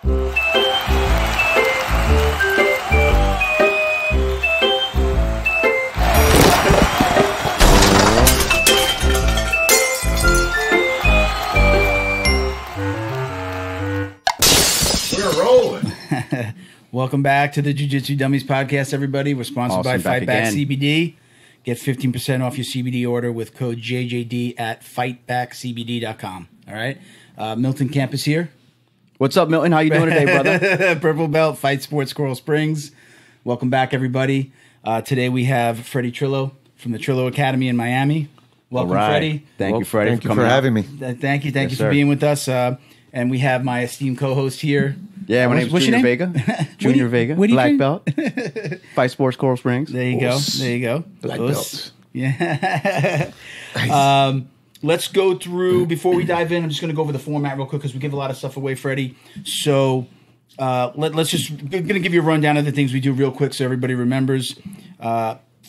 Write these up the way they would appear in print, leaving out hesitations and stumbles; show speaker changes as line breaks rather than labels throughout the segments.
Welcome back to the Jiu Jitsu Dummies podcast, everybody. We're sponsored by Fightback CBD. Get 15% off your CBD order with code JJD at fightbackcbd.com. All right. Milton Camp is here.
What's up, Milton? How you doing today, brother?
Purple belt, Fight Sports, Coral Springs. Welcome back, everybody. Today we have Freddy Trillo from the Trillo Academy in Miami. Welcome, Freddy.
Thank you, Freddy.
Thank you for having me.
Thank you for being with us. And we have my esteemed co-host here.
Yeah, my name's Junior Vega. Junior Vega, black belt. Fight Sports, Coral Springs.
There you go. There you go.
Black belt.
Yeah. Nice. Let's go through, before we dive in, I'm just going to go over the format real quick because we give a lot of stuff away, Freddie. So let's just, going to give you a rundown of the things we do real quick so everybody remembers.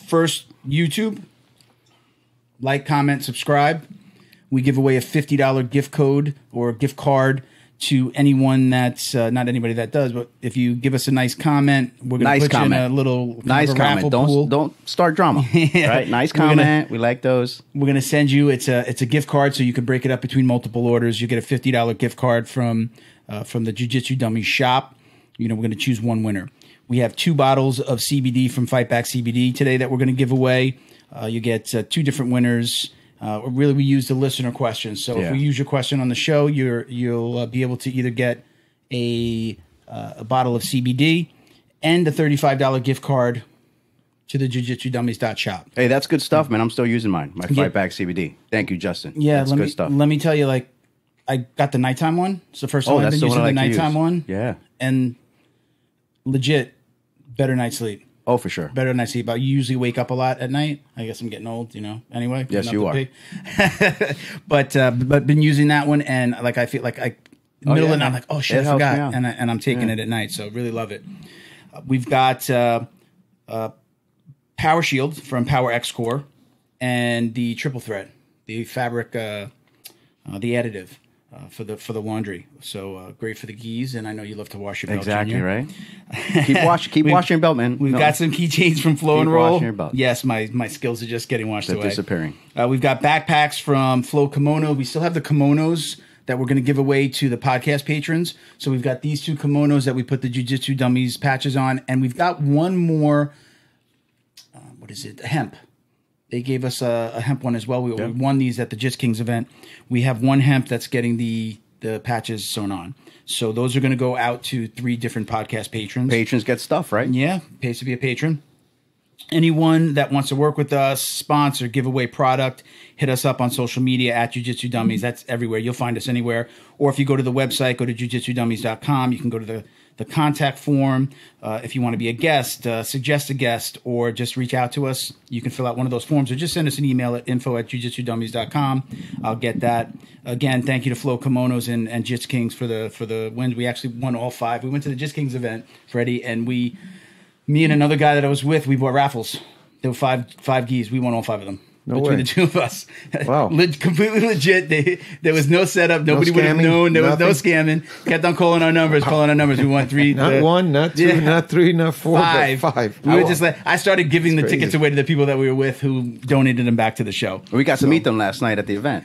First, YouTube. Like, comment, subscribe. We give away a $50 gift code or gift card to anyone that's not anybody that does, but if you give us a nice comment, we're going to put you in a little raffle pool.
Don't start drama. Yeah. Right? Nice comment. We like those.
We're going to send you. It's a gift card, so you can break it up between multiple orders. You get a $50 gift card from the Jiu Jitsu Dummies shop. We're going to choose one winner. We have 2 bottles of CBD from Fightback CBD today that we're going to give away. You get 2 different winners. Really, we use the listener questions. So if we use your question on the show, you'll be able to either get a bottle of CBD and a $35 gift card to the JiuJitsuDummies.shop.
Hey, that's good stuff, man. I'm still using mine. My Fightback CBD. Thank you, Justin.
Yeah,
that's good stuff.
Let me tell you, like, I got the nighttime one. It's the first time I've been using the nighttime one.
Yeah.
And legit, better night's sleep.
Oh, for sure.
Better than I sleep. I usually wake up a lot at night. I guess I'm getting old, anyway.
Yes, you are.
but been using that one, and like I feel like middle of the night, I'm like, oh shit, I forgot, and I'm taking it at night. So really love it. We've got Power Shield from PowerXCore and the triple thread, the fabric, the additive. For the laundry, so great for the gis, and I know you love to wash your belt.
Exactly,
Junior.
Right. Keep washing your belt, man.
We've got some keychains from Flow and Roll.
Washing your belt.
Yes, my skills are just getting washed away.
Disappearing.
We've got backpacks from Flow Kimono. We still have the kimonos that we're going to give away to the podcast patrons. So we've got these 2 kimonos that we put the Jiu Jitsu Dummies patches on, and we've got one more. What is it? Hemp. They gave us a hemp one as well. We won these at the Jits Kings event. We have one hemp that's getting the patches sewn on. So those are going to go out to 3 different podcast patrons.
Patrons get stuff, right?
Yeah, pays to be a patron. Anyone that wants to work with us, sponsor, give away product, hit us up on social media at Jiu Jitsu Dummies. That's everywhere. You'll find us anywhere. Or if you go to the website, go to JiuJitsuDummies.com. You can go to the contact form. If you want to be a guest, suggest a guest, or just reach out to us, you can fill out one of those forms, or just send us an email at info@JiuJitsuDummies.com. I'll get that. Again, thank you to Flow Kimonos and Jits Kings for the wins. We actually won all 5. We went to the Jits Kings event, Freddie, and me and another guy that I was with, we bought raffles. There were five gis. We won all 5 of them.
No
between
way.
the 2 of us.
Wow.
Completely legit. There was no setup. Nobody would have known. There was no scamming. Kept on calling our numbers. We won 3.
Not 1, not 2, not 3, not 4,
5.
but 5.
We were just like, I started giving the tickets away to the people that we were with who donated them back to the show.
We got to meet them last night at the event.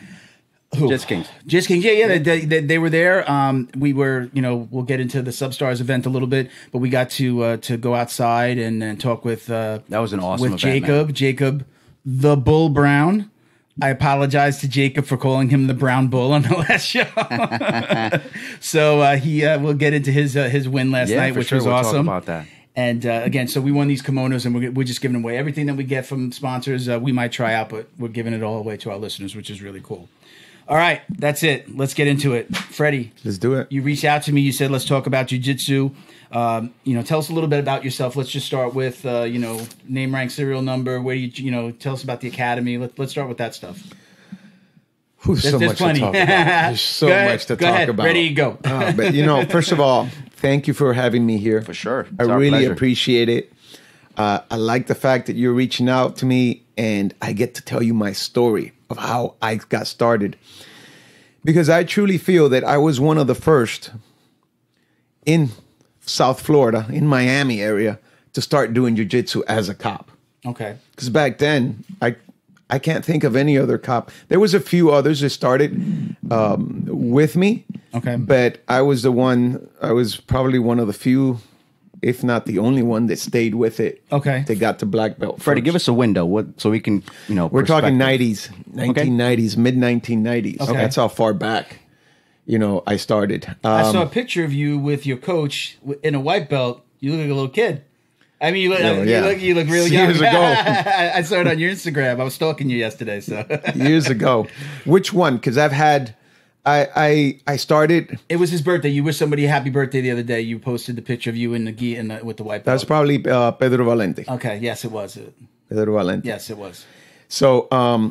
Jits Kings.
Jits Kings, yeah. They were there. We were, we'll get into the Substars event a little bit, but we got to go outside and talk with
that was an awesome
with
event,
Jacob the Bull Brown. I apologize to Jacob for calling him the Brown Bull on the last show. So we'll get into his win last night, which was awesome.
Talk about that.
And again, so we won these kimonos, and we're just giving away everything that we get from sponsors. We might try out, but we're giving it all away to our listeners, which is really cool. All right, that's it. Let's get into it. Freddie.
Let's do it.
You reached out to me. You said, let's talk about jiu-jitsu. Tell us a little bit about yourself. Let's just start with, name, rank, serial number. Where tell us about the academy. Let's start with that stuff.
There's so much to talk about. There's so much to talk about.
Ready to go.
But, first of all, thank you for having me here.
For sure.
I really appreciate it. I like the fact that you're reaching out to me and I get to tell you my story of how I got started. Because I truly feel that I was one of the first in South Florida, in Miami area, to start doing jiu-jitsu as a cop.
Okay.
Because back then, I can't think of any other cop. There was a few others that started with me.
Okay.
But I was probably one of the few, if not the only one, that stayed with it.
Okay.
They got to black belt.
Freddie, give us a window so we can,
We're talking 90s, 1990s, mid-1990s.
Okay.
That's how far back, I started.
I saw a picture of you with your coach in a white belt. You look like a little kid. I mean, you look really young.
Years ago.
I saw it on your Instagram. I was stalking you yesterday. So
years ago. Which one? Because I've had, I started.
It was his birthday. You wished somebody a happy birthday the other day. You posted the picture of you in the gi with the white belt.
That's probably Pedro Valente.
Okay. Yes, it was.
Pedro Valente.
Yes, it was.
So,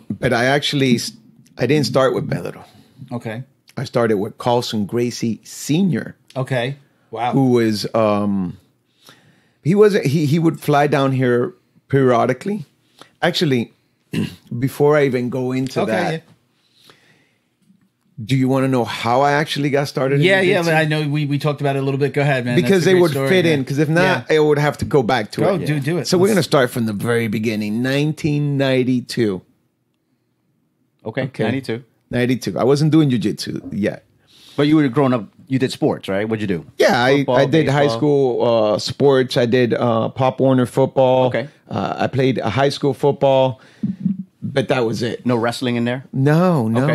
but I didn't start with Pedro.
Okay.
I started with Carlson Gracie Sr.
Okay. Wow.
Who was he would fly down here periodically. Actually, before I even go into that,
yeah.
Do you want to know how I actually got started?
Yeah. I know we talked about it a little bit. Go ahead, man.
Because they would fit in. Because if not, I would have to go back to it.
Do it.
So we're going to start from the very beginning. 1992.
Okay. 92.
92. I wasn't doing jiu-jitsu yet.
But you were growing up, you did sports, right? What'd you do?
Yeah,
Football,
I did
baseball?
high school sports. I did Pop Warner football.
Okay.
I played high school football, but that was it.
No wrestling in there?
No.
Okay.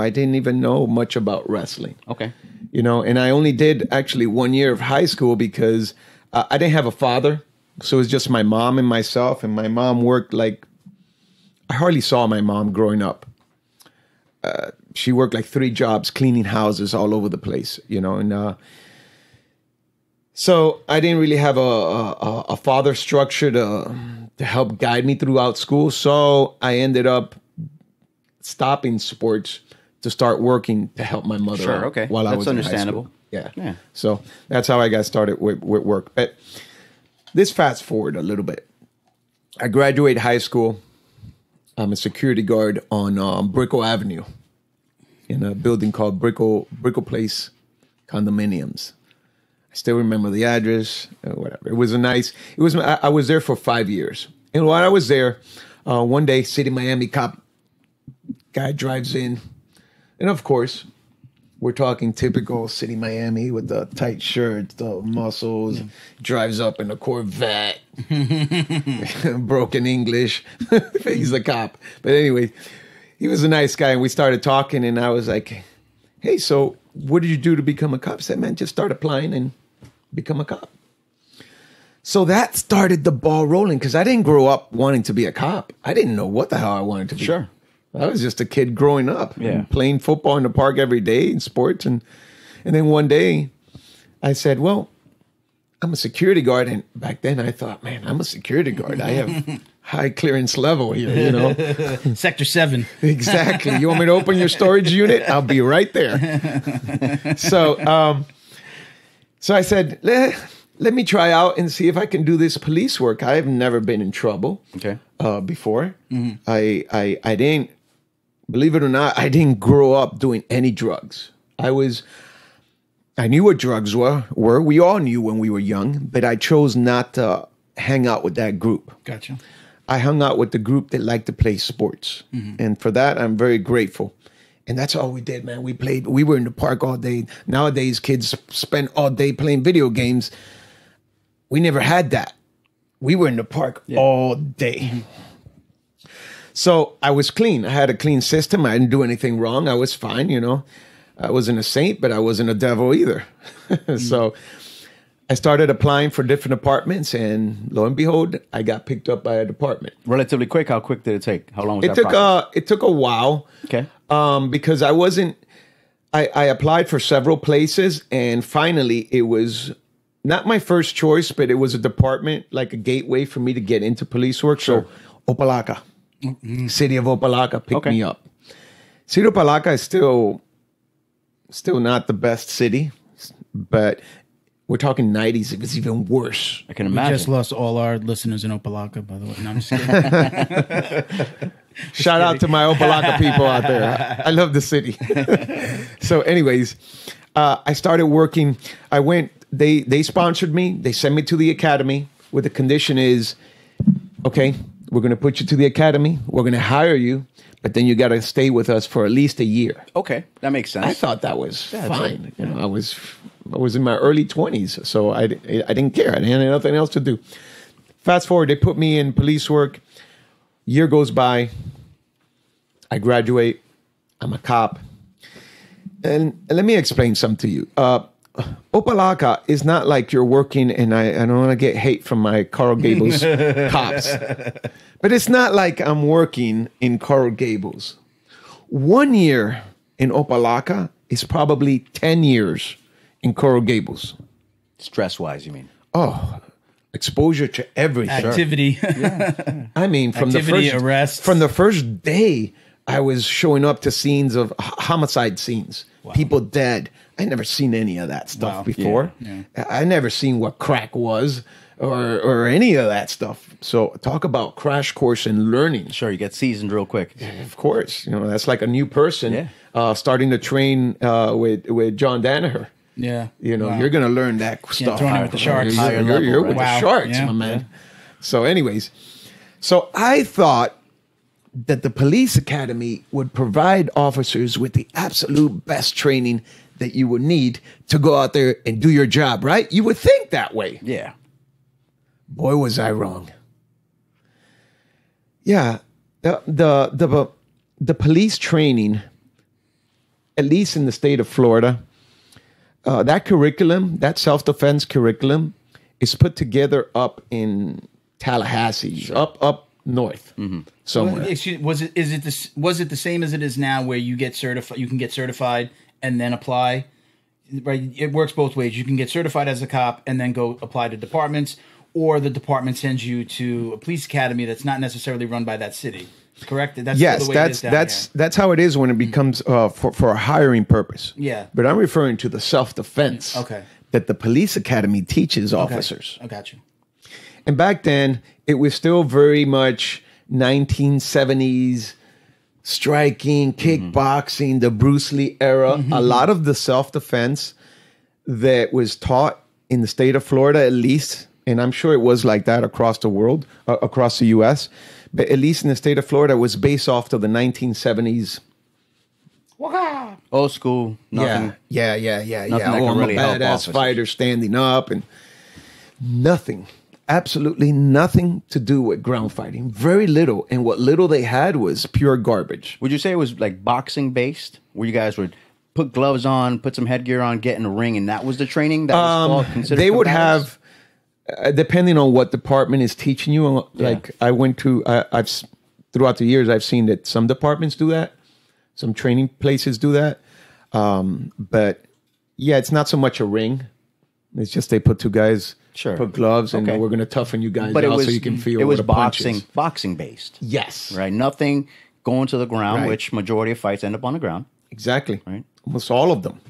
I didn't even know much about wrestling.
Okay.
And I only did actually 1 year of high school because I didn't have a father. So it was just my mom and myself. And my mom worked I hardly saw my mom growing up. She worked 3 jobs cleaning houses all over the place, and so I didn't really have a father structure to help guide me throughout school. So I ended up stopping sports to start working to help my mother out
okay.
while I was in high
understandable.
school.
Yeah.
So that's how I got started with work. But this fast forward a little bit. I graduate high school. I'm a security guard on Brickell Avenue in a building called Brickell Place Condominiums. I still remember the address, whatever. I was there for 5 years. And while I was there, one day, City Miami cop guy drives in. And of course, we're talking typical City Miami with the tight shirt, the muscles, drives up in a Corvette, broken English. He's a cop. But anyway, he was a nice guy, and we started talking, and I was like, hey, so what did you do to become a cop? I said, man, just start applying and become a cop. So that started the ball rolling, because I didn't grow up wanting to be a cop. I didn't know what the hell I wanted to be.
Sure.
I was just a kid growing up, playing football in the park every day in sports. And then one day I said, well, I'm a security guard. And back then I thought, man, I'm a security guard. I have high clearance level here,
Sector 7.
Exactly. You want me to open your storage unit? I'll be right there. So I said, let me try out and see if I can do this police work. I have never been in trouble before. Mm-hmm. I didn't, believe it or not, I didn't grow up doing any drugs. I knew what drugs were. We all knew when we were young, but I chose not to hang out with that group.
Gotcha.
I hung out with the group that liked to play sports. Mm-hmm. And for that, I'm very grateful. And that's all we did, man. We were in the park all day. Nowadays, kids spend all day playing video games. We never had that. We were in the park all day. Mm-hmm. So I was clean. I had a clean system. I didn't do anything wrong. I was fine, I wasn't a saint, but I wasn't a devil either. Mm-hmm. So I started applying for different apartments, and lo and behold, I got picked up by a department.
Relatively quick. How quick did it take? How long was that process?
It took a while.
Okay.
Because I applied for several places, and finally it was not my first choice, but it was a department, like a gateway for me to get into police work.
Sure.
So Opa-locka, City of Opa-locka picked me up. City of Opa-locka is still not the best city, but we're talking 90s. It was even worse.
I can imagine.
We just lost all our listeners in Opa-locka, by the way. No, I'm just kidding.
Shout out to my Opa-locka people out there. I love the city. So anyways, I started working. I went they sponsored me. They sent me to the academy with the condition is, okay, we're going to put you to the academy. We're going to hire you, but then you got to stay with us for at least a year.
Okay, that makes sense.
I thought that was fine. You know, I was in my early 20s, so I didn't care. I didn't have nothing else to do. Fast forward, they put me in police work. Year goes by. I graduate. I'm a cop. And let me explain something to you. Opalaka is not like you're working, and I don't want to get hate from my Coral Gables cops, but it's not like I'm working in Coral Gables. 1 year in Opalaka is probably 10 years in Coral Gables.
Stress-wise, you mean?
Oh, exposure to everything.
Activity.
I mean, from the first day I was showing up to scenes of homicide scenes, people dead. I never seen any of that stuff before. Yeah. I never seen what crack was or any of that stuff. So talk about crash course in learning.
Sure, you get seasoned real quick.
Of course, you know that's like a new person starting to train with John Danaher.
Yeah,
you know you're gonna learn that stuff.
Throwing it with the sharks.
You're with the sharks, my man. Yeah. So, anyways, I thought that the police academy would provide officers with the absolute best training that you would need to go out there and do your job, right? You would think that way.
Yeah.
Boy, was I wrong. Yeah. The police training, at least in the state of Florida, that curriculum, that self-defense curriculum is put together up in Tallahassee, up north somewhere.
Well, was it the same as it is now, where you get certified? You can get certified and then apply. Right, it works both ways. You can get certified as a cop and then go apply to departments, or the department sends you to a police academy that's not necessarily run by that city. Correct?
That's how it is when it becomes for a hiring purpose.
Yeah,
but I'm referring to the self-defense.
Okay,
that the police academy teaches officers.
I got you.
And back then, it was still very much 1970s striking, kickboxing, the Bruce Lee era. A lot of the self-defense that was taught in the state of Florida, at least, and I'm sure it was like that across the world, across the U.S., but at least in the state of Florida, was based off of the 1970s.
Old school. Nothing.
Yeah.
Nothing that can really help
badass fighter standing up and nothing. Absolutely nothing to do with ground fighting. Very little. And what little they had was pure garbage.
Would you say it was like boxing based, where you guys would put gloves on, put some headgear on, get in the ring, and that was the training that was considered?
They would have, depending on what department is teaching you. Like I went to, I've throughout the years, I've seen that some departments do that. Some training places do that. But yeah, it's not so much a ring. It's just they put two guys...
Sure.
Put gloves, and we're going to toughen you guys out so you can feel.
It was boxing based.
Yes.
Right. Nothing going to the ground, which majority of fights end up on the ground.
Exactly.
Right.
Almost all of them.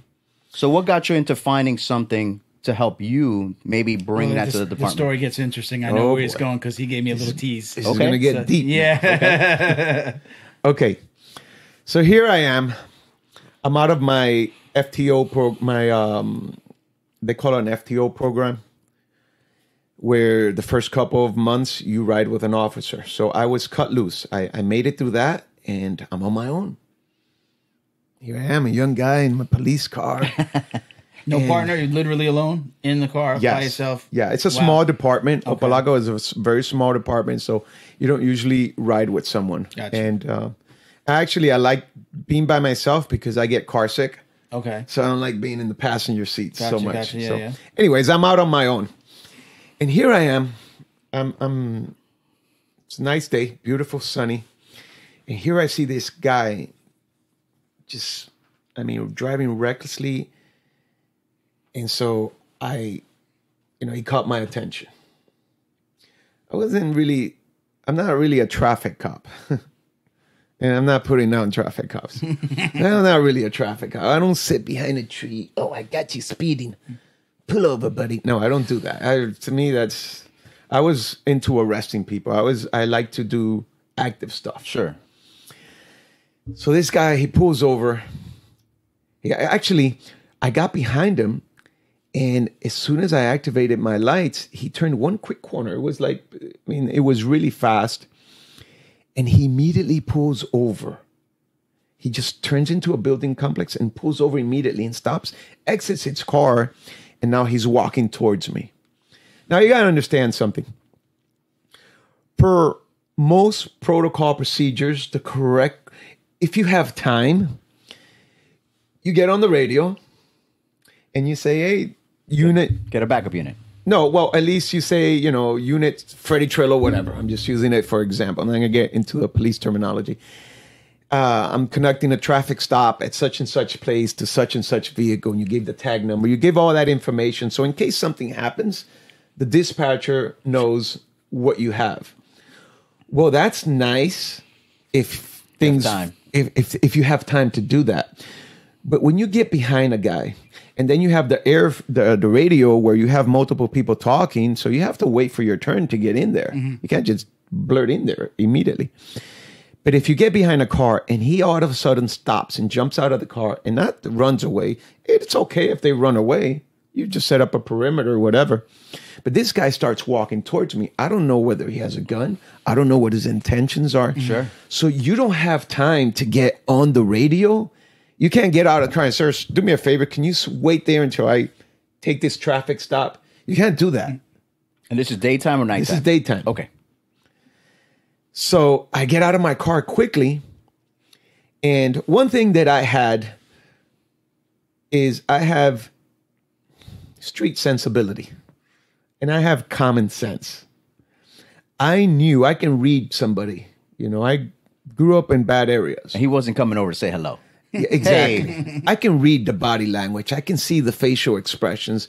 So, what got you into finding something to help you maybe bring that to the department?
The story gets interesting. I know where he's going because he gave me a little tease.
This is going to get deep.
Yeah.
Okay. So here I am. I'm out of my FTO they call it an FTO program, where the first couple of months you ride with an officer. So I was cut loose. I made it through that, and I'm on my own. Here I am, a young guy in my police car.
No partner? You're literally alone in the car by yourself?
Yeah, it's a small department. Okay. Opalago is a very small department, so you don't usually ride with someone.
Gotcha.
And actually, I like being by myself because I get car sick.
Okay.
So I don't like being in the passenger seat so much.
Gotcha. Yeah.
Anyways, I'm out on my own. And here I am. It's a nice day, beautiful, sunny. And here I see this guy driving recklessly. And so he caught my attention. I'm not really a traffic cop. And I'm not putting down traffic cops. I'm not really a traffic cop. I don't sit behind a tree. Oh, I got you speeding. Pull over, buddy. No, I don't do that. To me, I was into arresting people. I like to do active stuff.
Sure.
So this guy, he pulls over. I got behind him, And as soon as I activated my lights, he turned one quick corner. It was like, it was really fast. And he immediately pulls over. He just turns into a building complex and pulls over immediately and stops, exits his car, and now he's walking towards me. Now, you got to understand something. Per most protocol procedures, if you have time, you get on the radio and you say, hey, unit.
Get a backup unit.
No, well, at least you say, unit Freddy Trillo, whatever. I'm just using it for example. I'm not going to get into the police terminology. I'm conducting a traffic stop at such and such place to such and such vehicle, and you give the tag number. You give all that information. So in case something happens, the dispatcher knows what you have. Well, that's nice if if you have time to do that. But when you get behind a guy, and then you have the radio where you have multiple people talking, so you have to wait for your turn to get in there. Mm-hmm. You can't just blurt in there immediately. But if you get behind a car and he all of a sudden stops and jumps out of the car and not runs away, it's okay if they run away. You just set up a perimeter or whatever. But this guy starts walking towards me. I don't know whether he has a gun. I don't know what his intentions are.
Sure.
So you don't have time to get on the radio. You can't get out of the car and, sir, do me a favor. Can you wait there until I take this traffic stop? You can't do that.
And this is daytime or nighttime?
This is daytime.
Okay.
So I get out of my car quickly. And one thing that I had is I have street sensibility. And I have common sense. I knew I can read somebody. I grew up in bad areas.
And he wasn't coming over to say hello.
Yeah, exactly. Hey. I can read the body language. I can see the facial expressions.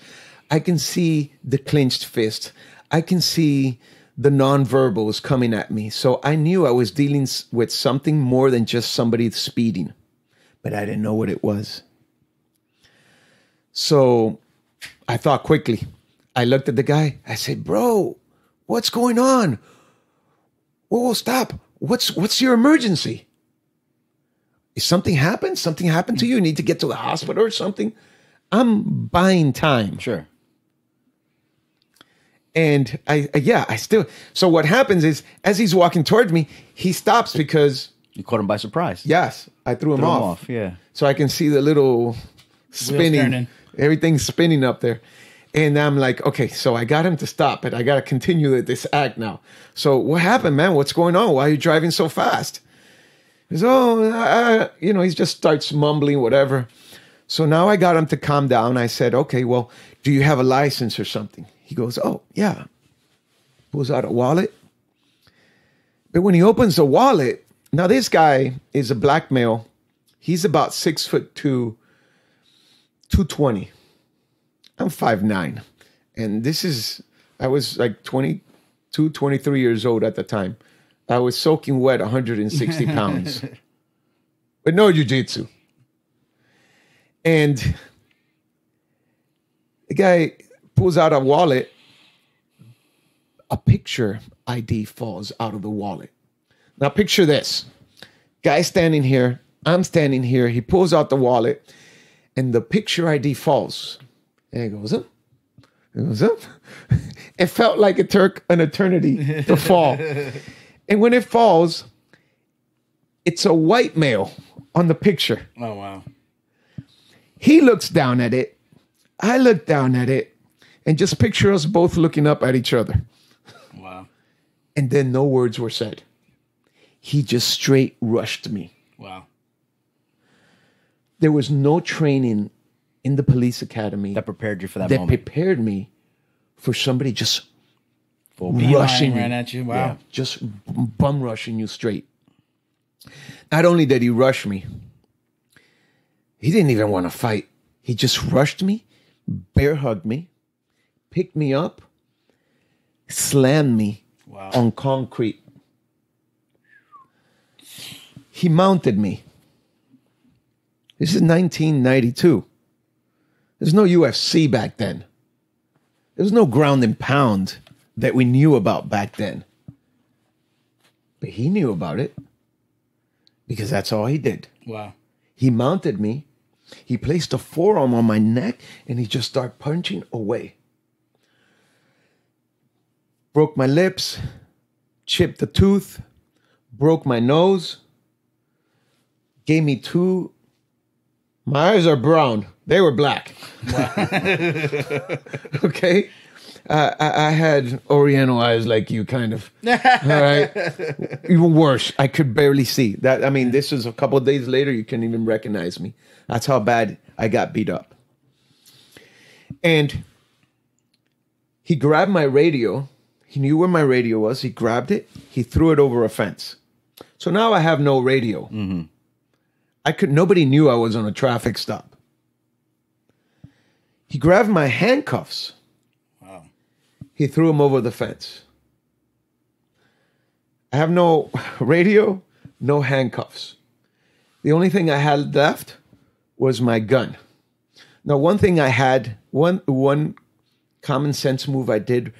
I can see the clenched fist. I can see the nonverbals coming at me. So I knew I was dealing with something more than just somebody speeding. But I didn't know what it was. So I thought quickly. I looked at the guy. I said, bro, what's going on? Whoa, stop. What's your emergency? Is something happened? Something happened to you? You need to get to the hospital or something? I'm buying time.
Sure.
And I still, so what happens is, as he's walking towards me, he stops because...
You caught him by surprise.
Yes, I threw him off.
Yeah.
So I can see the little spinning, everything's spinning up there. And I'm like, okay, so I got him to stop, but I got to continue this act now. So what happened, man? What's going on? Why are you driving so fast? He says, he just starts mumbling, whatever. So now I got him to calm down. I said, okay, well, do you have a license or something? He goes, oh, yeah. Pulls out a wallet. But when he opens the wallet, now this guy is a black male. He's about 6'2", 220. I'm 5'9". And I was like 22, 23 years old at the time. I was soaking wet 160 pounds. But no jiu-jitsu. And the guy pulls out a wallet. A picture ID falls out of the wallet. Now picture this. Guy standing here. I'm standing here. He pulls out the wallet. And the picture ID falls. And it goes up. It goes up. It felt like it took an eternity to fall. And when it falls, it's a white male on the picture.
Oh, wow.
He looks down at it. I look down at it. And just picture us both looking up at each other.
Wow.
And then no words were said. He just straight rushed me.
Wow.
There was no training in the police academy
that prepared you for that moment.
That prepared me for somebody just
rushing right at you. Wow. Yeah,
just bum rushing you straight. Not only did he rush me, he didn't even want to fight. He just rushed me, bear hugged me, picked me up, slammed me on concrete. He mounted me. This is 1992. There's no UFC back then. There's no ground and pound that we knew about back then. But he knew about it because that's all he did.
Wow.
He mounted me, He placed a forearm on my neck and he just started punching away. Broke my lips, chipped a tooth, broke my nose, gave me two. My eyes are brown. They were black. Wow. Okay. I had Oriental eyes like you, kind of. All right. Even worse, I could barely see. That. I mean, this was a couple of days later. You couldn't even recognize me. That's how bad I got beat up. And he grabbed my radio. He knew where my radio was. He grabbed it. He threw it over a fence. So now I have no radio. Mm-hmm. Nobody knew I was on a traffic stop. He grabbed my handcuffs. Wow. He threw them over the fence. I have no radio, no handcuffs. The only thing I had left was my gun. Now, one thing I had, one common sense move I did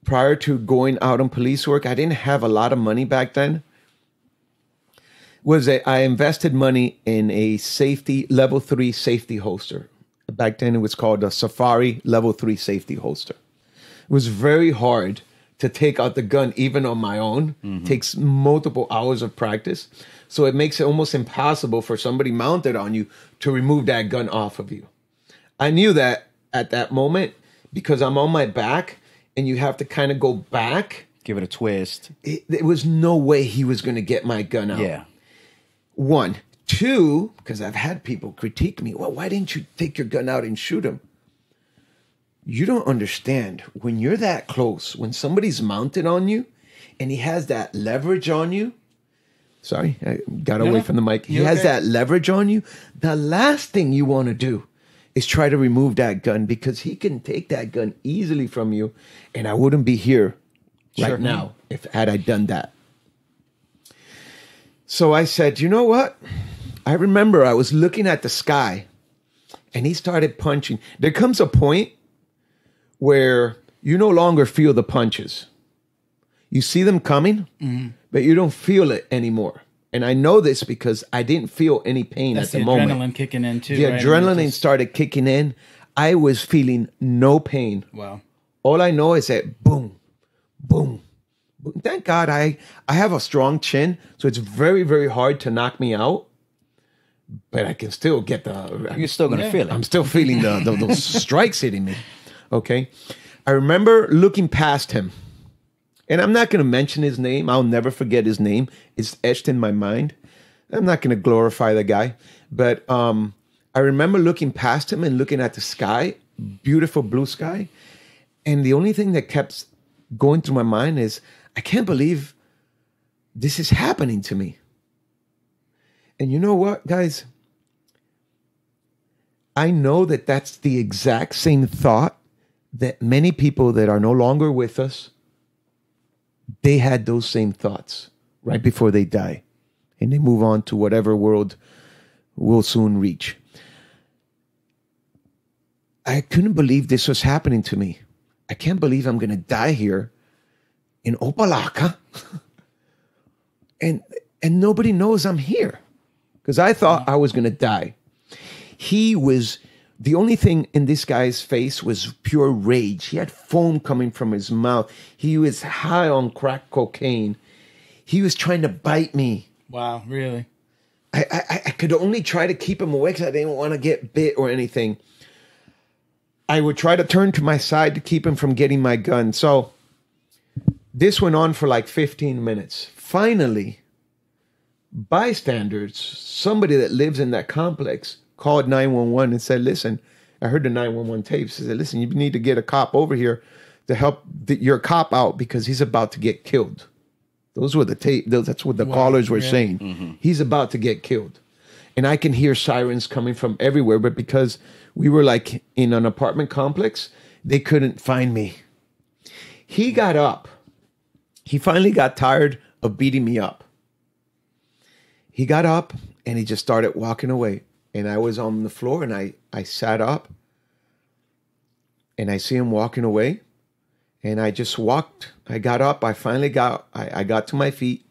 prior to going out on police work, I didn't have a lot of money back then, was I invested money in a level 3 safety holster. Back then it was called a Safari level 3 safety holster. It was very hard to take out the gun even on my own. Mm-hmm. It takes multiple hours of practice. So it makes it almost impossible for somebody mounted on you to remove that gun off of you. I knew that at that moment because I'm on my back and you have to kind of go back.
Give it a twist.
There was no way he was going to get my gun out.
Yeah.
One. Two, because I've had people critique me. Well, why didn't you take your gun out and shoot him? You don't understand. When you're that close, when somebody's mounted on you and he has that leverage on you. Sorry, I got away from the mic. He has that leverage on you. The last thing you want to do is try to remove that gun because he can take that gun easily from you. And I wouldn't be here right now had I done that. So I said, you know what? I remember I was looking at the sky and he started punching. There comes a point where you no longer feel the punches. You see them coming, but you don't feel it anymore. And I know this because I didn't feel any pain at the moment.
Adrenaline kicking in too.
The adrenaline started kicking in. I was feeling no pain.
Wow.
All I know is that boom, boom. Thank God I have a strong chin, so it's very, very hard to knock me out. But I can still get
You're still going to feel it.
I'm still feeling those strikes hitting me. Okay. I remember looking past him. And I'm not going to mention his name. I'll never forget his name. It's etched in my mind. I'm not going to glorify the guy. But I remember looking past him and looking at the sky, beautiful blue sky. And the only thing that kept going through my mind is, I can't believe this is happening to me. And you know what, guys? I know that that's the exact same thought that many people that are no longer with us, they had those same thoughts right before they die. And they move on to whatever world we'll soon reach. I couldn't believe this was happening to me. I can't believe I'm going to die here in Opalaka. and nobody knows I'm here. Because I thought I was going to die. The only thing in this guy's face was pure rage. He had foam coming from his mouth. He was high on crack cocaine. He was trying to bite me.
Wow, really?
I could only try to keep him away because I didn't want to get bit or anything. I would try to turn to my side to keep him from getting my gun. So this went on for like 15 minutes. Finally, bystanders, somebody that lives in that complex, called 911 and said, listen, I heard the 911 tapes. He said, listen, you need to get a cop over here to help your cop out because he's about to get killed. Those were the tape. That's what the callers were saying. Mm-hmm. He's about to get killed. And I can hear sirens coming from everywhere. But because we were like in an apartment complex, they couldn't find me. He got up. He finally got tired of beating me up. He got up and he just started walking away. And I was on the floor and I sat up and I see him walking away. And I just walked. I got up. I finally got to my feet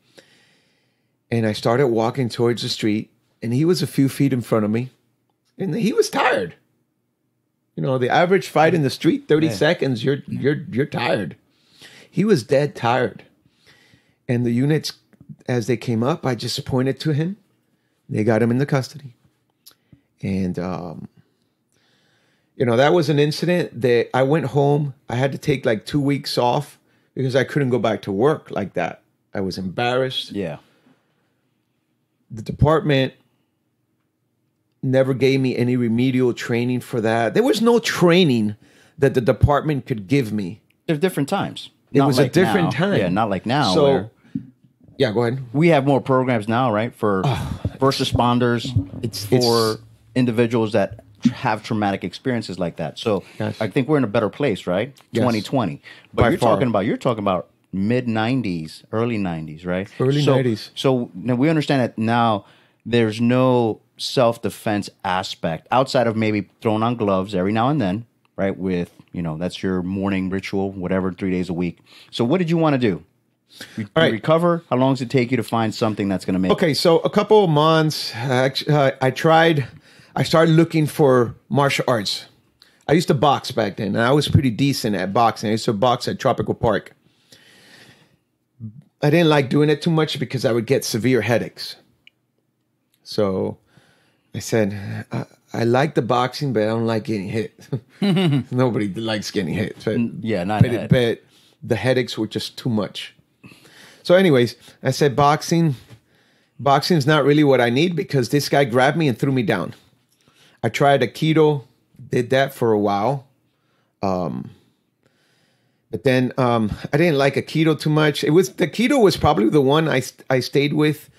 and I started walking towards the street. And he was a few feet in front of me. And he was tired. You know, the average fight in the street, 30 seconds, you're tired. He was dead tired. And the units, as they came up, I just pointed to him. They got him into custody. And, you know, that was an incident that I went home. I had to take like 2 weeks off because I couldn't go back to work like that. I was embarrassed.
Yeah.
The department never gave me any remedial training for that. There was no training that the department could give me.
There's different times.
It was a different time.
Yeah, not like now.
So, yeah, go ahead.
We have more programs now, right? For first responders, for individuals that have traumatic experiences like that. So
Yes.
I think we're in a better place, right?
Yes.
2020. But
By
you're
far.
talking about mid 90s, early 90s, right?
Early 90s.
So now we understand that now there's no self-defense aspect outside of maybe throwing on gloves every now and then, right? With, you know, that's your morning ritual, whatever, 3 days a week. So what did you want to do? You
All right.
recover? How long does it take you to find something that's going to make
Okay, so a couple of months, I started looking for martial arts. I used to box back then, and I was pretty decent at boxing. I used to box at Tropical Park. I didn't like doing it too much because I would get severe headaches. So I said, I like the boxing, but I don't like getting hit. Nobody likes getting hit. But, but the headaches were just too much. So anyways, I said boxing's not really what I need because this guy grabbed me and threw me down. I tried Aikido, did that for a while. But then I didn't like Aikido too much. The Aikido was probably the one I stayed with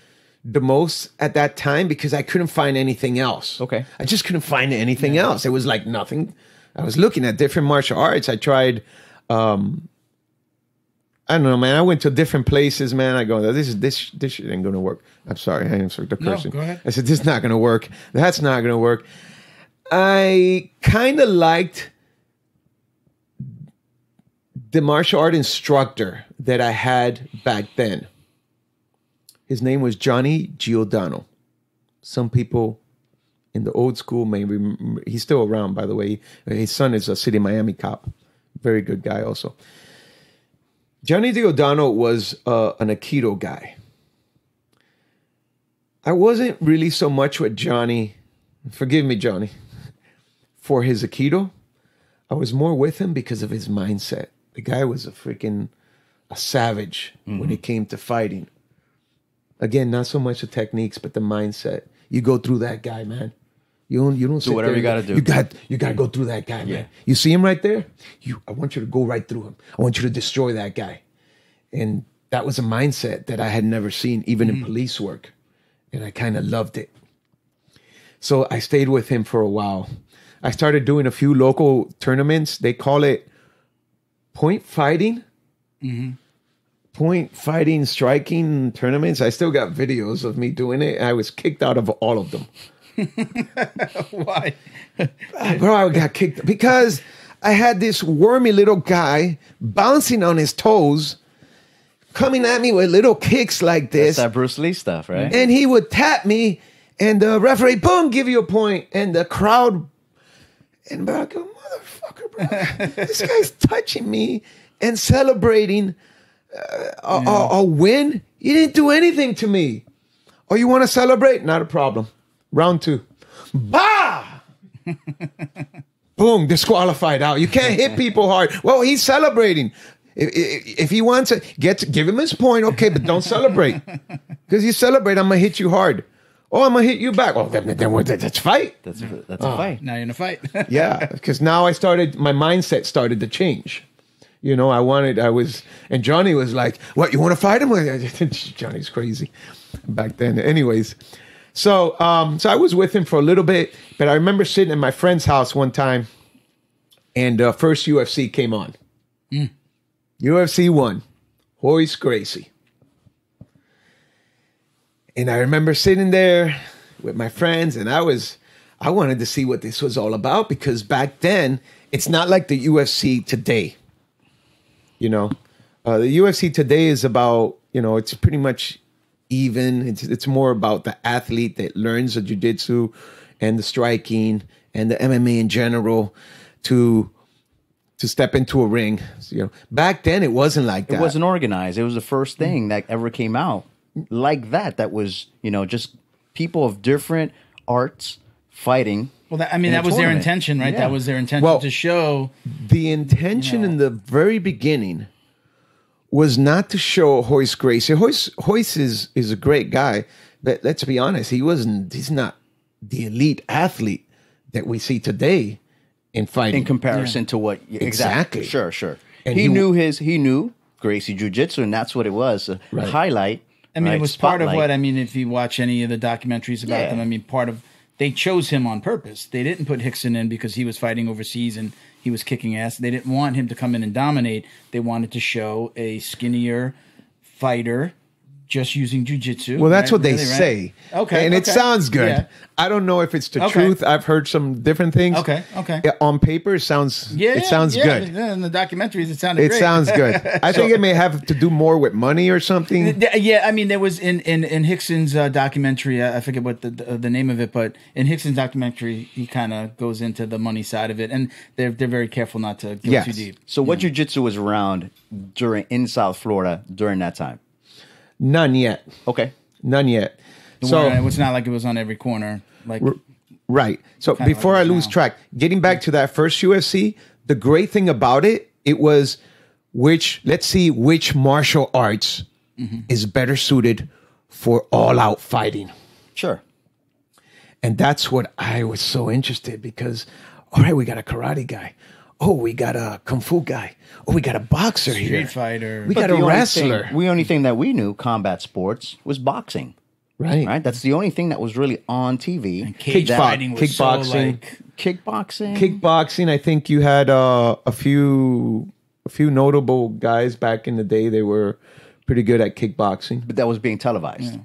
the most at that time because I couldn't find anything else.
Okay.
I just couldn't find anything else. It was like nothing. I was looking at different martial arts. I tried, I don't know, man. I went to different places, man. I go, this shit ain't gonna work. I'm sorry, I answered the cursing.
No, go ahead.
I said, this is not gonna work. That's not gonna work. I kind of liked the martial art instructor that I had back then. His name was Johnny Giordano. Some people in the old school may remember. He's still around, by the way. His son is a City Miami cop. Very good guy also. Johnny Giordano was an Aikido guy. I wasn't really so much with Johnny. Forgive me, Johnny. For his Aikido. I was more with him because of his mindset. The guy was a savage when it came to fighting. Again, not so much the techniques, but the mindset. You go through that guy, man. You don't
do whatever you got to do.
You got to go through that guy, man. You see him right there? I want you to go right through him. I want you to destroy that guy. And that was a mindset that I had never seen, even in police work. And I kind of loved it. So I stayed with him for a while. I started doing a few local tournaments. They call it point fighting. Point fighting, striking tournaments. I still got videos of me doing it. I was kicked out of all of them.
Why?
Bro, I got kicked because I had this wormy little guy bouncing on his toes, coming at me with little kicks like this.
That's that Bruce Lee stuff, right?
And he would tap me, and the referee, boom, give you a point. And the crowd, and bro, I go, motherfucker, bro. This guy's touching me and celebrating a win. You didn't do anything to me. Oh, you want to celebrate? Not a problem. Round 2. Bah! Boom, disqualified out. You can't hit people hard. Well, he's celebrating. If he wants to give him his point, okay, but don't celebrate. Because you celebrate, I'm going to hit you hard. Oh, I'm going to hit you back. Well, then let's fight.
That's a fight.
Now you're in a fight.
Yeah, because now my mindset started to change. You know, and Johnny was like, what, you want to fight him? Johnny's crazy back then. Anyways, so I was with him for a little bit, but I remember sitting at my friend's house one time, and first UFC came on. UFC 1, Royce Gracie. And I remember sitting there with my friends, and I wanted to see what this was all about, because back then, it's not like the UFC today. You know, the UFC today is about, you know, it's pretty much even. It's more about the athlete that learns the jiu-jitsu and the striking and the MMA in general to step into a ring. So, you know, back then it wasn't like that.
It wasn't organized. It was the first thing that ever came out like that. That was, you know, just people of different arts fighting.
Well, that was their
tournament.
intention, right?
Yeah.
That was their intention to show.
The intention in the very beginning was not to show Hoist Gracie. Hoist is a great guy, but let's be honest, he's not the elite athlete that we see today in fighting.
In comparison to what
Exactly.
Sure.
And
he knew Gracie Jiu-Jitsu, and that's what it was. A highlight.
I mean,
right?
it was part of
Spotlight.
what, I mean, if you watch any of the documentaries about them, I mean, they chose him on purpose. They didn't put Hickson in because he was fighting overseas and he was kicking ass. They didn't want him to come in and dominate. They wanted to show a skinnier fighter just using jiu-jitsu.
Well, that's
right?
what they
Really, right?
say.
Okay.
And it sounds good.
Yeah.
I don't know if it's the truth. I've heard some different things.
Okay.
Yeah, on paper, it sounds good.
Yeah, in the documentaries, it sounded great.
It sounds good. I think it may have to do more with money or something.
Yeah, I mean, there was in Hickson's documentary, I forget what the name of it, but in Hickson's documentary, he kind of goes into the money side of it, and they're very careful not to go too deep.
So what jiu-jitsu was around in South Florida during that time?
None yet.
Okay.
None yet.
So it's not like it was on every corner. Like
right. So before
like
I lose track, getting back to that first UFC, the great thing about it was let's see which martial arts is better suited for all-out fighting.
Sure.
And that's what I was so interested because, all right, we got a karate guy. Oh, we got a kung fu guy. Oh, we got a boxer here.
Street fighter.
We got a wrestler.
The only thing that we knew, combat sports, was boxing.
Right.
That's the only thing that was really on TV.
And cage fighting was
kickboxing.
so like...
Kickboxing.
Kickboxing, I think you had a few notable guys back in the day. They were pretty good at kickboxing.
But that was being televised.
Yeah.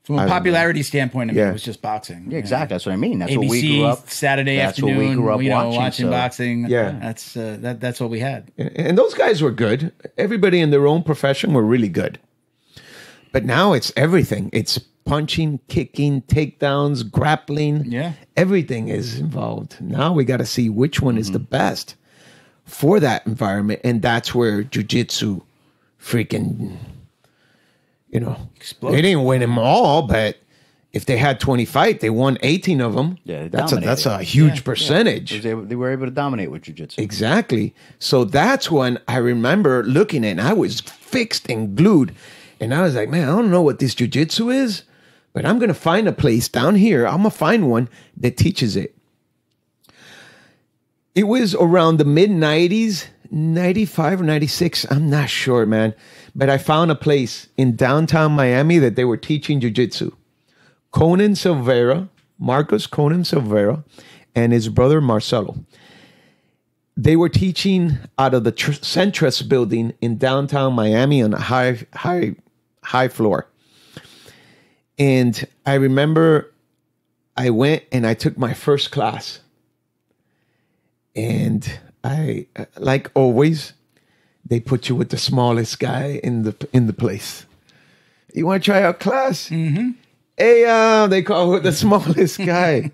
From a popularity standpoint, I mean, it was just boxing.
Yeah, exactly. That's what I mean. That's
ABC,
what we grew up.
Saturday
that's
afternoon,
what we grew up
watching
so.
boxing.
Yeah.
That's what we had.
And those guys were good. Everybody in their own profession were really good. But now it's everything. It's punching, kicking, takedowns, grappling.
Yeah.
Everything is involved. Now we got to see which one is the best for that environment. And that's where jiu-jitsu freaking,
Exploded.
they didn't win them all, but if they had 20 fights, they won 18 of them.
Yeah,
that's a huge percentage.
They were able to dominate with jiu-jitsu.
Exactly. So that's when I remember looking at it, and I was fixed and glued. And I was like, man, I don't know what this jiu-jitsu is, but I'm going to find a place down here. I'm going to find one that teaches it. It was around the mid-90s, 95 or 96. I'm not sure, man. But I found a place in downtown Miami that they were teaching jiu-jitsu. Marcos Conan Silveira, and his brother Marcelo. They were teaching out of the Centris building in downtown Miami on a high floor. And I remember I went and I took my first class. And I, like always, they put you with the smallest guy in the place. You want to try out class? Mm-hmm. Hey, they call it the smallest guy.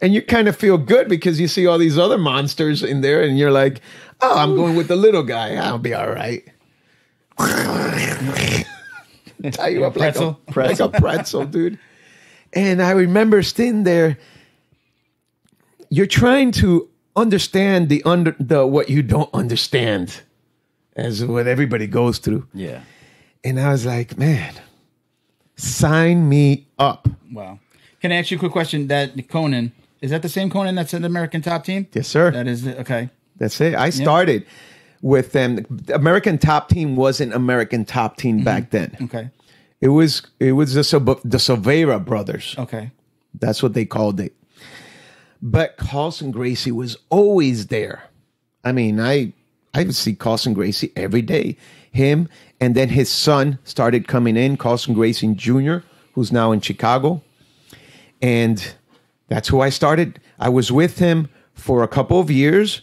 And you kind of feel good because you see all these other monsters in there and you're like, oh, I'm going with the little guy. I'll be all right. Tie you up like a pretzel, dude. And I remember sitting there. You're trying to understand the what you don't understand, as what everybody goes through.
Yeah.
And I was like, man, sign me up.
Wow. Can I ask you a quick question? That Conan, is that the same Conan that's in the American Top Team?
Yes, sir.
That is okay.
That's it. I started with them. The American Top Team wasn't American Top Team back then.
Okay.
It was the Silveira brothers.
Okay.
That's what they called it. But Carlson Gracie was always there. I mean, I would see Carlson Gracie every day. Him, and then his son started coming in, Carlson Gracie Jr., who's now in Chicago. And that's who I started. I was with him for a couple of years.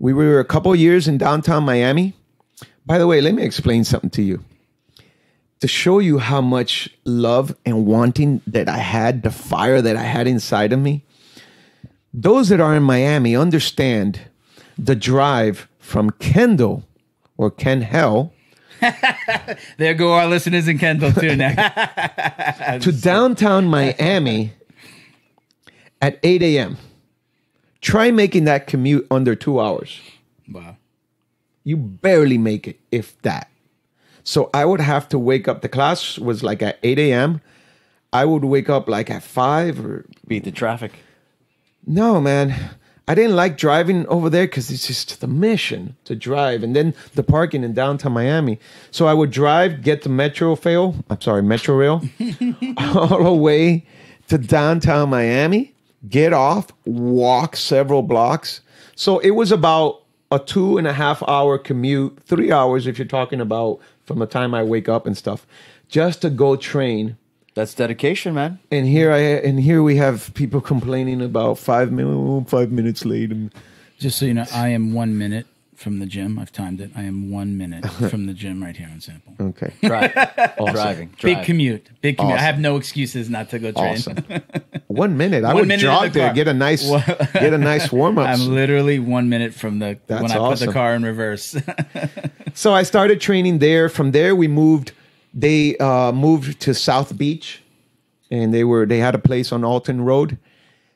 We were a couple of years in downtown Miami. By the way, let me explain something to you. to show you how much love and wanting that I had, the fire that I had inside of me. Those that are in Miami understand the drive from Kendall or Ken Hell
There go our listeners in Kendall too now.
to downtown Miami at 8 a.m. Try making that commute under 2 hours.
Wow.
You barely make it, if that. So I would have to wake up. The class was like at 8 a.m. I would wake up like at 5 or...
Beat the traffic.
No, man. I didn't like driving over there because it's just the mission to drive. And then the parking in downtown Miami. So I would drive, get the Metro Rail, all the way to downtown Miami, get off, walk several blocks. So it was about a 2.5 hour commute, 3 hours if you're talking about from the time I wake up and stuff, just to go train.
That's dedication, man.
And here we have people complaining about 5 minutes late. And
Just so you know, I am 1 minute from the gym. I've timed it. I am 1 minute from the gym right here in Sample.
okay,
Driving.
Big commute. Big commute.
Awesome.
I have no excuses not to go train.
awesome. 1 minute. I
1
would
minute in
jog
the
there,
car.
get a nice warm up.
I'm literally 1 minute from the
That's
when I put the
awesome.
car in reverse.
So I started training there. From there, we moved. They moved to South Beach, and they had a place on Alton Road.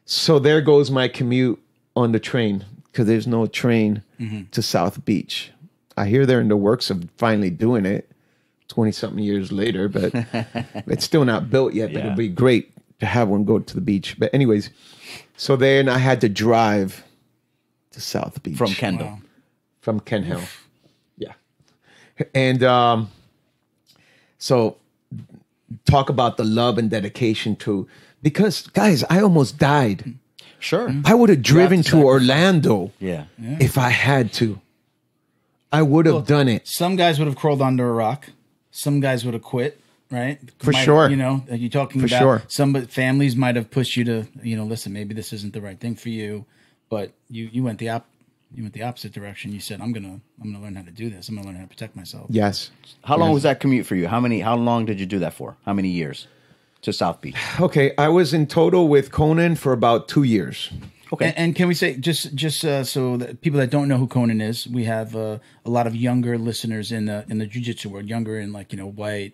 So there goes my commute on the train because there's no train to South Beach. I hear they're in the works of finally doing it 20-something years later, but it's still not built yet. But
Yeah.
it'd be great to have one go to the beach. But anyways, so then I had to drive to South Beach.
From Kendall.
Wow.
From Ken Hill. Yeah. And so talk about the love and dedication to, because guys, I almost died.
Sure.
I would have driven
to
to Orlando
Yeah.
if I had to. I would have done it.
Some guys would have crawled under a rock. Some guys would have quit. Right?
For sure.
You know, you're talking
For
about
sure.
some families might have pushed you to, listen, maybe this isn't the right thing for you, but you went the opposite direction. You said, I'm gonna learn how to do this. I'm gonna learn how to protect myself.
Yes.
How long was that commute for you? How long did you do that for? How many years to South Beach?
Okay. I was in total with Conan for about 2 years.
Okay.
And can we say just so that people that don't know who Conan is, we have a lot of younger listeners in the jiu-jitsu world, younger in white,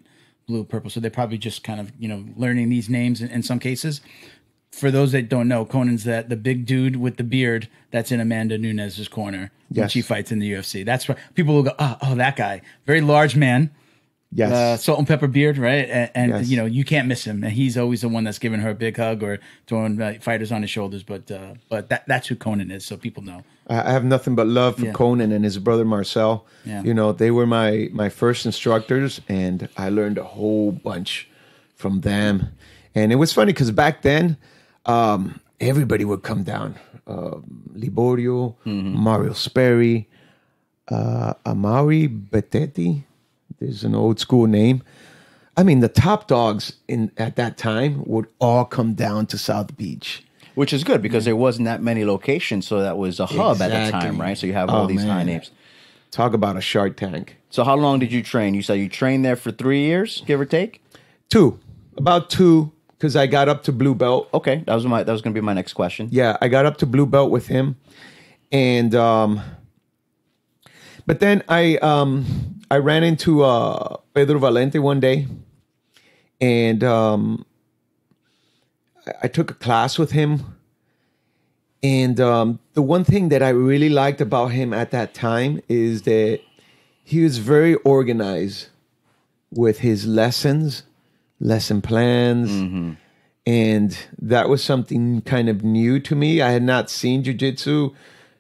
blue, purple. So they're probably just kind of learning these names in some cases. For those that don't know, Conan's the big dude with the beard that's in Amanda Nunes's corner when
Yes.
she fights in the UFC. That's where people will go, oh, that guy, very large man.
Yes.
Salt and pepper beard, right? And
Yes.
you can't miss him. And he's always the one that's giving her a big hug or throwing fighters on his shoulders. But that's who Conan is, so people know.
I have nothing but love for
Yeah.
Conan and his brother Marcel.
Yeah.
They were my first instructors, and I learned a whole bunch from them. And it was funny because back then, everybody would come down. Liborio, Mario Sperry, Amari Bettetti. There's an old school name. I mean, the top dogs at that time would all come down to South Beach.
Which is good because there wasn't that many locations, so that was a hub at the
Exactly.
time, right? So you have all these high
man.
names.
Talk about a Shark Tank.
So how long did you train? You said you trained there for 3 years, give or take?
About two, because I got up to blue belt.
Okay, that was going to be my next question.
Yeah, I got up to blue belt with him, and but then I ran into Pedro Valente one day, and I took a class with him. And the one thing that I really liked about him at that time is that he was very organized with his lesson plans. And that was something kind of new to me. I had not seen jiu-jitsu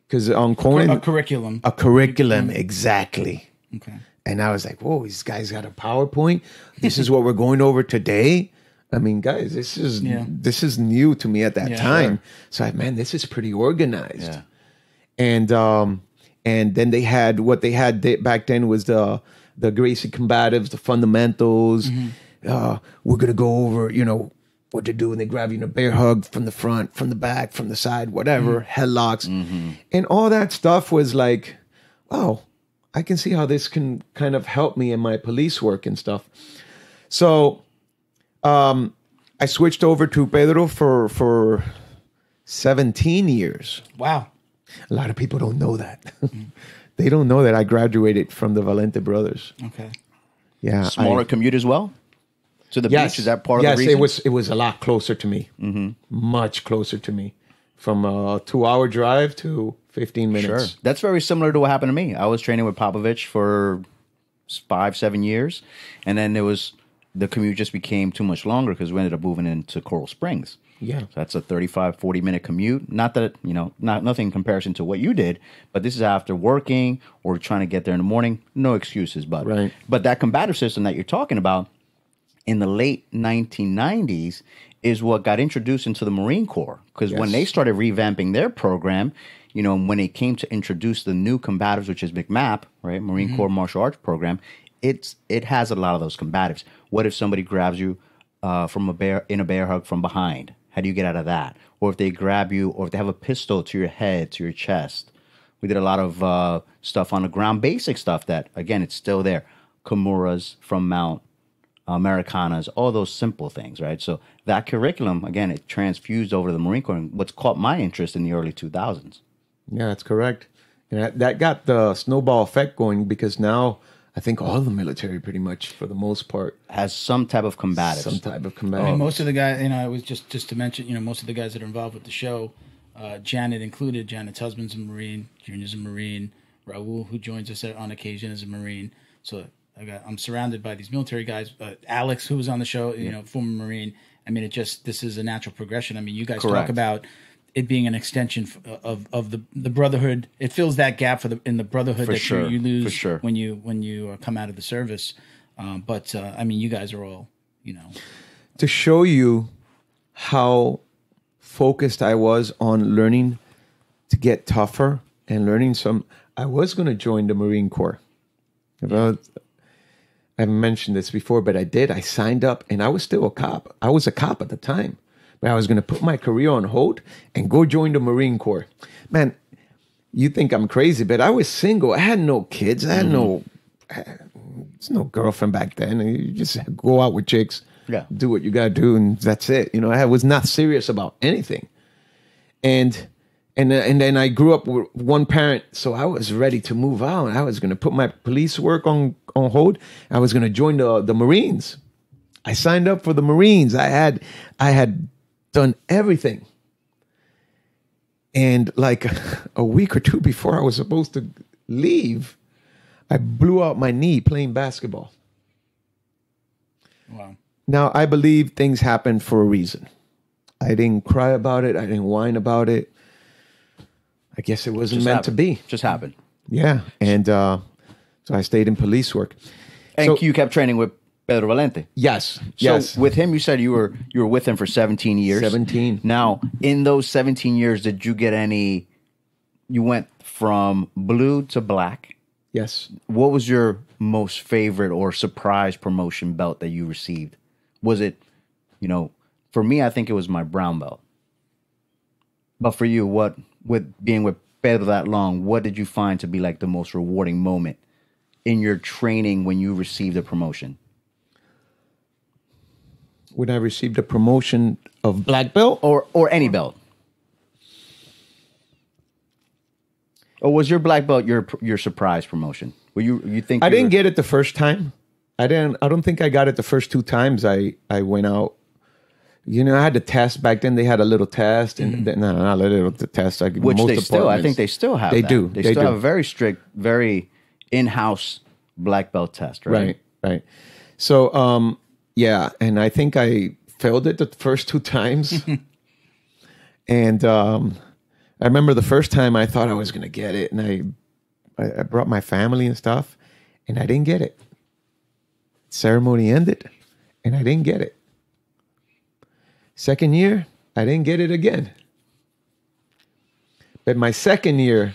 because on Conan...
A curriculum.
A curriculum, exactly.
Okay.
And I was like, whoa, this guy's got a PowerPoint. This is what we're going over today. I mean, guys, this is new to me at that time. So, this is pretty organized.
Yeah.
And then they had what they had back then was the Gracie combatives, the fundamentals. We're gonna go over, what to do when they grab you in a bear hug from the front, from the back, from the side, whatever, headlocks, and all that stuff was like, wow, I can see how this can kind of help me in my police work and stuff. So I switched over to Pedro for 17 years.
Wow.
A lot of people don't know that. They don't know that I graduated from the Valente brothers.
Okay.
Yeah.
Smaller commute as well to the beach. Is that part of the reason?
Yes, it was a lot closer to me. Much closer to me. From a 2-hour drive to 15 minutes.
Sure. That's very similar to what happened to me. I was training with Popovich for 5-7 years, and then the commute just became too much longer because we ended up moving into Coral Springs.
Yeah.
So that's a 35, 40-minute commute. Not that, nothing in comparison to what you did, but this is after working or trying to get there in the morning. No excuses, bud.
Right.
But that combative system that you're talking about in the late 1990s is what got introduced into the Marine Corps. Because when they started revamping their program, when they came to introduce the new combatives, which is MCMAP, right, Marine Corps Martial Arts Program, it has a lot of those combatives. What if somebody grabs you in a bear hug from behind? How do you get out of that? Or if they grab you, or if they have a pistol to your head, to your chest. We did a lot of stuff on the ground, basic stuff that, again, it's still there. Kimuras from Mount, Americanas, all those simple things, right? So that curriculum, again, it transfused over to the Marine Corps. And what's caught my interest in the early 2000s.
Yeah, that's correct. And that got the snowball effect going because now I think all the military pretty much, for the most part,
has some type of combative.
I mean, most of the guys, it was just to mention, most of the guys that are involved with the show, Janet included. Janet's husband's a Marine, Junior's a Marine, Raul, who joins us on occasion, is a Marine. So I'm surrounded by these military guys. Alex, who was on the show, former Marine. I mean, this is a natural progression. I mean, you guys talk about it being an extension of the brotherhood. It fills that gap in the brotherhood that you lose when you come out of the service. But I mean, you guys are all,
to show you how focused I was on learning to get tougher and learning I was going to join the Marine Corps. I haven't mentioned this before, but I did. I signed up, and I was still a cop. I was a cop at the time. But I was going to put my career on hold and go join the Marine Corps. Man, you think I'm crazy, but I was single. I had no kids. I had there's no girlfriend back then. You just go out with chicks, do what you got to do, and that's it. I was not serious about anything. And then I grew up with one parent, so I was ready to move out. I was going to put my police work on hold. I was going to join the Marines. I signed up for the Marines. I had done everything. And like a week or two before I was supposed to leave, I blew out my knee playing basketball.
Wow.
Now, I believe things happen for a reason. I didn't cry about it. I didn't whine about it. I guess it wasn't meant to be.
Just happened.
Yeah. And so I stayed in police work.
And you kept training with Pedro Valente.
Yes.
So with him, you said you were with him for 17 years.
17.
Now, in those 17 years, did you get any? You went from blue to black.
Yes.
What was your most favorite or surprise promotion belt that you received? Was it, for me, I think it was my brown belt. But for you, with being with Pedro that long, what did you find to be like the most rewarding moment in your training when you received a promotion?
When I received a promotion of black belt?
Or any belt. Or was your black belt your surprise promotion? Were you think
I didn't get it the first time. I don't think I got it the first 2 times I went out. I had the test back then. They had a little test, and not a little test.
Which
most
they still, I think they still have.
They
that.
do.
They still have a very strict, very in-house black belt test, right?
Right. So, yeah, and I think I failed it the first 2 times. And I remember the first time I thought I was going to get it, and I brought my family and stuff, and I didn't get it. Ceremony ended, and I didn't get it. Second year, I didn't get it again. But my second year,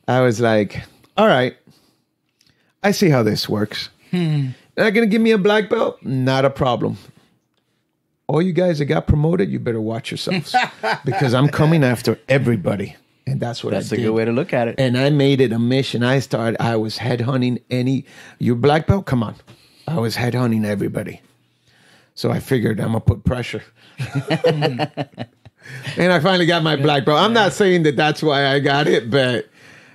I was like, all right, I see how this works. They're not going to give me a black belt? Not a problem. All you guys that got promoted, you better watch yourselves. Because I'm coming after everybody. And that's what I did.
That's a good way to look at it.
And I made it a mission. I was headhunting you black belt? Come on. I was headhunting everybody. So I figured I'm gonna put pressure. And I finally got my black belt. I'm not saying that that's why I got it, but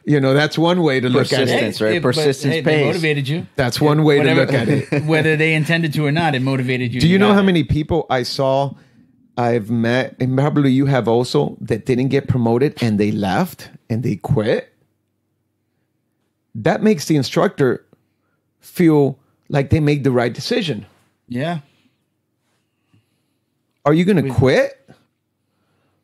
that's one way to look at it.
Persistence, right? Persistence
They
pays.
motivated you.
That's one way to look at it.
Whether they intended to or not, it motivated you.
Do you know how many people I've met, and probably you have also, that didn't get promoted and they left and they quit? That makes the instructor feel like they made the right decision.
Yeah.
Are you going to quit?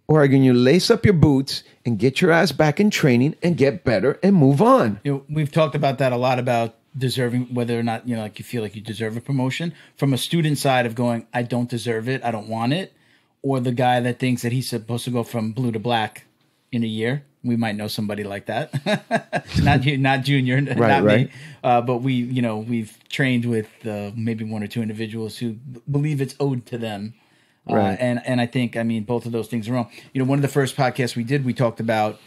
Or are you going to lace up your boots and get your ass back in training and get better and move on?
We've talked about that a lot, about deserving, whether or not, like you feel like you deserve a promotion. From a student side of going, I don't deserve it, I don't want it. Or the guy that thinks that he's supposed to go from blue to black in a year. We might know somebody like that. Not you, not Junior, not me. But we've trained with maybe one or two individuals who believe it's owed to them.
Right.
And I think, both of those things are wrong. One of the first podcasts we did, we talked about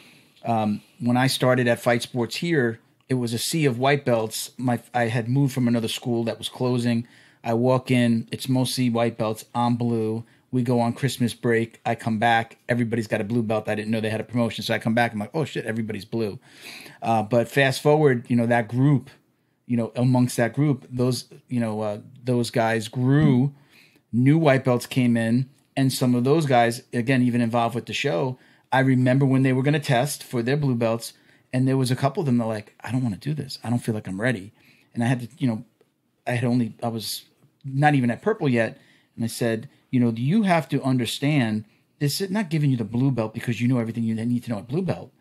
when I started at Fight Sports here, it was a sea of white belts. I had moved from another school that was closing. I walk in, it's mostly white belts. I'm blue. We go on Christmas break. I come back. Everybody's got a blue belt. I didn't know they had a promotion. So I come back. I'm like, oh, shit, everybody's blue. But fast forward, that group, amongst that group, those guys grew. New white belts came in. And some of those guys, again, even involved with the show, I remember when they were going to test for their blue belts. And there was a couple of them that were like, I don't want to do this. I don't feel like I'm ready. And I had to, I was not even at purple yet. And I said, you have to understand, this is not giving you the blue belt because you know everything you need to know at blue belt.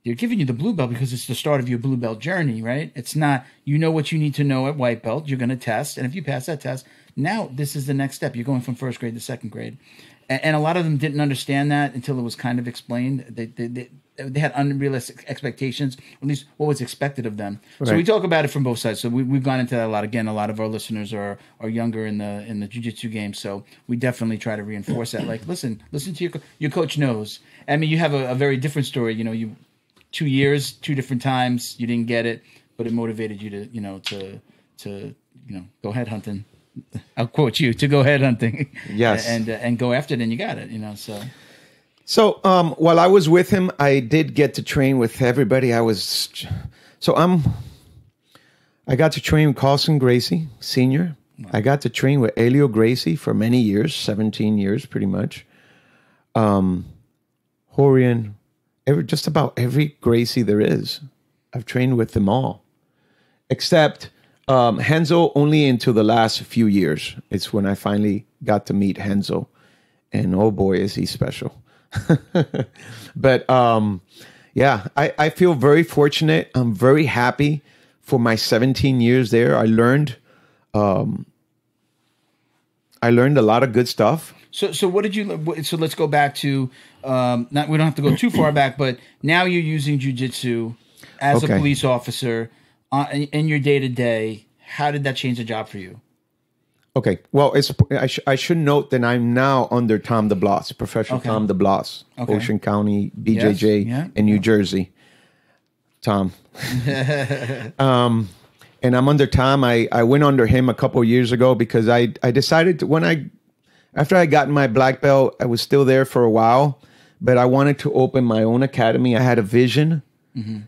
They're giving you the blue belt because it's the start of your blue belt journey, right? It's not, what you need to know at white belt. You're going to test. And if you pass that test, now this is the next step. You're going from first grade to second grade. And a lot of them didn't understand that until it was kind of explained. They had unrealistic expectations, at least what was expected of them. Right. So we talk about it from both sides. So we've gone into that a lot. Again, a lot of our listeners are younger in the jiu-jitsu game. So we definitely try to reinforce that. Like, listen to your coach knows. You have a very different story. You 2 years, 2 different times, you didn't get it, but it motivated you to go head hunting. I'll quote you, to go head hunting.
Yes.
And go after it, and you got it,
So while I was with him, I did get to train with everybody. I got to train with Carlson Gracie, Sr. Wow. I got to train with Elio Gracie for many years, 17 years pretty much. Horian, just about every Gracie there is. I've trained with them all. Except Henzo only into the last few years. It's when I finally got to meet Henzo. And oh boy, is he special. But I feel very fortunate. I'm very happy for my 17 years there. I learned a lot of good stuff.
So what did you? So let's go back to we don't have to go too far back, but now you're using jiu-jitsu as a police officer in your day to day. How did that change the job for you?
Okay. Well, I should note that I'm now under Tom DeBlas, Professional Tom DeBlas, Ocean County, BJJ, in New Jersey. Tom. And I'm under Tom. I went under him a couple of years ago because I decided to, after I got my black belt, I was still there for a while, but I wanted to open my own academy. I had a vision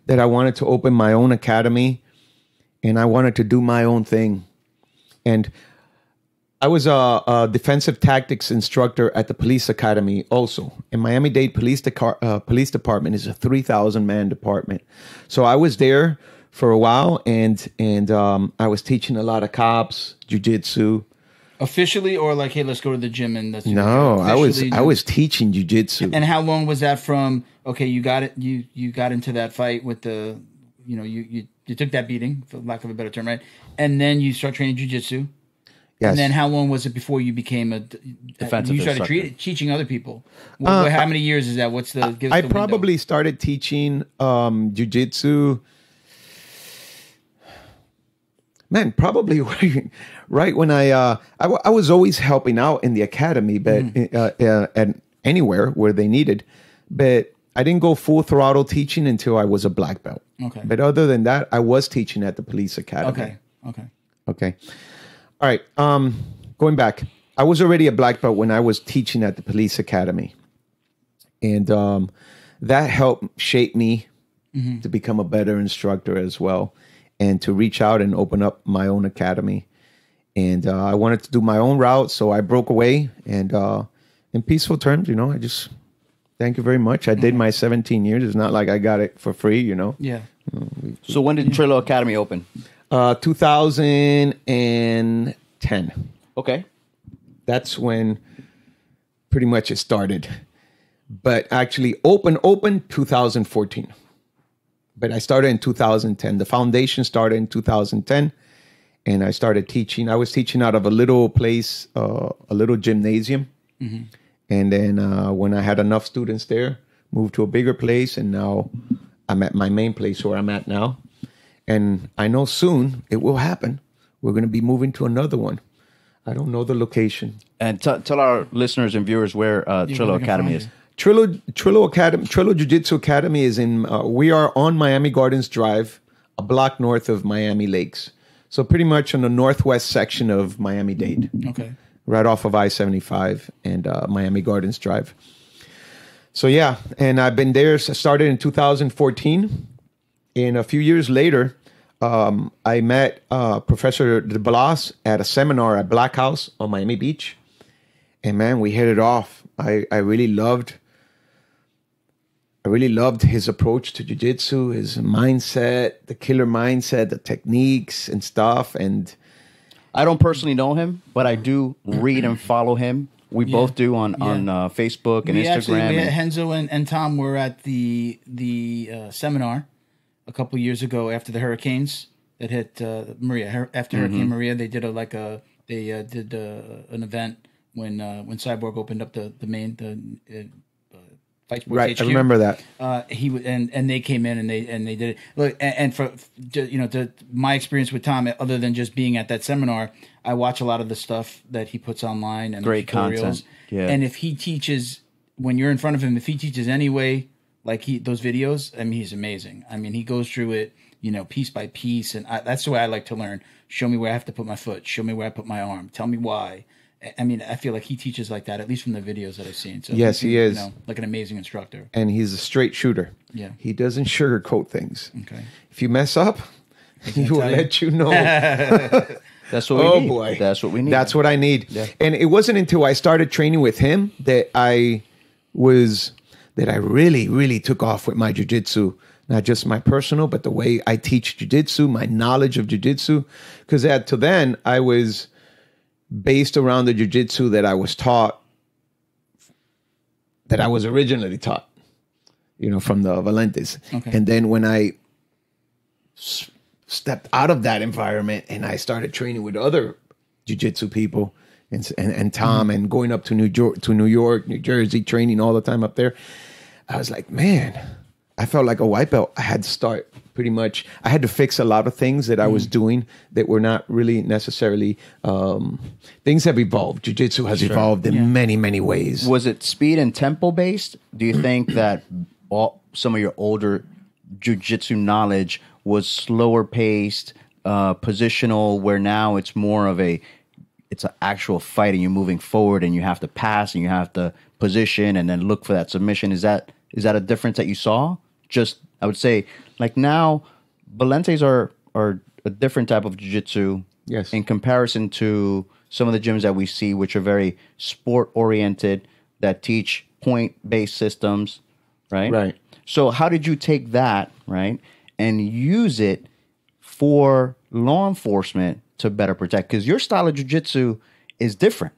that I wanted to open my own academy, and I wanted to do my own thing. And I was a defensive tactics instructor at the police academy also. And Miami-Dade Police Department is a 3,000-man department. So I was there for a while, and I was teaching a lot of cops, jiu-jitsu.
Officially, or like, hey, let's go to the gym and that's
no. I was teaching jiu-jitsu.
And how long was that from? Okay, you got it. You got into that fight with the, you took that beating, for lack of a better term, right? And then you start training jiu-jitsu. Yes. And then how long was it before you became a defensive? You started teaching other people. How many years is that? What's the?
I probably started teaching jiu-jitsu. Man, probably right when I was always helping out in the academy, but and anywhere where they needed, but I didn't go full throttle teaching until I was a black belt.
Okay.
But other than that, I was teaching at the police academy.
Okay.
All right. going back, I was already a black belt when I was teaching at the police academy. And that helped shape me to become a better instructor as well, and to reach out and open up my own academy. And I wanted to do my own route, so I broke away. And in peaceful terms, I just thank you very much. I did my 17 years. It's not like I got it for free,
Yeah.
So when did Trillo Academy open?
2010.
Okay.
That's when pretty much it started. But actually open 2014. But I started in 2010. The foundation started in 2010, and I started teaching. I was teaching out of a little place, a little gymnasium. And then when I had enough students there, moved to a bigger place, and now I'm at my main place where I'm at now. And I know soon it will happen. We're going to be moving to another one. I don't know the location.
And tell our listeners and viewers where Trillo Academy is.
Trillo Academy, Trillo Jiu-Jitsu Academy is in, we are on Miami Gardens Drive, a block north of Miami Lakes. So pretty much on the northwest section of Miami-Dade.
Okay.
Right off of I-75 and Miami Gardens Drive. So yeah, and I've been there, started in 2014. And a few years later, I met Professor De Blas at a seminar at Black House on Miami Beach. And man, we hit it off. I really loved his approach to jiu-jitsu, his mindset, the killer mindset, the techniques and stuff. And
I don't personally know him, but I do read and follow him. We both do on Facebook and Instagram.
Henzo and Tom were at the seminar a couple of years ago after the hurricanes that hit Maria. After Hurricane Maria, they did an event when Cyborg opened up the main Fight Sports
right,
HQ.
I remember that.
And they came in and they did it. Look, and for my experience with Tom, other than just being at that seminar, I watch a lot of the stuff that he puts online and
great
tutorials.
Content. Yeah.
And if he teaches, when you're in front of him, if he teaches anyway, like those videos, I mean, he's amazing. I mean, he goes through it, piece by piece, and that's the way I like to learn. Show me where I have to put my foot. Show me where I put my arm. Tell me why. I mean, I feel like he teaches like that, at least from the videos that I've seen. So
yes, he is.
Like an amazing instructor.
And he's a straight shooter.
Yeah.
He doesn't sugarcoat things.
Okay.
If you mess up, he will let you know.
That's what we need. Oh, boy. That's what we need.
That's what I need.
Yeah.
And it wasn't until I started training with him that I really, really took off with my jiu-jitsu. Not just my personal, but the way I teach jiu-jitsu, my knowledge of jiu-jitsu. Because till then, I was based around the jiu-jitsu that I was taught, that I was originally taught, from the Valentes.
Okay.
And then when I stepped out of that environment and I started training with other jiu-jitsu people and Tom and going up to New York, New Jersey, training all the time up there, I was like, man, I felt like a white belt. I had to start pretty much. I had to fix a lot of things that I was doing that were not really necessarily. Things have evolved. Jiu-jitsu has evolved in many, many ways.
Was it speed and tempo based? Do you think that some of your older jiu-jitsu knowledge was slower paced, positional, where now it's more of it's an actual fight and you're moving forward and you have to pass and you have to position and then look for that submission? Is that a difference that you saw? Just, I would say, like now, Valentes are a different type of jiu-jitsu in comparison to some of the gyms that we see, which are very sport-oriented, that teach point-based systems, right?
Right.
So how did you take that, right, and use it for law enforcement to better protect? Because your style of jiu-jitsu is different,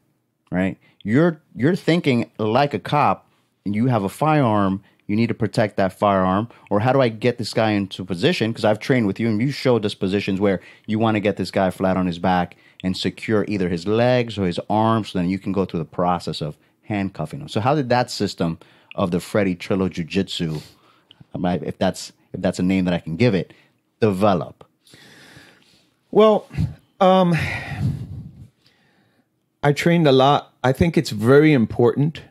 right? You're thinking like a cop, and you have a firearm. You need to protect that firearm. Or how do I get this guy into position? Because I've trained with you, and you showed us positions where you want to get this guy flat on his back and secure either his legs or his arms, so then you can go through the process of handcuffing him. So how did that system of the Freddy Trillo Jiu-Jitsu, if that's a name that I can give it, develop?
Well, I trained a lot. I think it's very important.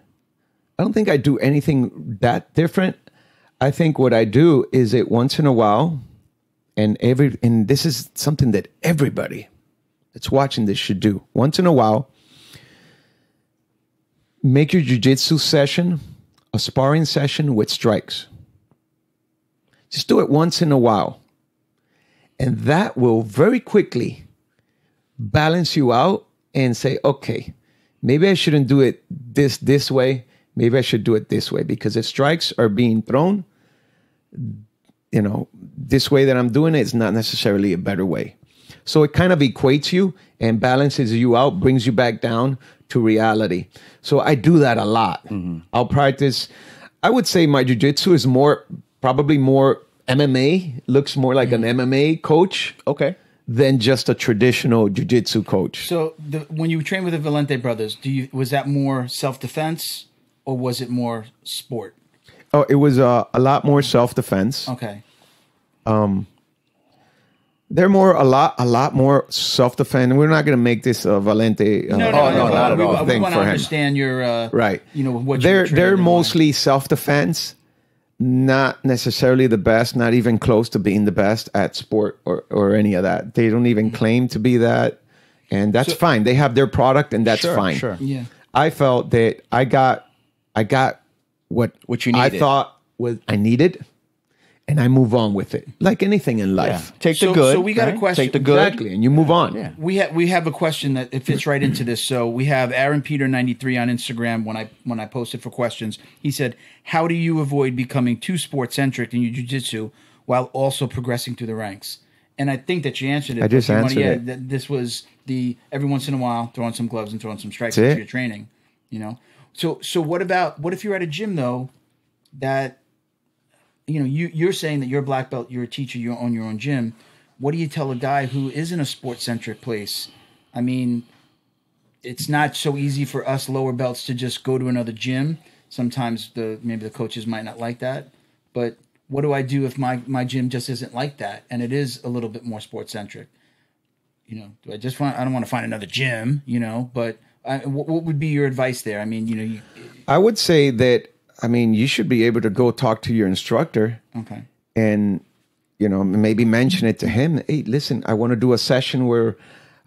I don't think I do anything that different. I think what I do is it once in a while, and this is something that everybody that's watching this should do. Once in a while, make your jiu-jitsu session a sparring session with strikes. Just do it once in a while. And that will very quickly balance you out and say, okay, maybe I shouldn't do it this way. Maybe I should do it this way, because if strikes are being thrown, this way that I'm doing it is not necessarily a better way. So it kind of equates you and balances you out, brings you back down to reality. So I do that a lot. Mm-hmm. I'll practice. I would say my jiu-jitsu is probably more MMA, looks more like an MMA coach.
Okay.
Than just a traditional jiu-jitsu coach.
So when you trained with the Valente brothers, was that more self-defense or was it more sport?
Oh, it was a lot more self-defense.
Okay.
They're a lot more self-defense. We're not going to make this a Valente
no,
not at all.
We want to understand your
right.
What
they're mostly self-defense. Not necessarily the best, not even close to being the best at sport or any of that. They don't even claim to be that, and that's fine. They have their product, and that's fine.
Sure.
Yeah.
I felt that I got what
you needed.
I thought I needed, and I move on with it, like anything in life.
Yeah. Take the good.
So we got a question.
Take the good,
exactly, and you move on.
Yeah.
We have a question that it fits right into this. So we have Aaron Peter 93 on Instagram. When I posted for questions, he said, "How do you avoid becoming too sport centric in your jiu-jitsu while also progressing through the ranks?" And I think that you answered it.
I just answered it.
This was the every once in a while throwing some gloves and throwing some strikes into your training. So what if you're at a gym though that you're saying that you're a black belt, you're a teacher, you own your own gym. What do you tell a guy who is in a sports-centric place? I mean, it's not so easy for us lower belts to just go to another gym. Sometimes maybe the coaches might not like that. But what do I do if my gym just isn't like that and it is a little bit more sports-centric? Do I don't want to find another gym, but what would be your advice there? I mean,
I would say that, you should be able to go talk to your instructor.
Okay.
And, maybe mention it to him. Hey, listen, I want to do a session where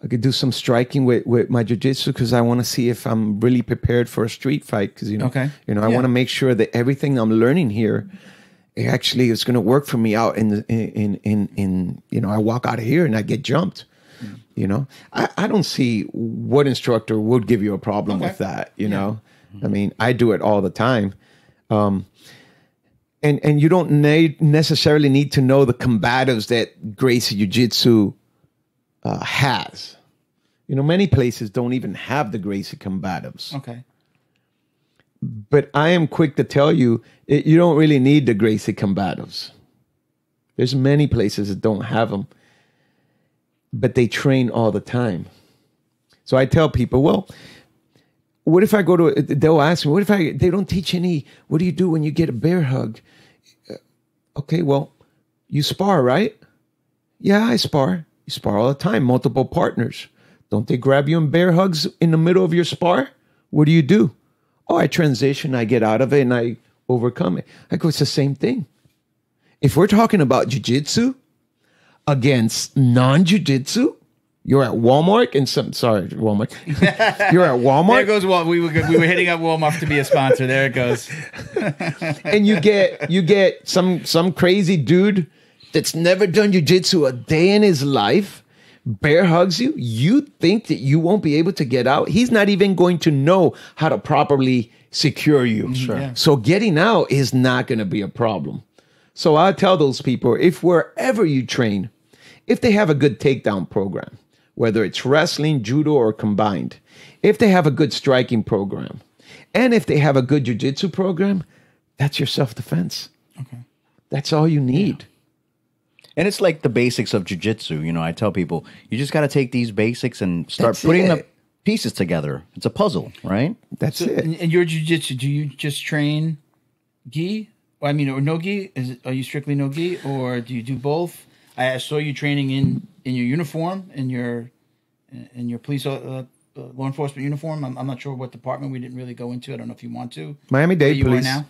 I could do some striking with my jiu-jitsu because I want to see if I'm really prepared for a street fight. Because, I want to make sure that everything I'm learning here actually is going to work for me out I walk out of here and I get jumped. I don't see what instructor would give you a problem with that, I do it all the time. And you don't necessarily need to know the combatives that Gracie Jiu-Jitsu has. Many places don't even have the Gracie combatives.
Okay.
But I am quick to tell you, you don't really need the Gracie combatives. There's many places that don't have them, but they train all the time. So I tell people, well, what if I go to, they'll ask me, they don't teach any, what do you do when you get a bear hug? Okay, well, you spar, right? Yeah, I spar. You spar all the time, multiple partners. Don't they grab you in bear hugs in the middle of your spar? What do you do? Oh, I transition, I get out of it, and I overcome it. I go, it's the same thing. If we're talking about jiu-jitsu against non-jiu-jitsu, you're at Walmart and Walmart. You're at Walmart.
There goes Walmart. We were hitting up Walmart to be a sponsor. There it goes.
And you get some crazy dude that's never done jiu-jitsu a day in his life, bear hugs you. You think that you won't be able to get out. He's not even going to know how to properly secure you.
Sure.
Yeah.
So getting out is not going to be a problem. So I tell those people, if wherever you train, if they have a good takedown program, whether it's wrestling, judo, or combined, if they have a good striking program, and if they have a good jiu-jitsu program, that's your self-defense.
Okay.
That's all you need.
Yeah. And it's like the basics of jiu-jitsu. I tell people, you just got to take these basics and start putting the pieces together. It's a puzzle, right?
That's it.
And your jiu-jitsu, do you just train gi? Or no-gi? Are you strictly no-gi, or do you do both? I saw you training in your uniform, in your police law enforcement uniform. I'm not sure what department. We didn't really go into. I don't know if you want to.
Miami-Dade Police.
Now?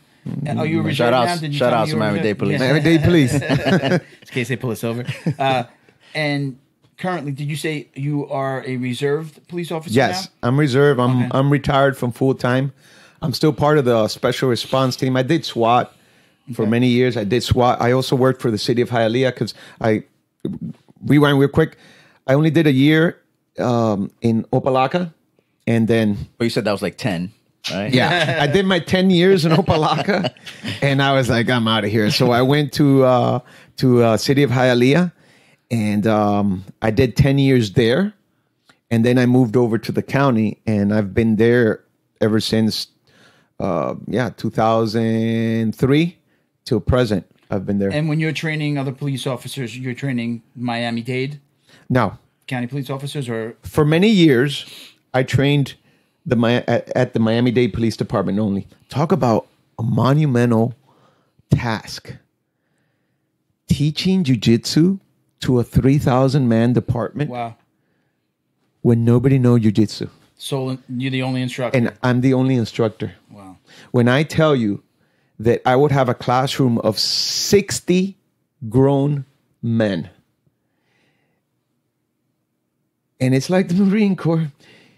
Are you a reserve now?
Shout out to Miami-Dade Police.
Miami-Dade Police.
In case they pull us over. And currently, did you say you are a reserved police officer?
Yes,
now?
I'm reserved. I'm retired from full time. I'm still part of the special response team. I did SWAT for many years. I did SWAT. I also worked for the city of Hialeah because rewind real quick. I only did a year in Opalaka, and then
But you said that was like 10, right?
yeah, I did my 10 years in Opalaka, and I was like, I'm out of here. So I went to city of Hialeah, and I did 10 years there, and then I moved over to the county, and I've been there ever since 2003 till present. I've been there.
And when you're training other police officers, you're training Miami-Dade
Now,
county police officers, or
for many years, I trained at the Miami-Dade Police Department only. Talk about a monumental task. Teaching jiu-jitsu to a 3,000-man department
wow.
when nobody knows jiu-jitsu.
So you're the only instructor.
And I'm the only instructor.
Wow.
When I tell you that I would have a classroom of 60 grown men. And it's like the Marine Corps.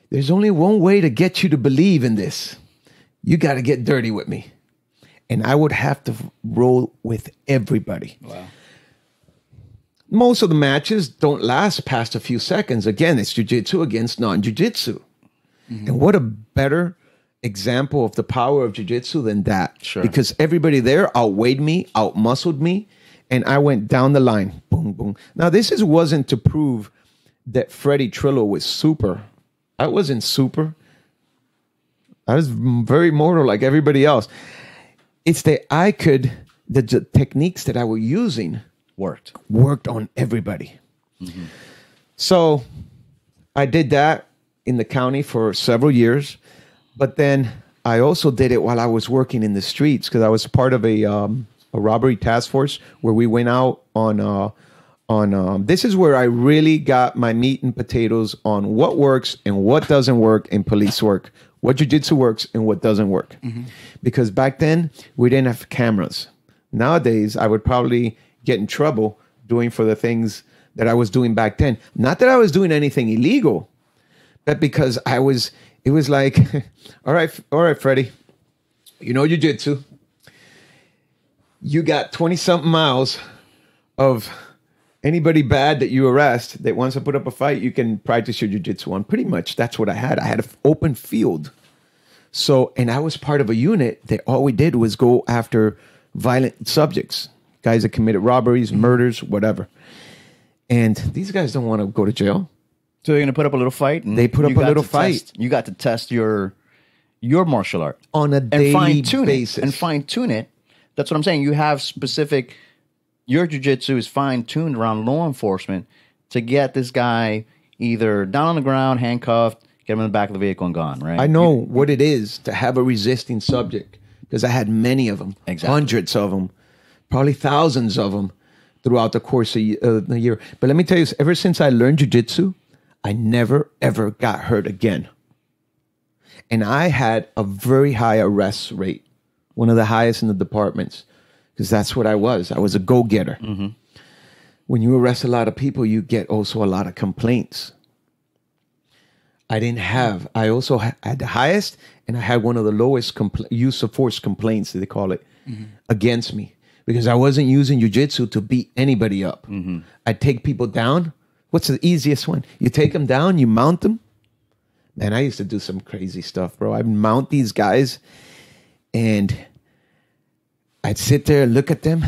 There's only one way to get you to believe in this. You got to get dirty with me. And I would have to roll with everybody.
Wow.
Most of the matches don't last past a few seconds. Again, it's jiu-jitsu against non-jiu-jitsu. Mm-hmm. And what a better example of the power of jiu-jitsu than that.
Sure.
Because everybody there outweighed me, outmuscled me, and I went down the line. Boom, boom. Now, wasn't to prove that Freddy Trillo was super. I wasn't super. I was very mortal like everybody else. It's that the techniques that I was using worked on everybody. Mm-hmm. So I did that in the county for several years, but then I also did it while I was working in the streets because I was part of a robbery task force where we went out on this is where I really got my meat and potatoes on what works and what doesn't work in police work, what jiu-jitsu works and what doesn't work. Mm-hmm. Because back then we didn't have cameras. Nowadays I would probably get in trouble doing for the things that I was doing back then. Not that I was doing anything illegal, but because it was like, all right, Freddie, you know jiu-jitsu. You got 20-something miles of anybody bad that you arrest that wants to put up a fight, you can practice your jiu-jitsu on. Pretty much that's what I had. I had an open field. So, and I was part of a unit that all we did was go after violent subjects, guys that committed robberies, murders, whatever. And these guys don't want to go to jail.
So they're going to put up a little fight? And
they put up a little fight.
You got to test your martial art.
On a daily basis.
And fine-tune it. That's what I'm saying. You have specific... Your jiu-jitsu is fine-tuned around law enforcement to get this guy either down on the ground, handcuffed, get him in the back of the vehicle and gone, right?
I know what it is to have a resisting subject because I had many of them, hundreds of them, probably thousands of them throughout the course of the year. But let me tell you, ever since I learned jiu-jitsu, I never, ever got hurt again. And I had a very high arrest rate, one of the highest in the departments. Because that's what I was. I was a go-getter. Mm-hmm. When you arrest a lot of people, you get also a lot of complaints. I also had the highest, and I had one of the lowest use of force complaints, they call it, against me. Because I wasn't using jiu-jitsu to beat anybody up. Mm-hmm. I'd take people down. What's the easiest one? You take them down, you mount them. Man, I used to do some crazy stuff, bro. I'd mount these guys, and... I'd sit there and look at them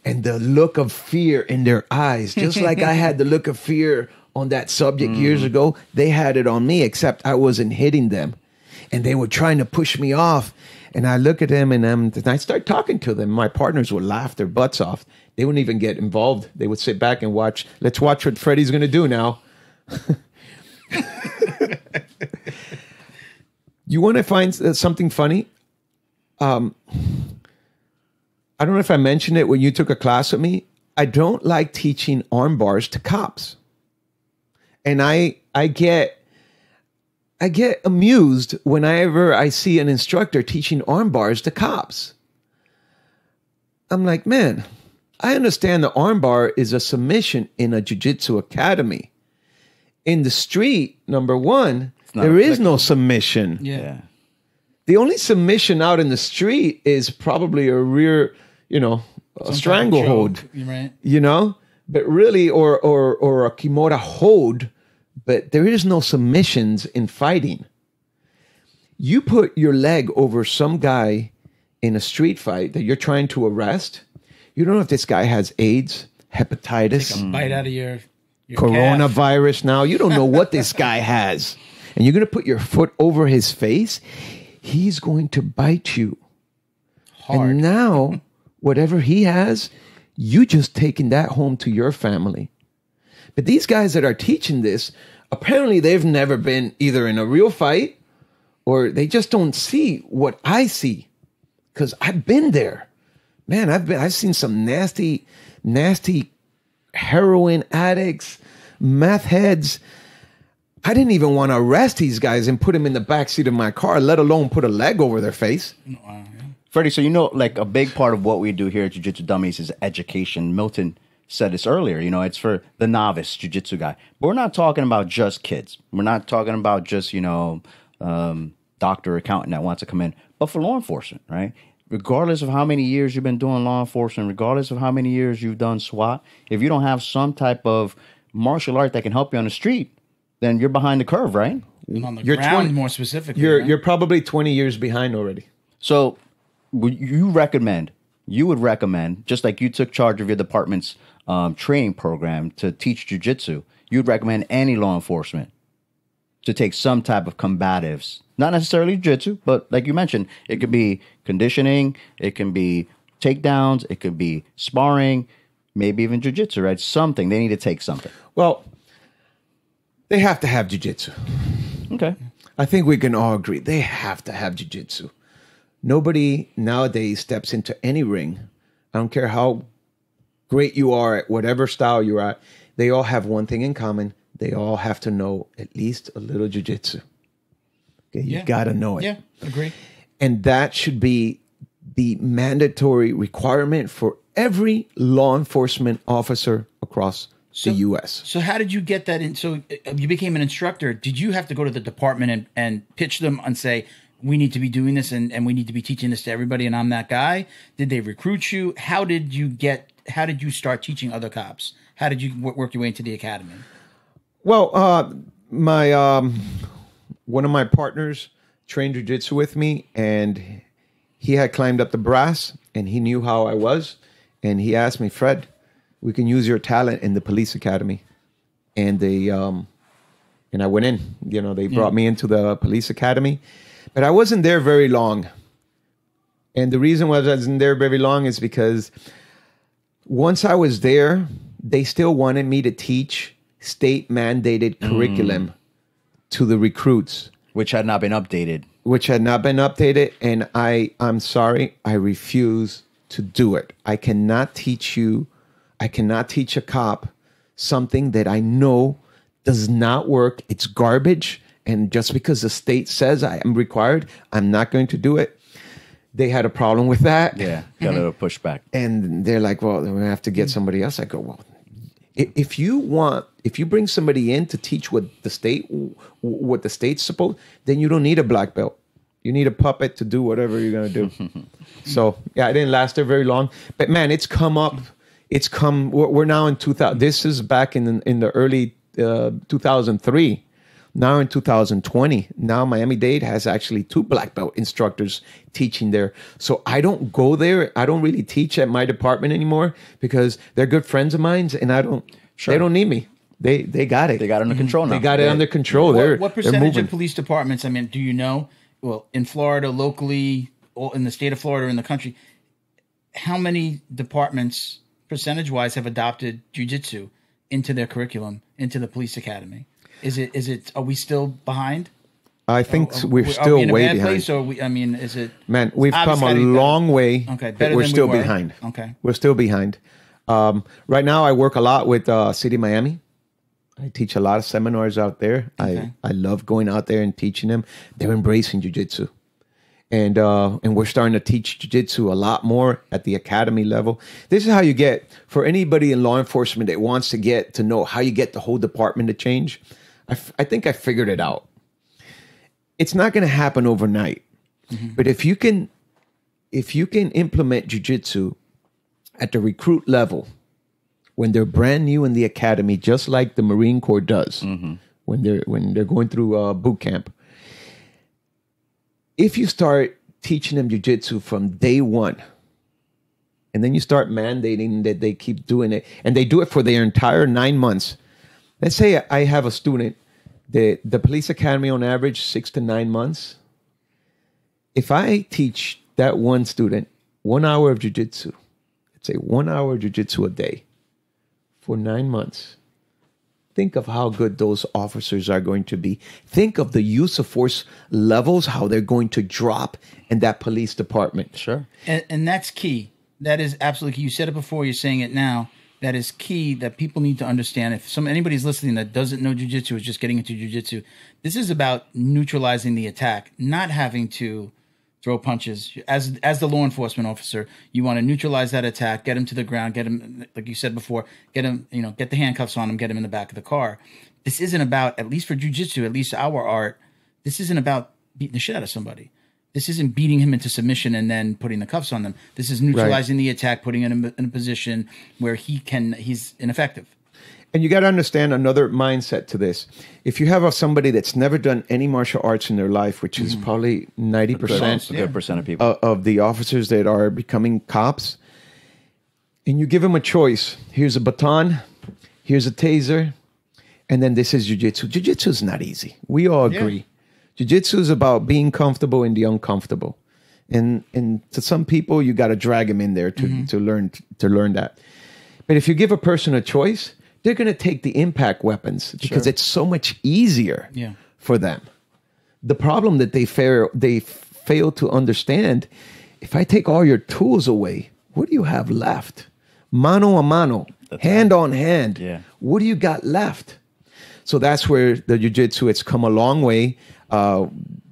and the look of fear in their eyes, just like I had the look of fear on that subject years ago, they had it on me, except I wasn't hitting them. And they were trying to push me off. And I look at them and I start talking to them. My partners would laugh their butts off. They wouldn't even get involved. They would sit back and watch. Let's watch what Freddie's going to do now. You want to find something funny? I don't know if I mentioned it when you took a class with me. I don't like teaching arm bars to cops. And I get amused whenever I see an instructor teaching arm bars to cops. I'm like, man, I understand the arm bar is a submission in a jiu-jitsu academy. In the street, number one, there is no submission.
Yeah.
The only submission out in the street is probably a rear, a stranglehold.
Right.
But really, or a kimura hold, but there is no submissions in fighting. You put your leg over some guy in a street fight that you're trying to arrest. You don't know if this guy has AIDS, hepatitis,
Take a bite out of your
coronavirus
calf.
now. You don't know what this guy has. And you're going to put your foot over his face. He's going to bite you.
Hard.
And now, whatever he has, you just taking that home to your family. But these guys that are teaching this, apparently they've never been either in a real fight or they just don't see what I see. Because I've been there. Man, I've seen some nasty heroin addicts, meth heads. I didn't even want to arrest these guys and put them in the backseat of my car, let alone put a leg over their face.
Freddie, so like a big part of what we do here at Jiu Jitsu Dummies is education. Milton said this earlier, it's for the novice Jiu Jitsu guy. But we're not talking about just kids. We're not talking about just, doctor, accountant that wants to come in, but for law enforcement, right? Regardless of how many years you've been doing law enforcement, regardless of how many years you've done SWAT, if you don't have some type of martial art that can help you on the street, then you're behind the curve, right?
And on the
You're
ground,
20
more specifically.
You're probably 20 years behind already.
So you would recommend, just like you took charge of your department's training program to teach jiu-jitsu, you'd recommend any law enforcement to take some type of combatives, not necessarily jiu-jitsu, but like you mentioned, it could be conditioning, it can be takedowns, it could be sparring, maybe even jiu-jitsu, right? Something. They need to take something.
Well, they have to have jiu-jitsu.
Okay.
I think we can all agree they have to have jiu-jitsu. Nobody nowadays steps into any ring. I don't care how great you are at whatever style you're at. They all have one thing in common. They all have to know at least a little jiu-jitsu. Okay, you got to know it.
Yeah, agree.
And that should be the mandatory requirement for every law enforcement officer across the U.S.
So how did you get that in? So you became an instructor. Did you have to go to the department and pitch them and say, we need to be doing this and we need to be teaching this to everybody and I'm that guy? Did they recruit you? How did you start teaching other cops? How did you work your way into the academy?
Well, my one of my partners trained jiu-jitsu with me, and he had climbed up the brass, and he knew how I was, and he asked me, Fred, we can use your talent in the police academy. And and I went in. They brought me into the police academy, but I wasn't there very long. And the reason why I wasn't there very long is because once I was there, they still wanted me to teach state-mandated curriculum to the recruits.
Which had not been updated.
And I'm sorry, I refuse to do it. I cannot teach a cop something that I know does not work. It's garbage. And just because the state says I am required, I'm not going to do it. They had a problem with that.
Yeah, got a little pushback.
And they're like, well, then we have to get somebody else. I go, well, if you bring somebody in to teach what the state's supposed, then you don't need a black belt. You need a puppet to do whatever you're going to do. So, yeah, I didn't last there very long. But, man, it's come up. We're now in 2000. This is back in the early 2003. Now in 2020, now Miami-Dade has actually 2 black belt instructors teaching there. So I don't go there. I don't really teach at my department anymore because they're good friends of mine, and they don't need me. They got it.
They got it under control now.
They got it under control.
What percentage of police departments, do you know, well, in Florida, locally, or in the state of Florida, or in the country, how many departments, percentage-wise, have adopted jiu-jitsu into their curriculum, into the police academy? Is it? Are we still behind?
I think we're still way behind.
Place, or is it?
Man, we've come a long way.
Okay,
but we're still behind.
Okay,
we're still behind. Right now, I work a lot with City of Miami. I teach a lot of seminars out there.
Okay.
I love going out there and teaching them. They're embracing jiu-jitsu. And we're starting to teach jiu-jitsu a lot more at the academy level. This is how you get, for anybody in law enforcement that wants to get to know how you get the whole department to change. I think I figured it out. It's not going to happen overnight. But if you can implement jiu-jitsu at the recruit level when they're brand new in the academy, just like the Marine Corps does when they're going through boot camp. If you start teaching them jiu-jitsu from day one, and then you start mandating that they keep doing it, and they do it for their entire 9 months. Let's say I have a student, the police academy on average 6 to 9 months. If I teach that one student 1 hour of jiu-jitsu, let's say 1 hour of jiu-jitsu a day for 9 months, think of how good those officers are going to be. Think of the use of force levels, how they're going to drop in that police department.
Sure.
And that's key. That is absolutely key. You said it before, you're saying it now. That is key that people need to understand. If anybody's listening that doesn't know jiu-jitsu, is just getting into jiu-jitsu, this is about neutralizing the attack, not having to throw punches. As the law enforcement officer, you want to neutralize that attack, get him to the ground, get him, like you said before, get him, get the handcuffs on him, get him in the back of the car. This isn't about, at least for jiu-jitsu, at least our art, this isn't about beating the shit out of somebody. This isn't beating him into submission and then putting the cuffs on them. This is neutralizing the attack, putting him in a position where he's ineffective.
And you got to understand another mindset to this. If you have somebody that's never done any martial arts in their life, which is probably 90%
a good percent of people
of the officers that are becoming cops, and you give them a choice. Here's a baton, here's a taser, and then this is jiu-jitsu. Jiu-jitsu is not easy. We all agree. Yeah. Jiu-jitsu is about being comfortable in the uncomfortable. And to some people, you got to drag them in there to learn that. But if you give a person a choice, they're going to take the impact weapons because it's so much easier for them. The problem that they fail to understand, if I take all your tools away, what do you have left? Mano a mano, hand on hand. Yeah. What do you got left? So that's where the jiu-jitsu, it's come a long way.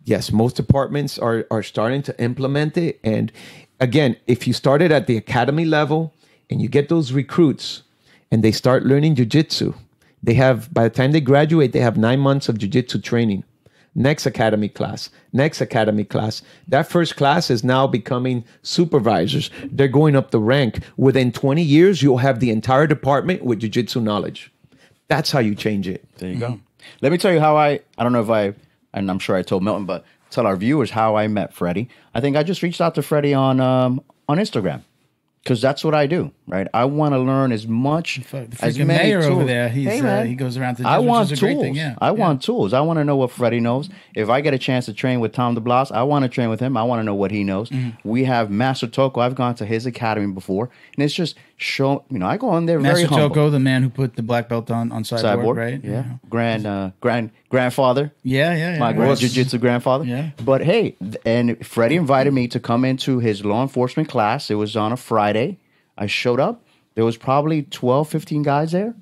Yes, most departments are starting to implement it. And again, if you started at the academy level and you get those recruits and they start learning jiu-jitsu, by the time they graduate, they have 9 months of jiu-jitsu training. Next academy class. That first class is now becoming supervisors. They're going up the rank. Within 20 years, you'll have the entire department with jiu-jitsu knowledge. That's how you change it.
There you go. Let me tell you how I don't know if and I'm sure I told Milton, but tell our viewers how I met Freddy. I think I just reached out to Freddy on Instagram because that's what I do, right? I want to learn as much as many
mayor
tools.
over there. He goes around to the gym, which is a great thing. Yeah.
I want tools. I want to know what Freddy knows. If I get a chance to train with Tom DeBlas, I want to train with him. I want to know what he knows. We have Master Toko. I've gone to his academy before, and it's just I go on there very humble.
Master Toko, the man who put the black belt on Cyborg, right?
Yeah. Grandfather.
Yeah.
My jiu-jitsu grandfather.
Yeah.
But hey, and Freddie invited me to come into his law enforcement class. It was on a Friday. I showed up. There was probably 12, 15 guys there.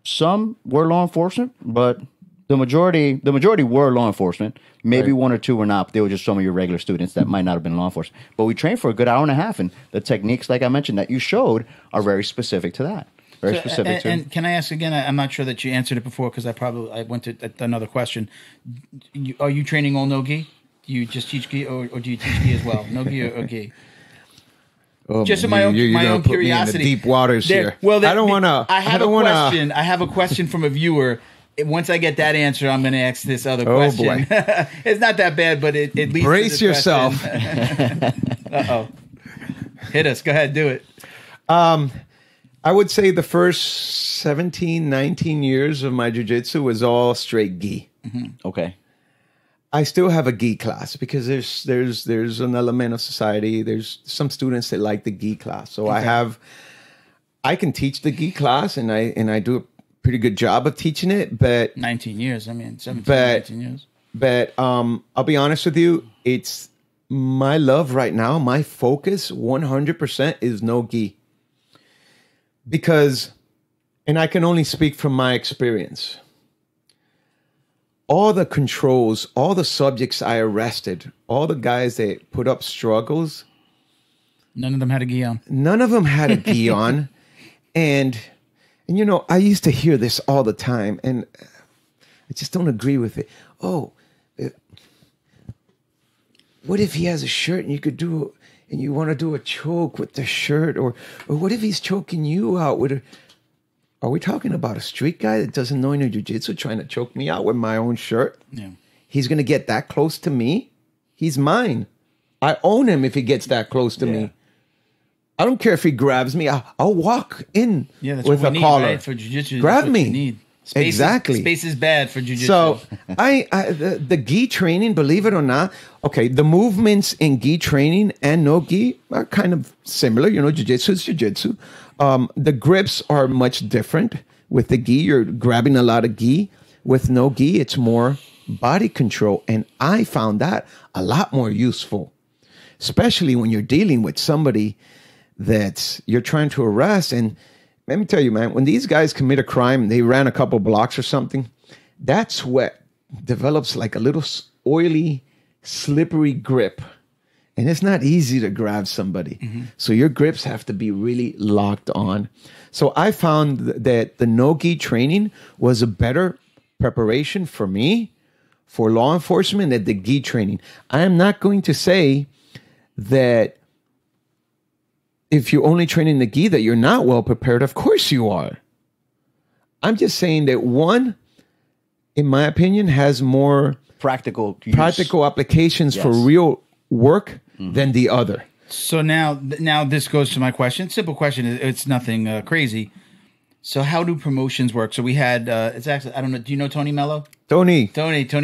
Some were law enforcement, but the majority were law enforcement. Maybe one or two were not, but they were just some of your regular students that might not have been law enforcement. But we trained for a good hour and a half, and the techniques, like I mentioned, that you showed are very specific to that. Very specific to.
And can I ask again? I'm not sure that you answered it before because I went to another question. Are you training all NoGi? Do you just teach gi, or do you teach gi as well? NoGi or gi?
Oh,
just in my own curiosity.
Me in the deep waters here.
Well, I don't want to. I have a question from a viewer. Once I get that answer, I'm going to ask this other question.
Boy.
It's not that bad, but it leads
brace
to this
yourself.
Uh-oh. Hit us. Go ahead. Do it.
I would say the first 17, 19 years of my jiu-jitsu was all straight gi.
Okay.
I still have a gi class because there's an element of society. There's some students that like the gi class. So I can teach the gi class and I do a pretty good job of teaching it, but
19 years. I mean, 19 years.
But I'll be honest with you, it's my love right now. My focus 100% is NoGi. Because, and I can only speak from my experience, all the controls, all the subjects I arrested, all the guys that put up struggles,
none of them had a gi on.
None of them had a gi on. And I used to hear this all the time, and I just don't agree with it. Oh, what if he has a shirt and you want to do a choke with the shirt, or what if he's choking you out with a? Are we talking about a street guy that doesn't know any jiu-jitsu trying to choke me out with my own shirt?
Yeah.
He's going to get that close to me? He's mine. I own him if he gets that close to me. I don't care if he grabs me. I'll walk in with a collar.
Right? For jiu-jitsu,
grab
that's what
me.
you need. Space is bad for jiu-jitsu.
So the gi training, believe it or not, okay, the movements in gi training and no gi are kind of similar. You know, jiu-jitsu is jiu-jitsu. The grips are much different. With the gi, you're grabbing a lot of gi. With no gi, it's more body control. And I found that a lot more useful, especially when you're dealing with somebody that you're trying to arrest. And let me tell you, man, when these guys commit a crime, they ran a couple blocks or something, that sweat develops like a little oily, slippery grip. And it's not easy to grab somebody. Mm-hmm. So your grips have to be really locked on. So I found that the no-gi training was a better preparation for me for law enforcement than the gi training. I am not going to say that if you only train in the gi that you're not well prepared. Of course you are. I'm just saying that one, in my opinion, has more
practical
applications for real work than the other.
So now this goes to my question. Simple question. It's nothing crazy. So how do promotions work? So we had, it's actually, I don't know. Do you know Tony Mello?
Tony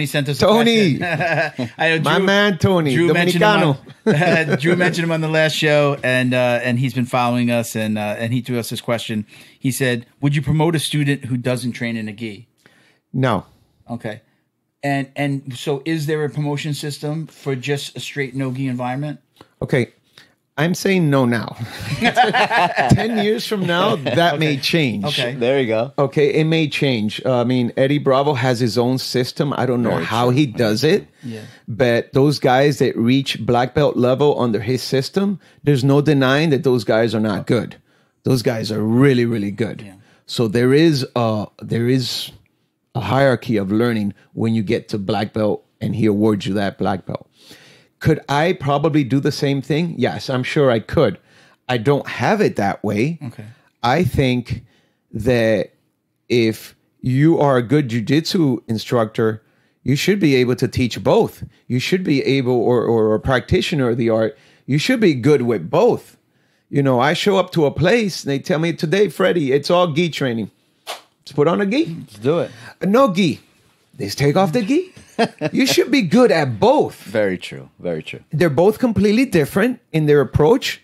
sent us
Tony.
a question. I know
My man, Tony.
Drew
Dominicano.
Drew mentioned him on the last show, and he's been following us, and he threw us this question. He said, would you promote a student who doesn't train in a gi?
No.
Okay. And so is there a promotion system for just a straight no-gi environment?
Okay. I'm saying no now. 10 years from now, that may change.
Okay.
There you go.
Okay, it may change. I mean, Eddie Bravo has his own system. I don't know how he does it.
Yeah.
But those guys that reach black belt level under his system, there's no denying that those guys are not good. Those guys are really, really good.
Yeah.
So there is a hierarchy of learning when you get to black belt and he awards you that black belt. Could I probably do the same thing? Yes, I'm sure I could. I don't have it that way.
Okay.
I think that if you are a good jiu-jitsu instructor, you should be able to teach both. You should be able, or a practitioner of the art, you should be good with both. You know, I show up to a place and they tell me, today, Freddie, it's all gi training. Let's put on a gi.
Let's do it.
No gi. Let's take off the gi. You should be good at both.
Very true. Very true.
They're both completely different in their approach.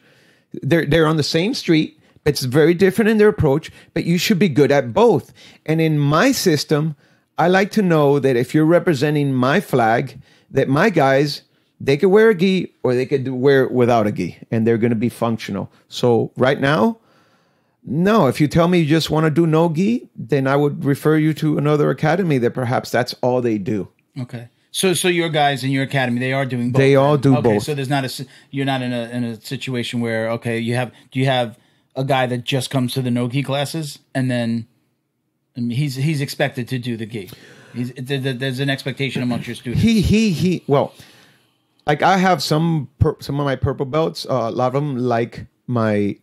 They're on the same street. It's very different in their approach, but you should be good at both. And in my system, I like to know that if you're representing my flag, that my guys, they could wear a gi or they could wear it without a gi, and they're going to be functional. So right now, no, if you tell me you just want to do no gi, then I would refer you to another academy that perhaps that's all they do.
Okay. So your guys in your academy, they are doing both.
They all do both.
So there's you're not in a situation where, okay, do you have a guy that just comes to the no-gi classes and then he's expected to do the gi? There's an expectation amongst your students.
Well, like I have some of my purple belts, a lot of them like my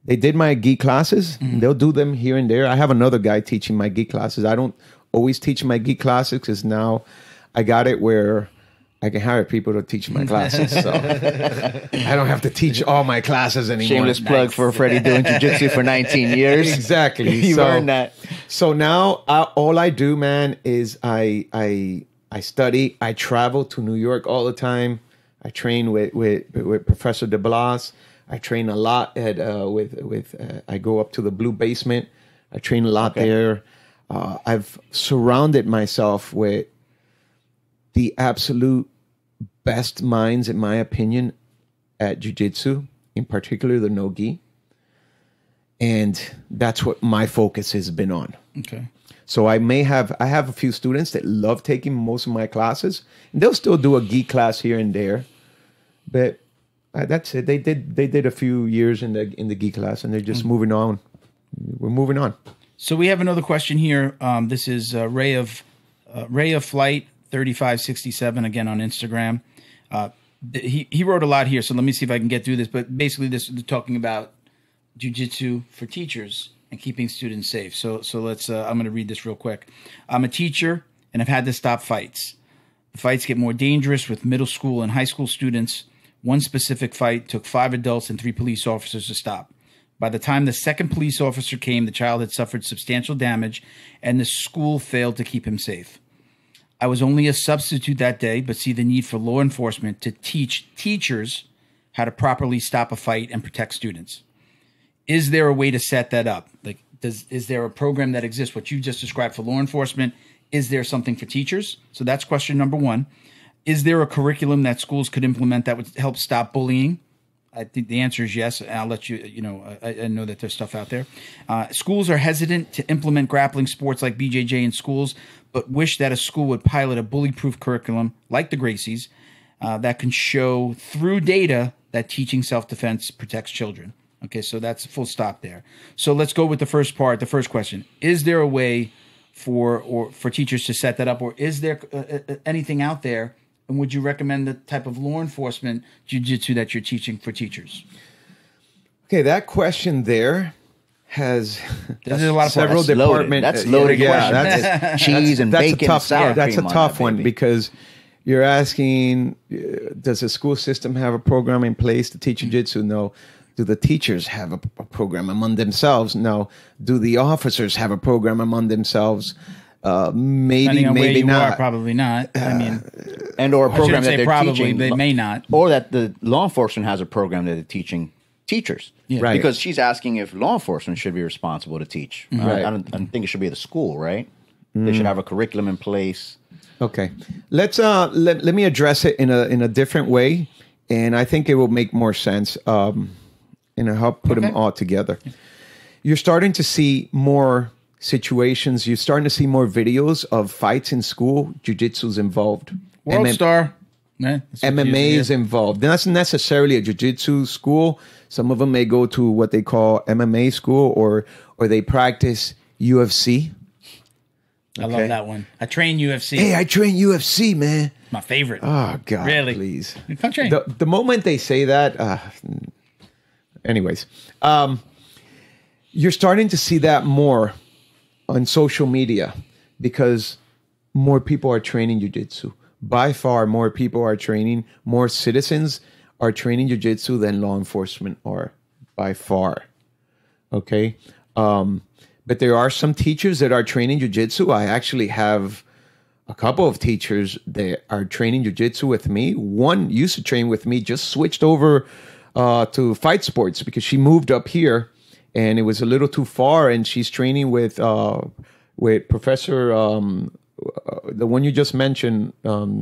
they did my gi classes. Mm-hmm. They'll do them here and there. I have another guy teaching my gi classes. I don't always teach my gi classes because now I got it where I can hire people to teach my classes. So I don't have to teach all my classes anymore.
Shameless plug for Freddie doing jiu-jitsu for 19 years.
Exactly.
You earned that.
So now all I do, man, is I study. I travel to New York all the time. I train with Professor De Blas. I train a lot at I go up to the Blue Basement. I train a lot there. I've surrounded myself with the absolute best minds, in my opinion, at jiu-jitsu, in particular the no-gi. And that's what my focus has been on.
Okay.
So I have a few students that love taking most of my classes. And they'll still do a gi class here and there. But that's it. They did a few years in the gi class, and they're just moving on. We're moving on.
So we have another question here. This is Ray of Flight 3567 again on Instagram. He wrote a lot here, so let me see if I can get through this. But basically, this is talking about jiu-jitsu for teachers and keeping students safe. So let's. I'm going to read this real quick. I'm a teacher and I've had to stop fights. The fights get more dangerous with middle school and high school students. One specific fight took 5 adults and 3 police officers to stop. By the time the second police officer came, the child had suffered substantial damage, and the school failed to keep him safe. I was only a substitute that day, but see the need for law enforcement to teach teachers how to properly stop a fight and protect students. Is there a way to set that up? Like, is there a program that exists? What you just described for law enforcement, is there something for teachers? So that's question number 1. Is there a curriculum that schools could implement that would help stop bullying? I think the answer is yes. I'll let you, I know that there's stuff out there. Schools are hesitant to implement grappling sports like BJJ in schools, but wish that a school would pilot a bully-proof curriculum like the Gracies that can show through data that teaching self-defense protects children. Okay, so that's a full stop there. So let's go with the first part, the first question. Is there a way for teachers to set that up, or is there anything out there? And would you recommend the type of law enforcement jiu-jitsu that you're teaching for teachers?
Okay, that question there has
There's a lot of
several
parts.
departments.
That's loaded question.
That's
cheese and bacon, sour
that's a
cream on
tough
that,
one
baby.
because you're asking, does the school system have a program in place to teach jiu-jitsu? No. Do the teachers have a program among themselves? No. Do the officers have a program among themselves? Maybe,
Depending on
maybe
where you
not.
are, probably not. I mean,
and or a
I
program
shouldn't
that
say
they're
probably,
teaching,
they may not.
or that the law enforcement has a program that they're teaching teachers.
Yeah.
Right.
Because she's asking if law enforcement should be responsible to teach.
Right.
I don't think it should be the school, right? They should have a curriculum in place.
Okay, let's let me address it in a different way, and I think it will make more sense. And I'll help put them all together. You're starting to see more situations. You're starting to see more videos of fights in school. Jiu-jitsu's involved.
World Star. Yeah,
MMA is involved. They're not necessarily a jiu-jitsu school. Some of them may go to what they call MMA school, or they practice UFC.
I love that one. I train UFC.
Hey, I train UFC, man.
My favorite.
Oh, God,
Really?
please.
Come train.
The moment they say that, anyways, you're starting to see that more on social media because more people are training jiu-jitsu. By far, more people are training, more citizens are training jiu-jitsu than law enforcement are, by far. Okay? But there are some teachers that are training jiu-jitsu. I actually have a couple of teachers that are training jiu-jitsu with me. One used to train with me, just switched over to fight sports because she moved up here and it was a little too far, and she's training with Professor the one you just mentioned,
Master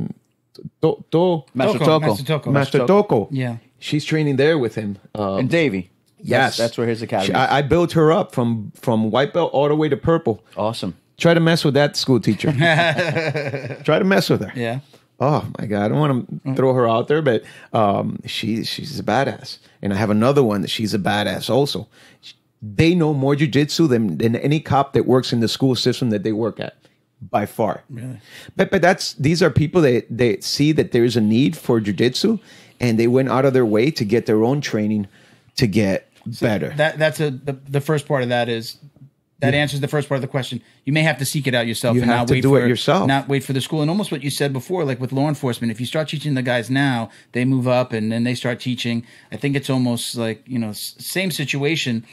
Toko.
Master Toko.
Yeah.
She's training there with him.
And Davey.
Yes.
That's where his academy is.
I built her up from white belt all the way to purple.
Awesome.
Try to mess with that school teacher. Try to mess with her.
Yeah.
Oh my God, I don't want to throw her out there, but she's a badass. And I have another one that she's a badass also. They know more jiu-jitsu than any cop that works in the school system that they work at, by far.
Really?
But these are people that they see that there is a need for jiu-jitsu, and they went out of their way to get their own training to get better.
That's the first part of that is that answers the first part of the question. You may have to seek it out yourself.
You
and
have
not
to
wait
do
for,
it yourself.
Not wait for the school. And almost what you said before, like with law enforcement, if you start teaching the guys now, they move up and then they start teaching. I think it's almost like, same situation.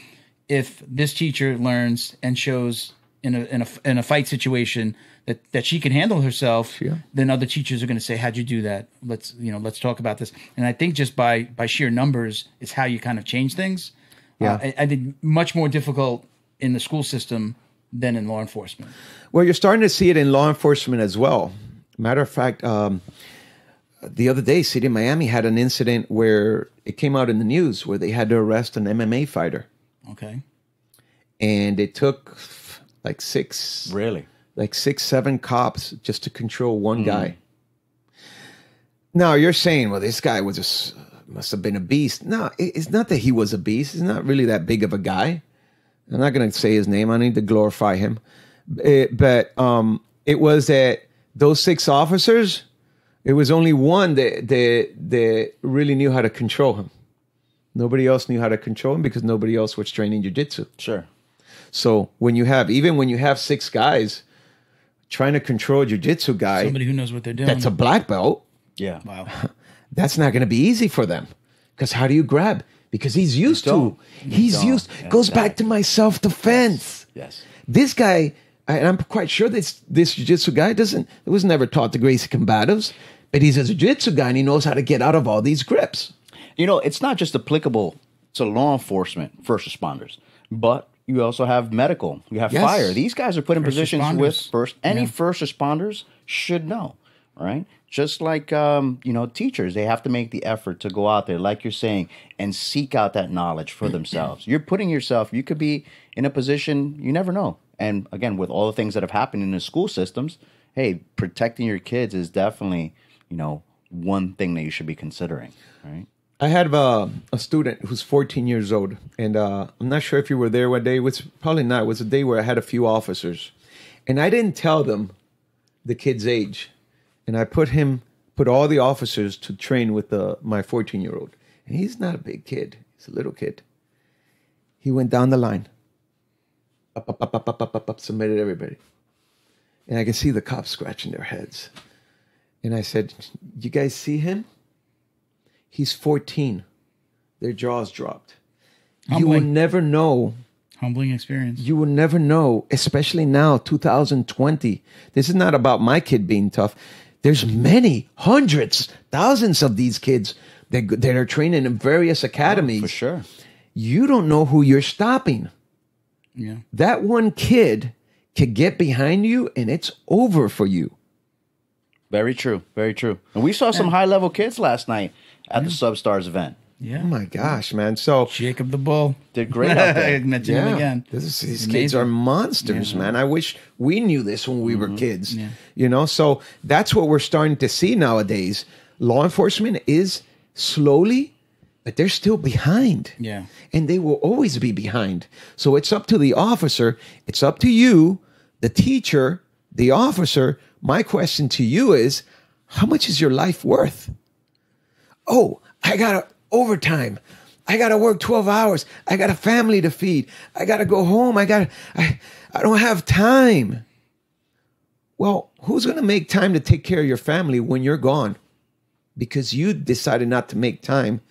If this teacher learns and shows in a fight situation that she can handle herself, then other teachers are going to say, "How'd you do that? Let's talk about this." And I think just by sheer numbers is how you kind of change things.
Yeah.
I think much more difficult in the school system than in law enforcement.
Well, you're starting to see it in law enforcement as well. Matter of fact, the other day, City of Miami had an incident where it came out in the news where they had to arrest an MMA fighter.
Okay.
And it took like 7 cops just to control one guy. Now you're saying, well, this guy must have been a beast. No, it's not that he was a beast. He's not really that big of a guy. I'm not going to say his name. I need to glorify him. But it was that those 6 officers, It was only one that really knew how to control him. Nobody else knew how to control him because nobody else was training jiu-jitsu.
Sure.
So when you have 6 guys trying to control a jiu-jitsu guy,
Somebody who knows what they're doing.
that's a black belt,
Yeah.
Wow.
that's not going to be easy for them. Because how do you grab? Because he's used to. He's used. Goes back to my self-defense.
Yes.
This guy, and I'm quite sure this jiu-jitsu guy was never taught to gracie combatives, but he's a jiu-jitsu guy and he knows how to get out of all these grips.
You know, it's not just applicable to law enforcement, first responders, but you also have medical. You have
Yes.
fire. These guys are put in
First
positions
responders.
with any first responders should know, right? Just like, teachers, they have to make the effort to go out there, like you're saying, and seek out that knowledge for themselves. You're putting yourself, you could be in a position you never know. And again, with all the things that have happened in the school systems, hey, protecting your kids is definitely, one thing that you should be considering, right?
I had a student who's 14 years old, and I'm not sure if you were there one day. It was probably not. It was a day where I had a few officers, and I didn't tell them the kid's age, and I put all the officers to train with my 14-year-old, and he's not a big kid. He's a little kid. He went down the line, up, submitted everybody, and I could see the cops scratching their heads, and I said, "You guys see him? He's 14. Their jaws dropped."
Humbling.
You will never know.
Humbling experience.
You will never know, especially now, 2020. This is not about my kid being tough. There's many, hundreds, thousands of these kids that are training in various academies.
For sure.
You don't know who you're stopping.
Yeah.
That one kid could get behind you and it's over for you.
Very true. Very true. And we saw some high-level kids last night at the Substars event.
Yeah.
Oh my gosh, man. So
Jacob the Bull.
Did great out
I
there.
mentioned him again.
These kids are monsters, man. I wish we knew this when we were kids.
Yeah.
So that's what we're starting to see nowadays. Law enforcement is slowly, but they're still behind.
Yeah.
And they will always be behind. So it's up to the officer. It's up to you, the teacher, the officer. My question to you is, how much is your life worth? Oh, I got overtime. I got to work 12 hours. I got a family to feed. I got to go home. I don't have time. Well, who's going to make time to take care of your family when you're gone? Because you decided not to make time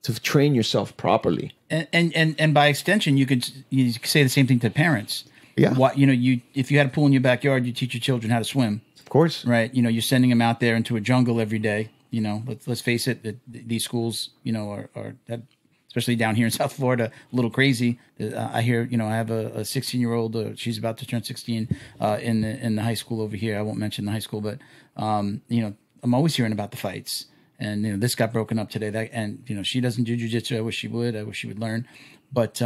to train yourself properly.
And by extension, you could say the same thing to parents.
Yeah.
If you had a pool in your backyard, you teach your children how to swim.
Of course.
Right. You're sending them out there into a jungle every day. Let's face it, these schools, are that, especially down here in South Florida, a little crazy. I hear, I have a 16-year-old, she's about to turn 16 in the high school over here. I won't mention the high school, but, I'm always hearing about the fights. And, this got broken up today. She doesn't do jiu-jitsu. I wish she would. I wish she would learn. But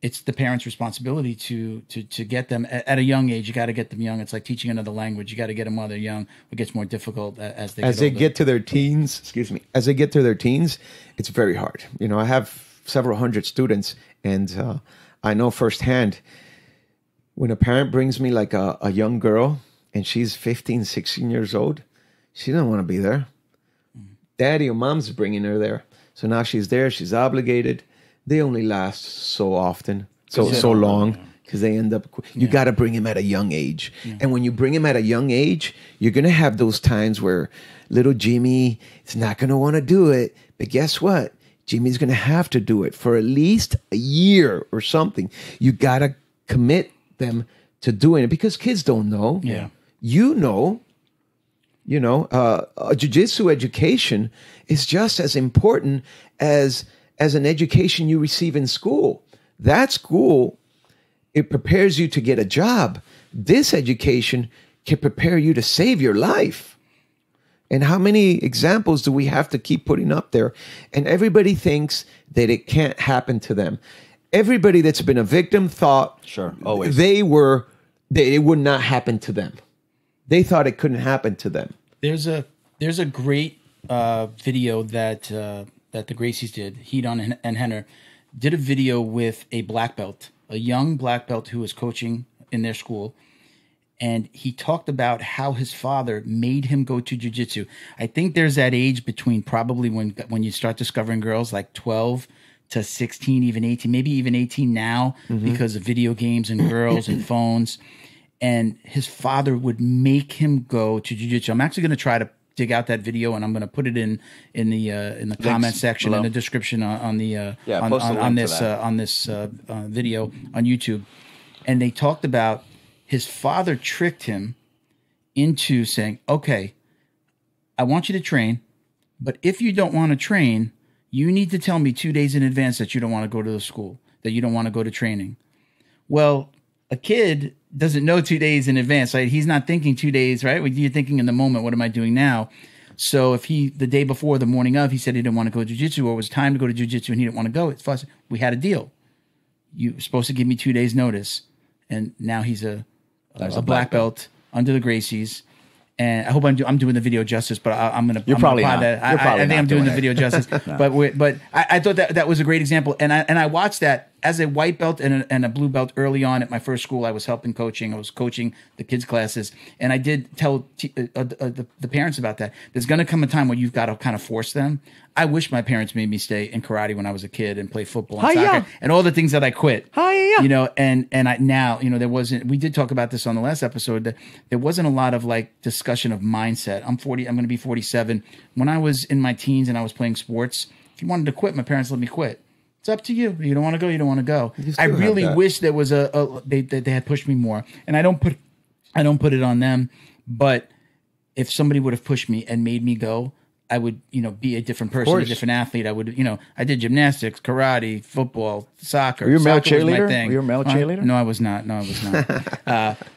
it's the parents' responsibility to get them at a young age. You got to get them young. It's like teaching another language. You got to get them while they're young. It gets more difficult as they
get to their teens. Excuse me. As they get to their teens, it's very hard. I have several hundred students, and I know firsthand when a parent brings me like a young girl and she's 15, 16 years old, she doesn't want to be there. Daddy or mom's bringing her there. So now she's there. She's obligated. They only last so often, so long, because they end up. You got to bring him at a young age, and when you bring him at a young age, you're gonna have those times where little Jimmy is not gonna want to do it. But guess what? Jimmy's gonna have to do it for at least a year or something. You gotta commit them to doing it because kids don't know.
Yeah,
a jiu-jitsu education is just as important as an education you receive in school. That school, it prepares you to get a job. This education can prepare you to save your life. And how many examples do we have to keep putting up there? And everybody thinks that it can't happen to them. Everybody that's been a victim thought
Sure, always.
it would not happen to them. They thought it couldn't happen to them.
There's a great video that the Gracies did. Heaton and Henner did a video with a black belt, a young black belt who was coaching in their school, And he talked about how his father made him go to jiu-jitsu. I think there's that age between probably when you start discovering girls, like 12 to 16, even 18, maybe even 18 now, because of video games and girls and phones. And his father would make him go to jiu-jitsu. I'm actually going to try to dig out that video, and I'm going to put it in the comment section, in the description on this video on YouTube. And they talked about his father tricked him into saying, okay, I want you to train, but if you don't want to train, you need to tell me 2 days in advance that you don't want to go to the school, that you don't want to go to training. Well, a kid doesn't know 2 days in advance, right? He's not thinking 2 days, right? You're thinking in the moment, what am I doing now? So if the day before, the morning of, he said he didn't want to go to jiu-jitsu, or it was time to go to jiu-jitsu and he didn't want to go, we had a deal. You were supposed to give me 2 days notice. And now he's a black belt under the Gracies. And I hope I'm doing the video justice, but I'm going to. You're probably not. I think I'm doing the video justice. No. But I thought that was a great example, and I watched that as a white belt and a blue belt early on at my first school. I was helping coaching. I was coaching the kids' classes, and I did tell the parents about that. There's going to come a time where you've got to kind of force them. I wish my parents made me stay in karate when I was a kid and play football and soccer and all the things that I quit. You know, and I now, you know, there wasn't. We did talk about this on the last episode. That there wasn't a lot of like discussion of mindset. I'm 40. I'm going to be 47. When I was in my teens and I was playing sports, if you wanted to quit, my parents let me quit. It's up to you. You don't want to go. You don't want to go. I really wish there was they had pushed me more. And I don't put it on them. But if somebody would have pushed me and made me go, I would, you know, be a different person, a different athlete. I would, you know, I did gymnastics, karate, football, soccer.
Were you a male
cheerleader?
Were you a male cheerleader?
No, I was not.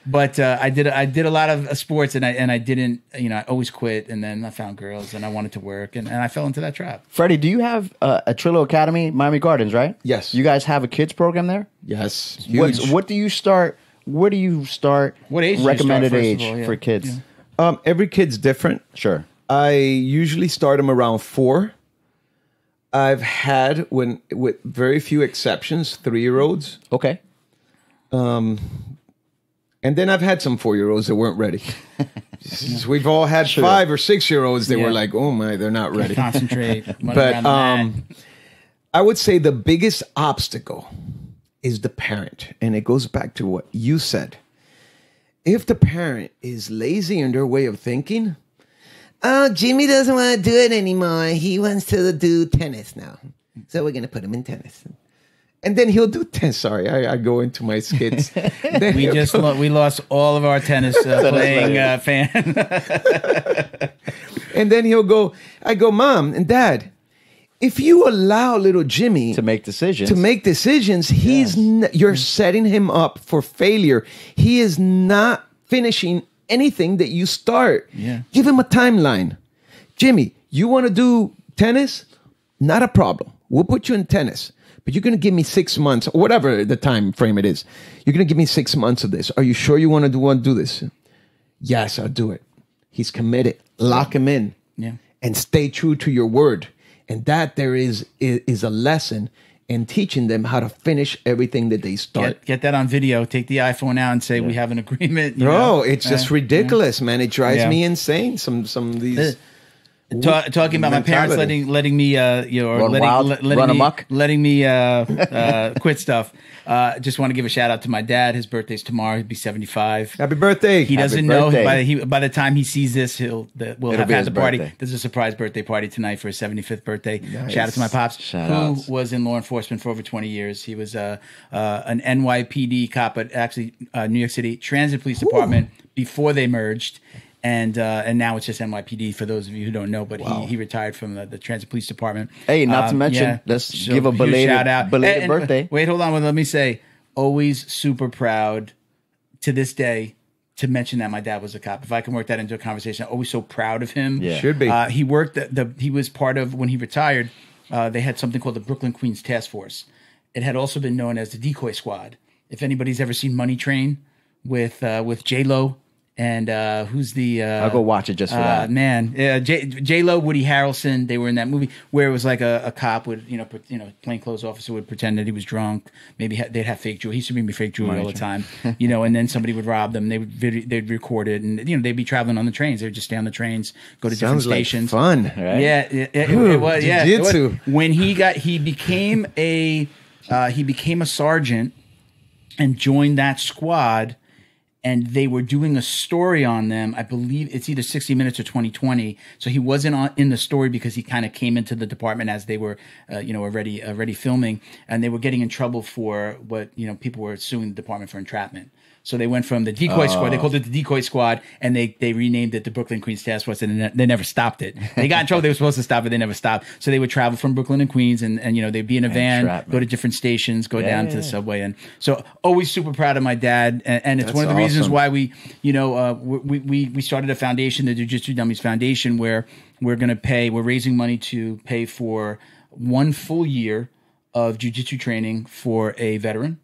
But I did a lot of sports, and I didn't, you know, I always quit, and then I found girls, and I wanted to work, and I fell into that trap.
Freddie, do you have a Trillo Academy, Miami Gardens, right?
Yes.
You guys have a kids program there?
Yes.
What do you start? Where do you start?
What age?
Recommended age for kids?
Yeah. Every kid's different.
Sure.
I usually start them around 4. I've had, with very few exceptions, 3-year-olds.
Okay.
And then I've had some 4-year-olds that weren't ready. We've all had 5 or 6-year-olds that were like, oh my, they're not ready.
Concentrate.
But I would say the biggest obstacle is the parent. And it goes back to what you said. If the parent is lazy in their way of thinking, oh, Jimmy doesn't want to do it anymore. He wants to do tennis now. So we're going to put him in tennis. And then he'll do tennis. Sorry, I go into my skits.
We lost all of our tennis playing fan.
And then I go, Mom and Dad, if you allow little Jimmy
to make decisions,
you're setting him up for failure. He is not finishing anything that you start.
Yeah.
Give him a timeline. Jimmy, you want to do tennis? Not a problem. We'll put you in tennis. But you're going to give me 6 months, or whatever the time frame it is. You're going to give me 6 months of this. Are you sure you want to do this? Yes, I'll do it. He's committed. Lock him in.
Yeah.
And stay true to your word. And that there is a lesson in teaching them how to finish everything that they start.
Get that on video. Take the iPhone out and say we have an agreement.
It's just ridiculous, man. It drives me insane. Some of these
talking about my parents letting me letting me quit stuff. Just want to give a shout out to my dad. His birthday's tomorrow. He'll be 75.
Happy birthday!
He doesn't know by the time he sees this, we'll have had the party.
Birthday.
There's a surprise birthday party tonight for his 75th birthday.
Nice.
Shout out to my pops, who was in law enforcement for over 20 years. He was an NYPD cop at actually New York City Transit Police Department before they merged. And now it's just NYPD for those of you who don't know, but he retired from the Transit Police Department.
Hey, not to mention, let's give a belated birthday.
Wait, hold on. Let me say, always super proud to this day to mention that my dad was a cop. If I can work that into a conversation, I'm always so proud of him.
Yeah. Should be.
He worked, he was part of, when he retired, they had something called the Brooklyn Queens Task Force. It had also been known as the Decoy Squad. If anybody's ever seen Money Train with J-Lo, and who's the?
I'll go watch it just for that.
Man, J-Lo, Woody Harrelson. They were in that movie where it was like a cop would, plainclothes officer would pretend that he was drunk. Maybe they'd have fake jewelry. He used to bring me fake jewelry all the time, and then somebody would rob them. They'd record it, and they'd be traveling on the trains. They would just stay on the trains, go to different stations.
Fun,
right?
Yeah, it was. Yeah,
Jiu-Jitsu.
When he became a sergeant and joined that squad. And they were doing a story on them. I believe it's either 60 Minutes or 2020. So he wasn't in the story because he kind of came into the department as they were, already filming, and they were getting in trouble for what people were suing the department for entrapment. So they went from the decoy squad, they called it the decoy squad, and they renamed it the Brooklyn Queens Task Force, and they never stopped it. They got in trouble. They were supposed to stop it. They never stopped. So they would travel from Brooklyn and Queens, and they'd be in a van, go to different stations, go down to the subway. And so always super proud of my dad. And it's one of the reasons why we started a foundation, the Jiu Jitsu Dummies Foundation, where we're raising money to pay for 1 full year of Jiu Jitsu training for a veteran,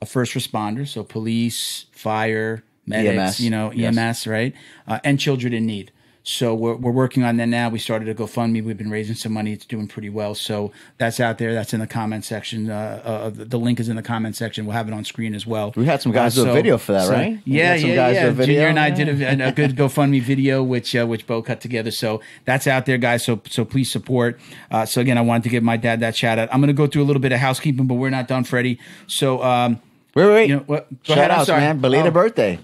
a first responder, so police, fire, medics, EMS, right? And children in need. So we're working on that now. We started a GoFundMe. We've been raising some money. It's doing pretty well. So that's out there. That's in the comment section. The link is in the comment section. We'll have it on screen as well.
We had some guys do a video for that, right?
Yeah. Junior and I did a good GoFundMe video, which Bo cut together. So that's out there, guys. So please support. So again, I wanted to give my dad that shout out. I'm going to go through a little bit of housekeeping, but we're not done, Freddie. So
wait.
Go
shout
ahead.
outs, man. Belated birthday.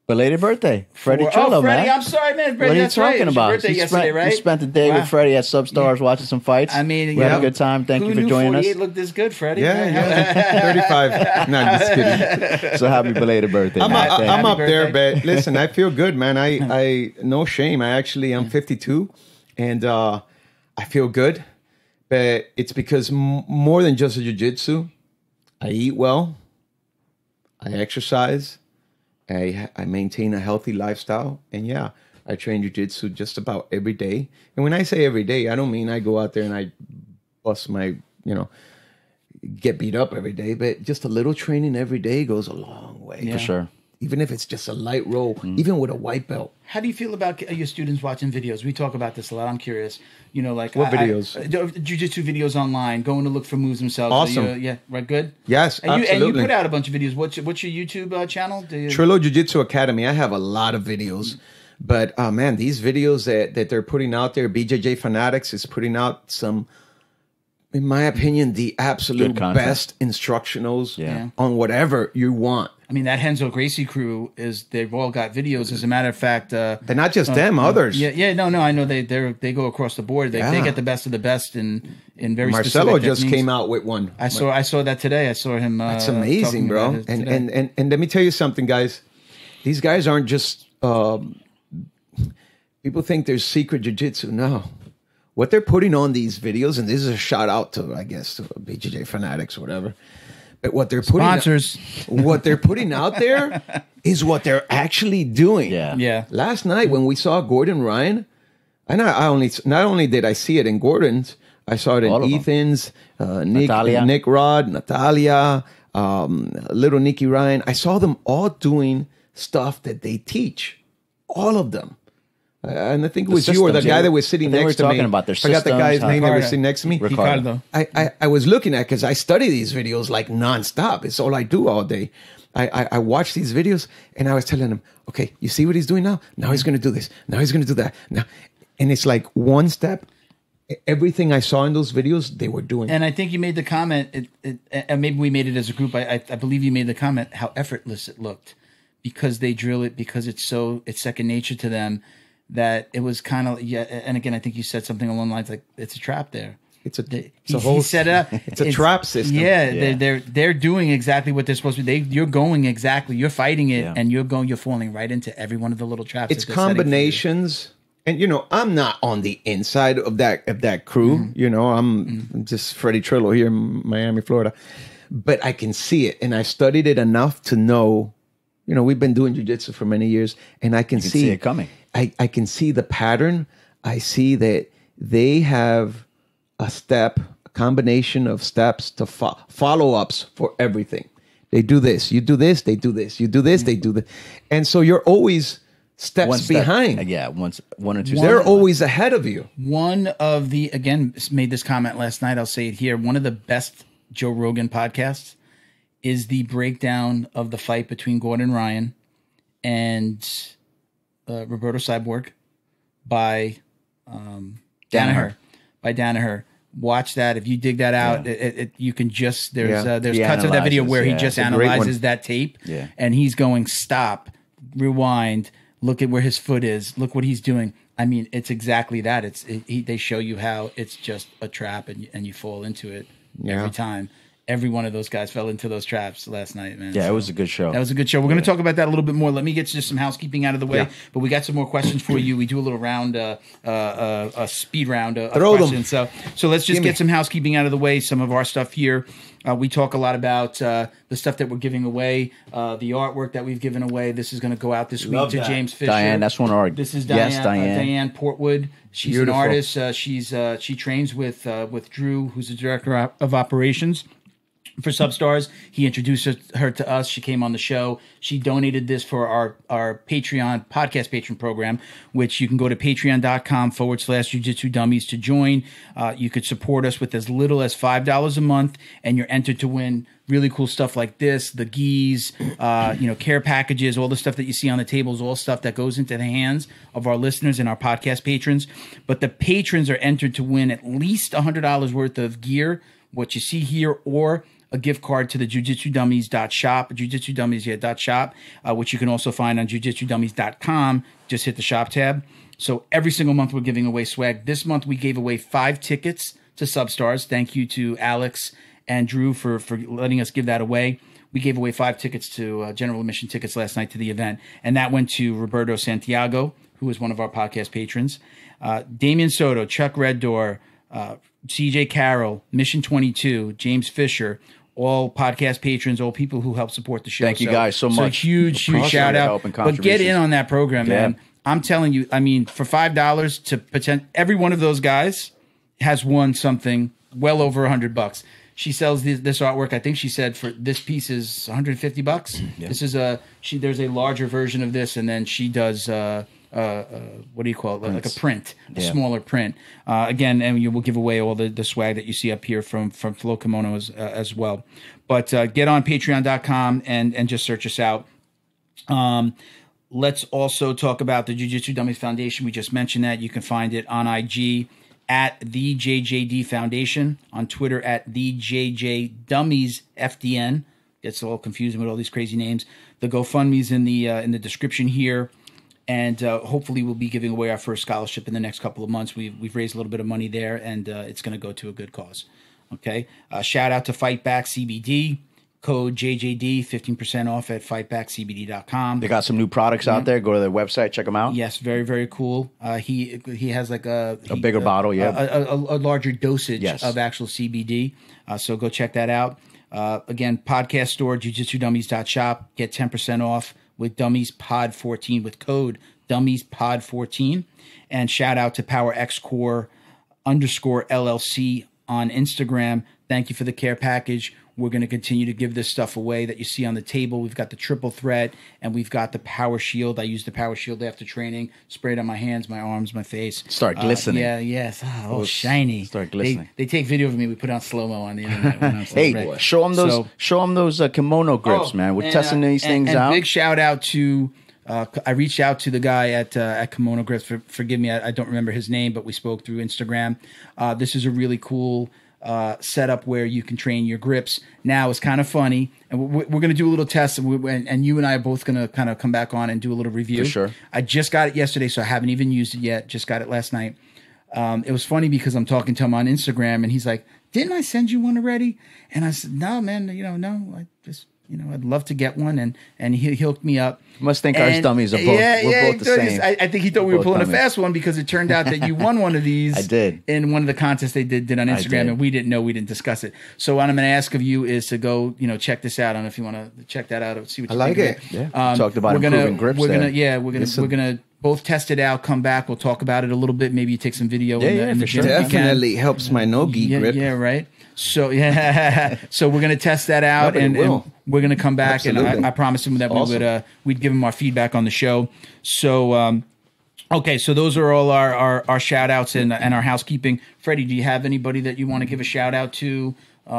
Belated birthday. Freddie Trillo,
Freddie,
man.
I'm sorry, man. Freddie,
what are you
that's
talking
right.
about?
It was your birthday yesterday, right?
You spent the day with Freddie at Substars watching some fights.
I mean,
we had a good time. Thank you for joining us.
48 looked this good, Freddie.
Yeah. 35. No, I'm just kidding.
So happy belated birthday.
I'm up there, but listen, I feel good, man. I no shame. I'm 52, and I feel good. But it's because more than just a jiu-jitsu, I eat well, I exercise, I maintain a healthy lifestyle, and I train jiu-jitsu just about every day. And when I say every day, I don't mean I go out there and I bust my, get beat up every day, but just a little training every day goes a long way.
Yeah. For sure.
Even if it's just a light roll, even with a white belt.
How do you feel about your students watching videos? We talk about this a lot. I'm curious.
What videos?
Jiu-jitsu videos online, going to look for moves themselves.
Awesome.
Right, good?
Yes, absolutely.
And you put out a bunch of videos. What's your YouTube channel?
Trillo Jiu-Jitsu Academy. I have a lot of videos. But, man, these videos that they're putting out there, BJJ Fanatics is putting out some, in my opinion, the absolute best instructionals on whatever you want.
I mean, that Henzo Gracie crew they've all got videos. As a matter of fact,
they're not just them, others.
No, I know they go across the board. They get the best of the best in very
Marcelo
specific
just
techniques.
came out with one.
I saw that today. I saw him.
That's amazing, bro. And let me tell you something, guys. These guys aren't just people think there's secret jiu-jitsu. No. What they're putting on these videos, and this is a shout out to, I guess, to BJJ Fanatics or whatever. But what they're putting out there is what they're actually doing.
Yeah.
Last night when we saw Gordon Ryan, and not only did I see it in Gordon's, I saw it in Ethan's, Nick Rod, Natalia, little Nikki Ryan. I saw them all doing stuff that they teach, all of them. And I think it was you or the guy that was sitting next to me.
Talking about their
forgot the guy's name that was sitting next to me.
Ricardo.
I was looking at because I study these videos like nonstop. It's all I do all day. I watch these videos and I was telling him, okay, you see what he's doing now? Now he's going to do this. Now he's going to do that. Now, and it's like one step. Everything I saw in those videos, they were doing.
And I think you made the comment, and maybe we made it as a group. I believe you made the comment how effortless it looked because they drill it, because it's second nature to them. That it was kind of and again I think you said something along the lines like it's a trap there. He set it up.
It's a trap system.
Yeah, they're doing exactly what they're supposed to do. You're you're fighting it, and you're falling right into every one of the little traps.
It's combinations, and I'm not on the inside of that crew. I'm just Freddy Trillo here in Miami, Florida, but I can see it, and I studied it enough to know. We've been doing jiu-jitsu for many years, and I can see
it coming.
I can see the pattern. I see that they have a combination of steps to follow-ups for everything. They do this. You do this. They do this. You do this. They do this. And so you're always steps behind.
Yeah, one or two.
They're always ahead of you.
One of the, again, made this comment last night. I'll say it here. One of the best Joe Rogan podcasts is the breakdown of the fight between Gordon Ryan and Roberto Cyborg by Danaher. By Danaher. Watch that. If you dig that out, you can just, there's cuts of that video where he just analyzes that tape, and he's going, stop, rewind, look at where his foot is, look what he's doing. I mean, it's exactly that. They show you how it's just a trap, and you fall into it every time. Every one of those guys fell into those traps last night, man.
Yeah, it was a good show.
That was a good show. We're going to talk about that a little bit more. Let me get just some housekeeping out of the way, but we got some more questions for you. We do a little round, a speed round of questions. So let's just get some housekeeping out of the way. Some of our stuff here. We talk a lot about the stuff that we're giving away, the artwork that we've given away. This is going to go out this week to James Fisher.
Diane, that's one of our.
This is Diane.
Yes, Diane.
Diane Portwood. She's
Beautiful.
an artist. She trains with Drew, who's the director of operations for Substars. He introduced her to us. She came on the show. She donated this for our Patreon podcast patron program, which you can go to patreon.com/JiuJitsu Dummies to join. You could support us with as little as $5 a month, and you're entered to win really cool stuff like this, the gis, care packages, all the stuff that you see on the table is all stuff that goes into the hands of our listeners and our podcast patrons. But the patrons are entered to win at least $100 worth of gear, what you see here, or a gift card to the JiuJitsuDummies.shop, JiuJitsuDummies.shop, which you can also find on JiuJitsuDummies.com. Just hit the shop tab. So every single month we're giving away swag. This month we gave away 5 tickets to Substars. Thank you to Alex and Drew for letting us give that away. We gave away 5 tickets to general admission tickets last night to the event, and that went to Roberto Santiago, who is one of our podcast patrons, Damian Soto, Chuck Reddoor, CJ Carroll, Mission 22, James Fisher, all podcast patrons, all people who help support the show.
Thank you guys so much.
So huge shout out. But get in on that program, man. I'm telling you, I mean, for $5 to pretend, every one of those guys has won something well over $100. She sells this artwork. I think she said for this piece is $150. Yeah. This is there's a larger version of this, and then she does what do you call it? Like a print, a smaller print. Again, and you will give away all the swag that you see up here from Flow Kimonos as well. But get on patreon.com and just search us out. Let's also talk about the Jiu Jitsu Dummies Foundation. We just mentioned that. You can find it on IG at the JJD Foundation, on Twitter at the JJ Dummies FDN. Gets all confusing with all these crazy names. The GoFundMe's in the description here. And hopefully we'll be giving away our first scholarship in the next couple of months. We've raised a little bit of money there, and it's going to go to a good cause. Okay. Shout out to Fightback CBD. Code JJD, 15% off at fightbackcbd.com.
They got some new products out there. Go to their website, check them out.
Yes, very, very cool. He has like a
bigger bottle,
a larger dosage of actual CBD. So go check that out. Again, podcast store, JiuJitsuDummies.shop. Get 10% off with Dummies Pod 14 with code Dummies Pod 14. And shout out to PowerXCore _LLC on Instagram. Thank you for the care package. We're going to continue to give this stuff away that you see on the table. We've got the triple threat, and we've got the Power Shield. I use the Power Shield after training. Spray it on my hands, my arms, my face.
Start glistening.
Yes. Oh, shiny.
Start glistening.
They take video of me. We put on slow-mo on the internet. When I'm
hey, show them those kimono grips, man. We're testing these things out.
Big shout out to... I reached out to the guy at Kimono Grips. Forgive me, I don't remember his name, but we spoke through Instagram. This is a really cool setup where you can train your grips. Now it's kind of funny, and we're going to do a little test, and you and I are both going to kind of come back on and do a little review.
For sure.
I just got it yesterday, so I haven't even used it yet. Just got it last night. It was funny because I'm talking to him on Instagram, and he's like, "Didn't I send you one already?" And I said, "No, man. No. I just." I'd love to get one, and he hooked me up.
Must think our dummies are both, we're both the same.
I think he thought we were pulling a fast one because it turned out that you won one of these.
I did.
In one of the contests they did on Instagram, and we didn't know, we didn't discuss it. So what I'm going to ask of you is to go, check this out. I don't know if you want to check that out or see what you think.
I like it.
Yeah. Talked about improving grips.
We're gonna both test it out, come back, we'll talk about it a little bit, maybe you take some video in the
for sure. Definitely helps my NoGi grip.
Yeah, right. So yeah, so we're gonna test that out,
No, but it
and
will.
we're gonna come back,
Absolutely.
and I promised him that
Awesome.
we'd give him our feedback on the show. So okay, so those are all our shout outs and our housekeeping. Freddie, do you have anybody that you want to give a shout out to?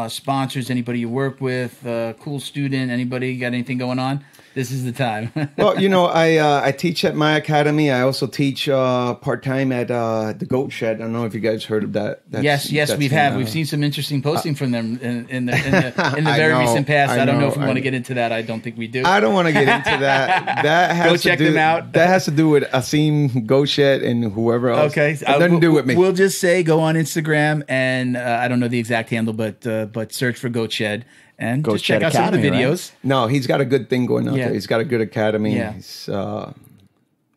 Sponsors, anybody you work with, cool student, anybody got anything going on? This is the time.
Well, you know, I teach at my academy. I also teach part time at the Goat Shed. I don't know if you guys heard of that.
Yes, we've seen some interesting posting from them in the very
know,
recent past. I don't know if we
I
want to
know.
get into that. I don't think we do.
I don't want to get into that. That has
Go
to
check
do,
them out.
That has to do with Asim, Goat Shed, and whoever else.
Okay,
It nothing to do with me.
We'll just say go on Instagram, and I don't know the exact handle, but search for Goat Shed and
Goat
just check
Shed
out some of the
Academy, right?
videos.
No, he's got a good thing going on
Yeah.
there. He's got a good academy.
Yeah.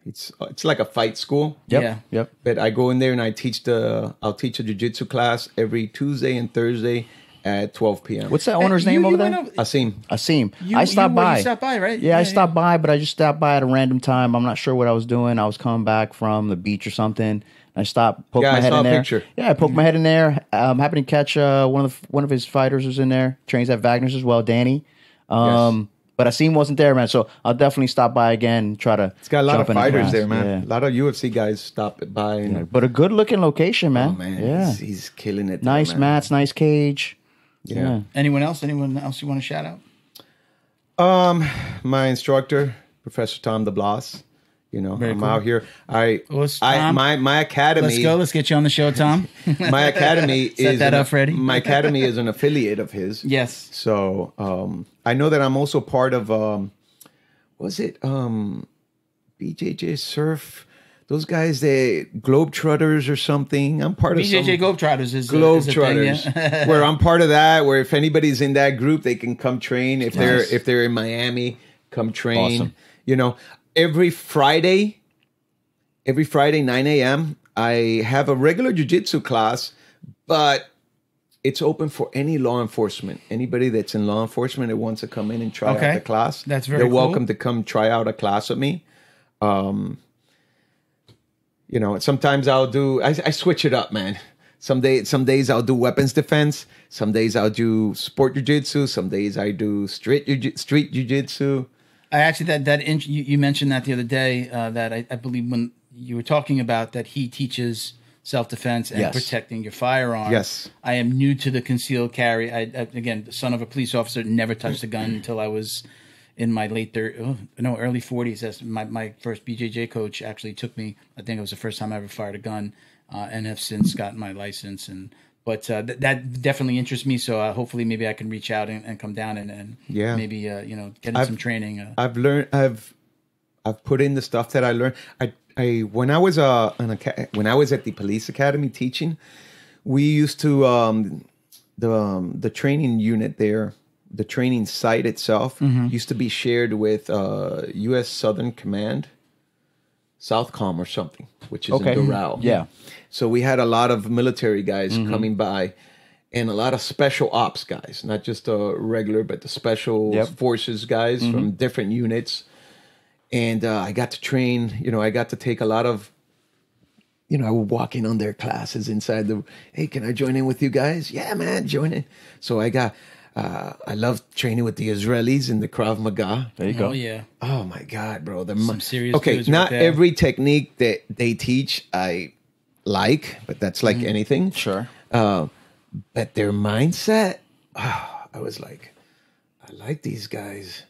It's like a fight school.
Yep.
Yeah.
Yep.
But I go in there and I'll teach a jiu-jitsu class every Tuesday and Thursday at 12 p.m.
What's that owner's name over there?
Asim?
Asim.
You-
I stopped
you
by.
stopped by, right?
Yeah,
Yeah,
I stopped by, but I just stopped by at a random time. I'm not sure what I was doing. I was coming back from the beach or something. I stopped, poked
Yeah,
my
I
head
saw
in
a
there.
picture.
Yeah, I poked my head in there. Happened to catch one of his fighters was in there. Trains at Wagner's as well, Danny.
Yes.
But Asim wasn't there, man. So I'll definitely stop by again and try to.
It's got a lot of
jump in the
fighters
class.
there, man.
Yeah.
A lot of UFC guys stop by. And,
But a good looking location, man.
oh, man.
Yeah.
He's killing it. there,
Nice
man.
mats, nice cage.
Yeah.
Anyone else? Anyone else you want to shout out?
My instructor, Professor Tom DeBlas. You know,
Very
I'm
cool.
out here.
Tom,
My academy.
Let's go. Let's get you on the show, Tom.
My academy
Set that up, Freddie.
My academy is an affiliate of his.
Yes.
So I know that I'm also part of BJJ Surf. Those guys, they Globetrotters or something. I'm part of
BJJ
some
Globetrotters is
Globetrotters,
a thing, yeah.
where I'm part of that. Where if anybody's in that group, they can come train. If
Nice.
they're in Miami, come train.
Awesome.
You know, every Friday 9 a.m. I have a regular jiu-jitsu class, but it's open for any law enforcement. Anybody that's in law enforcement that wants to come in and try
Okay.
out the class,
That's very
they're
cool.
welcome to come try out a class with me. You know, sometimes I switch it up, man. Some days I'll do weapons defense. Some days I'll do sport jiu-jitsu. Some days I do street jiu-jitsu.
I actually you mentioned that the other day that I believe when you were talking about that he teaches self-defense and
Yes.
protecting your firearm.
Yes.
I am new to the concealed carry. I again, the son of a police officer, never touched a gun until I was in my early 40s. As my first BJJ coach actually took me. I think it was the first time I ever fired a gun, and have since gotten my license. But that definitely interests me. So hopefully, maybe I can reach out and come down and
Yeah.
maybe get in some training.
I've learned. I've put in the stuff that I learned. When I was at the police academy teaching, we used to the training unit there, the training site itself used to be shared with U.S. Southern Command, Southcom or something, which is
Okay.
in Doral.
Yeah.
So we had a lot of military guys coming by, and a lot of special ops guys, not just regular, but the special
Yep.
forces guys from different units. And I got to train, I got to take a lot of, I would walk in on their classes inside hey, can I join in with you guys? Yeah, man, join in. So I love training with the Israelis in the Krav Maga.
There you go.
Oh yeah.
Oh my God, bro.
Some serious
okay,
dudes
not
right there.
every technique that they teach I like, but that's like anything.
Sure.
But their mindset, I was like, I like these guys.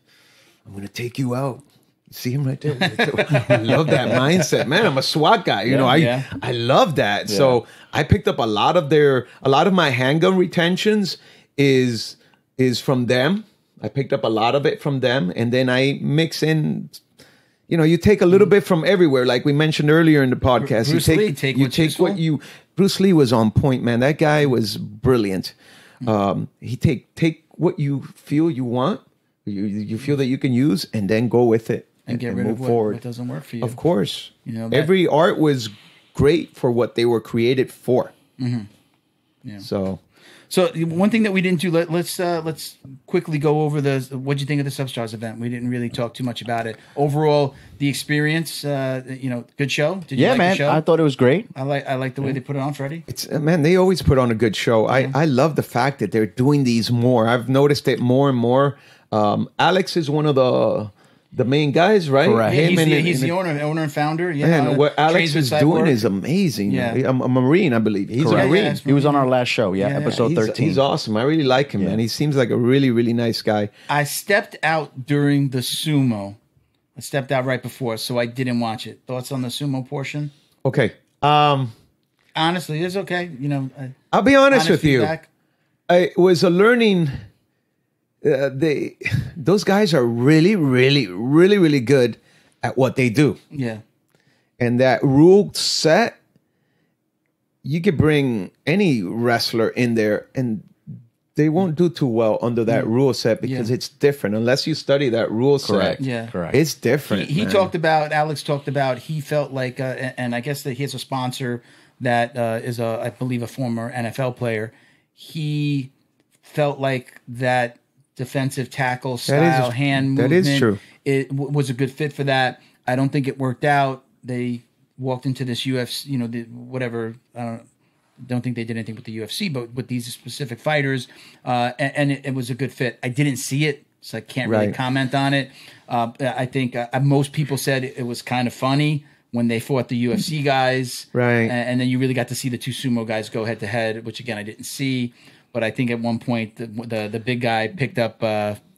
I'm going to take you out. See him right there. I love that mindset, man. I'm a SWAT guy. I love that.
Yeah.
So I picked up a lot of my handgun retentions is from them. I picked up a lot of it from them, and then I mix in. You take a little bit from everywhere, like we mentioned earlier in the podcast.
Bruce Lee, take what's useful.
Bruce Lee was on point, man. That guy was brilliant. He take what you feel you want, you feel that you can use, and then go with it
And get rid
move
of
forward.
what doesn't work for you.
Of course,
that-
every art was great for what they were created for.
Yeah.
So
So one thing that we didn't do, let's quickly go over what'd you think of the Substars event? We didn't really talk too much about it. Overall, the experience, good show. Did you like
man,
the show?
I thought it was great.
I like the way they put it on, Freddie.
It's man, they always put on a good show. I love the fact that they're doing these more. I've noticed it more and more. Alex is one of the main guys, right?
Correct.
He's the owner and founder. Yeah,
Man, what Alex is doing is amazing.
Yeah.
A Marine, I believe. He's a
Correct.
Marine.
He was on our last show, episode 13.
He's awesome. I really like him, man. He seems like a really, really nice guy.
I stepped out during the sumo. I stepped out right before, so I didn't watch it. Thoughts on the sumo portion?
Okay.
Honestly, it's okay.
I'll be honest with
feedback.
you. It was a learning. Those guys are really, really, really, really good at what they do.
Yeah.
And that rule set, you could bring any wrestler in there and they won't do too well under that rule set because it's different. Unless you study that rule set.
Yeah.
Correct.
It's different.
Alex talked about, he felt like, and I guess that he has a sponsor that is, I believe, a former NFL player. He felt like that defensive tackle style, hand movement.
That is true.
It was a good fit for that. I don't think it worked out. They walked into this UFC, whatever. I don't think they did anything with the UFC, but with these specific fighters, and it was a good fit. I didn't see it, so I can't really comment on it. I think most people said it was kind of funny when they fought the UFC guys,
right?
And then you really got to see the two sumo guys go head to head, which again I didn't see. But I think at one point the big guy picked up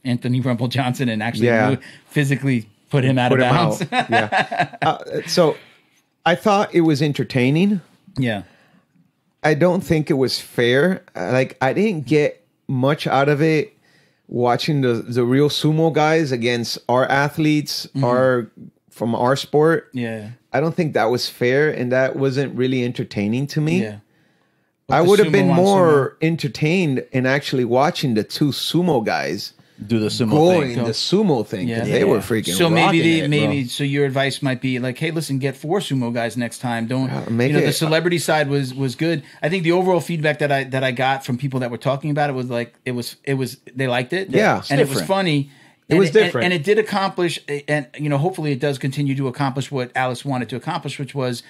Anthony Rumble Johnson and actually physically put him out of bounds.
So I thought it was entertaining.
Yeah.
I don't think it was fair. I didn't get much out of it watching the real sumo guys against our athletes, from our sport.
Yeah.
I don't think that was fair, and that wasn't really entertaining to me.
Yeah.
I would have been more entertained in actually watching the two sumo guys
do the sumo
going
thing.
the sumo thing.
Yeah.
They were freaking.
So
maybe
so your advice might be like, hey, listen, get 4 sumo guys next time. Don't
make
the celebrity side was good. I think the overall feedback that I got from people that were talking about it was like it was they liked it.
Yeah,
and it was funny.
It was different,
and it did accomplish, and hopefully it does continue to accomplish what Alice wanted to accomplish, which was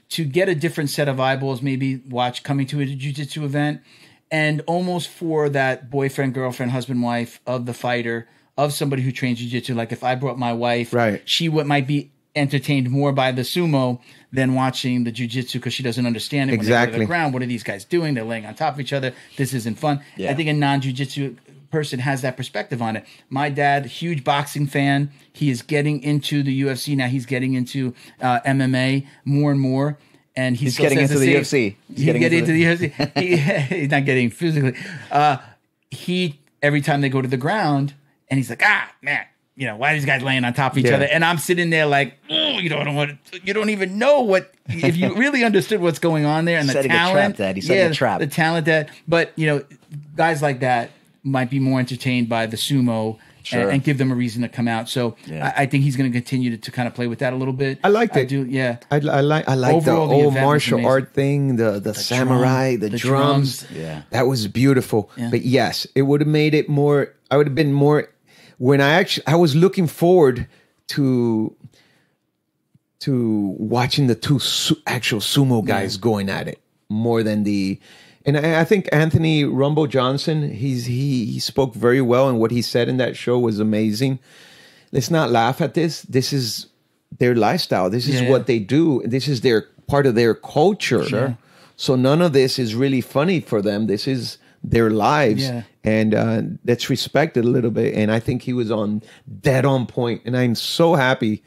to get a different set of eyeballs, maybe watch coming to a jiu-jitsu event, and almost for that boyfriend, girlfriend, husband, wife of the fighter, of somebody who trains jiu-jitsu. Like if I brought my wife, she might be entertained more by the sumo than watching the jiu-jitsu because she doesn't understand it. When they go to the ground, what are these guys doing? They're laying on top of each other. This isn't fun. I think a non-jiu-jitsu person has that perspective on it. My dad, huge boxing fan. He is getting into the UFC now. He's getting into MMA more and more. And he's
getting into the UFC.
He's getting into the UFC. He's not getting physically. Every time they go to the ground, and he's like, man, why are these guys laying on top of each other? And I'm sitting there like, you don't even know what, if you really understood what's going on there and the talent.
He's setting a trap.
The talent but guys like that might be more entertained by the sumo and give them a reason to come out. So I think he's going to continue to kind of play with that a little bit.
I liked it.
I do, yeah.
I like overall, the old martial art thing, the samurai, the drums.
Yeah.
That was beautiful.
Yeah.
But yes, it would have made it more, I would have been more, when I was looking forward to watching the two actual sumo guys going at it more than and I think Anthony Rumble Johnson, he spoke very well, and what he said in that show was amazing. Let's not laugh at this. This is their lifestyle. This is what they do. This is their part of their culture.
Sure.
So none of this is really funny for them. This is their lives, and that's respected a little bit. And I think he was dead on point, and I'm so happy,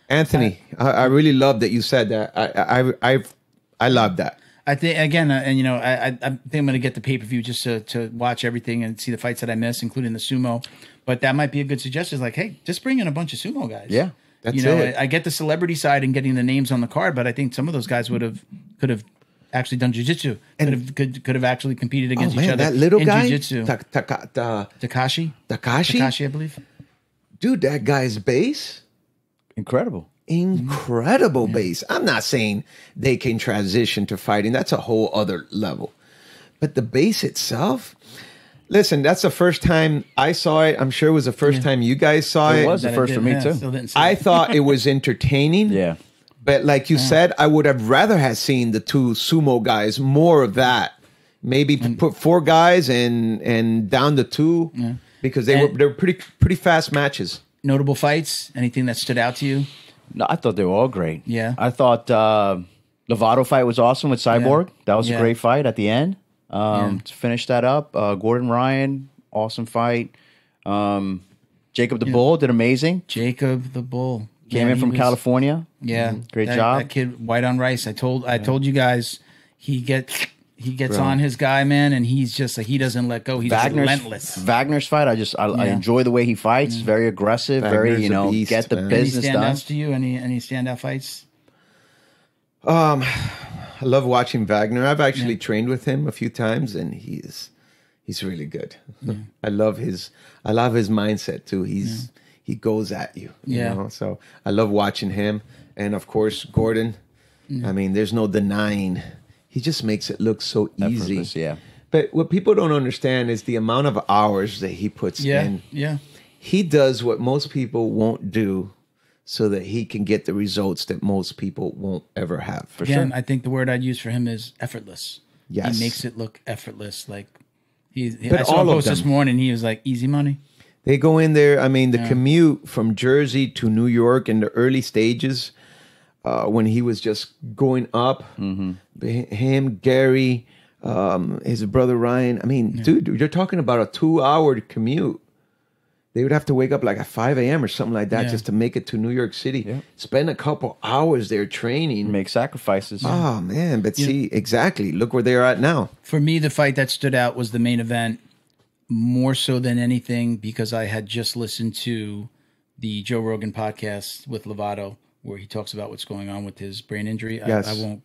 Anthony. I really love that you said that. I love that.
I think again, I think I'm going to get the pay-per-view just to watch everything and see the fights that I miss, including the sumo. But that might be a good suggestion. It's like, hey, just bring in a bunch of sumo guys.
Yeah, that's it.
I get the celebrity side and getting the names on the card, but I think some of those guys could have actually done jiu-jitsu. Could have actually competed against each other.
That little
in
guy,
jiu-jitsu.
Takashi,
I believe.
Dude, that guy's base,
incredible
base. I'm not saying they can transition to fighting. That's a whole other level. But the base itself, listen, that's the first time I saw it. I'm sure it was the first time you guys saw it.
It was the
That I
first for
didn't-
me
yeah,
too.
still didn't see
I
it.
thought it was entertaining.
Yeah.
But like you said, I would have rather have seen the two sumo guys, more of that. Maybe put 4 guys and down to 2 because they were pretty fast matches.
Notable fights? Anything that stood out to you?
No, I thought they were all great.
Yeah.
I thought Lovato fight was awesome with Cyborg. That was
Yeah.
a great fight at the end. To finish that up, Gordon Ryan, awesome fight. Jacob the Bull did amazing.
Jacob the Bull.
Came
Yeah,
in
he
from
was-
California.
Yeah.
Great
That-
job.
That kid, white on rice. I told you guys, he gets on his guy, man, and he's just like, he doesn't let go. He's relentless.
Wagner's fight, I enjoy the way he fights. Very aggressive,
Wagner's a beast,
get the
man.
Any
business done.
standouts to you? Any standout fights?
I love watching Wagner. I've actually trained with him a few times, and he's really good. I love his mindset too. He goes at you.
Yeah.
You know? So I love watching him, and of course Gordon. I mean, there's no denying. He just makes it look so easy.
Effortless, yeah.
But what people don't understand is the amount of hours that he puts in.
Yeah.
He does what most people won't do so that he can get the results that most people won't ever have.
Again, I think the word I'd use for him is effortless.
Yes.
He makes it look effortless. Like
But
I saw
all
a
of
post this
them.
morning. He was like, easy money.
They go in there. I mean, the commute from Jersey to New York in the early stages, when he was just going up, him, Gary, his brother Ryan. I mean, dude, you're talking about a 2-hour commute. They would have to wake up like at 5 a.m. or something like that just to make it to New York City. Spend a couple hours there training.
Make sacrifices.
Oh, man. But see, exactly. Look where they're at now.
For me, the fight that stood out was the main event, more so than anything, because I had just listened to the Joe Rogan podcast with Lovato, where he talks about what's going on with his brain injury.
Yes.
I won't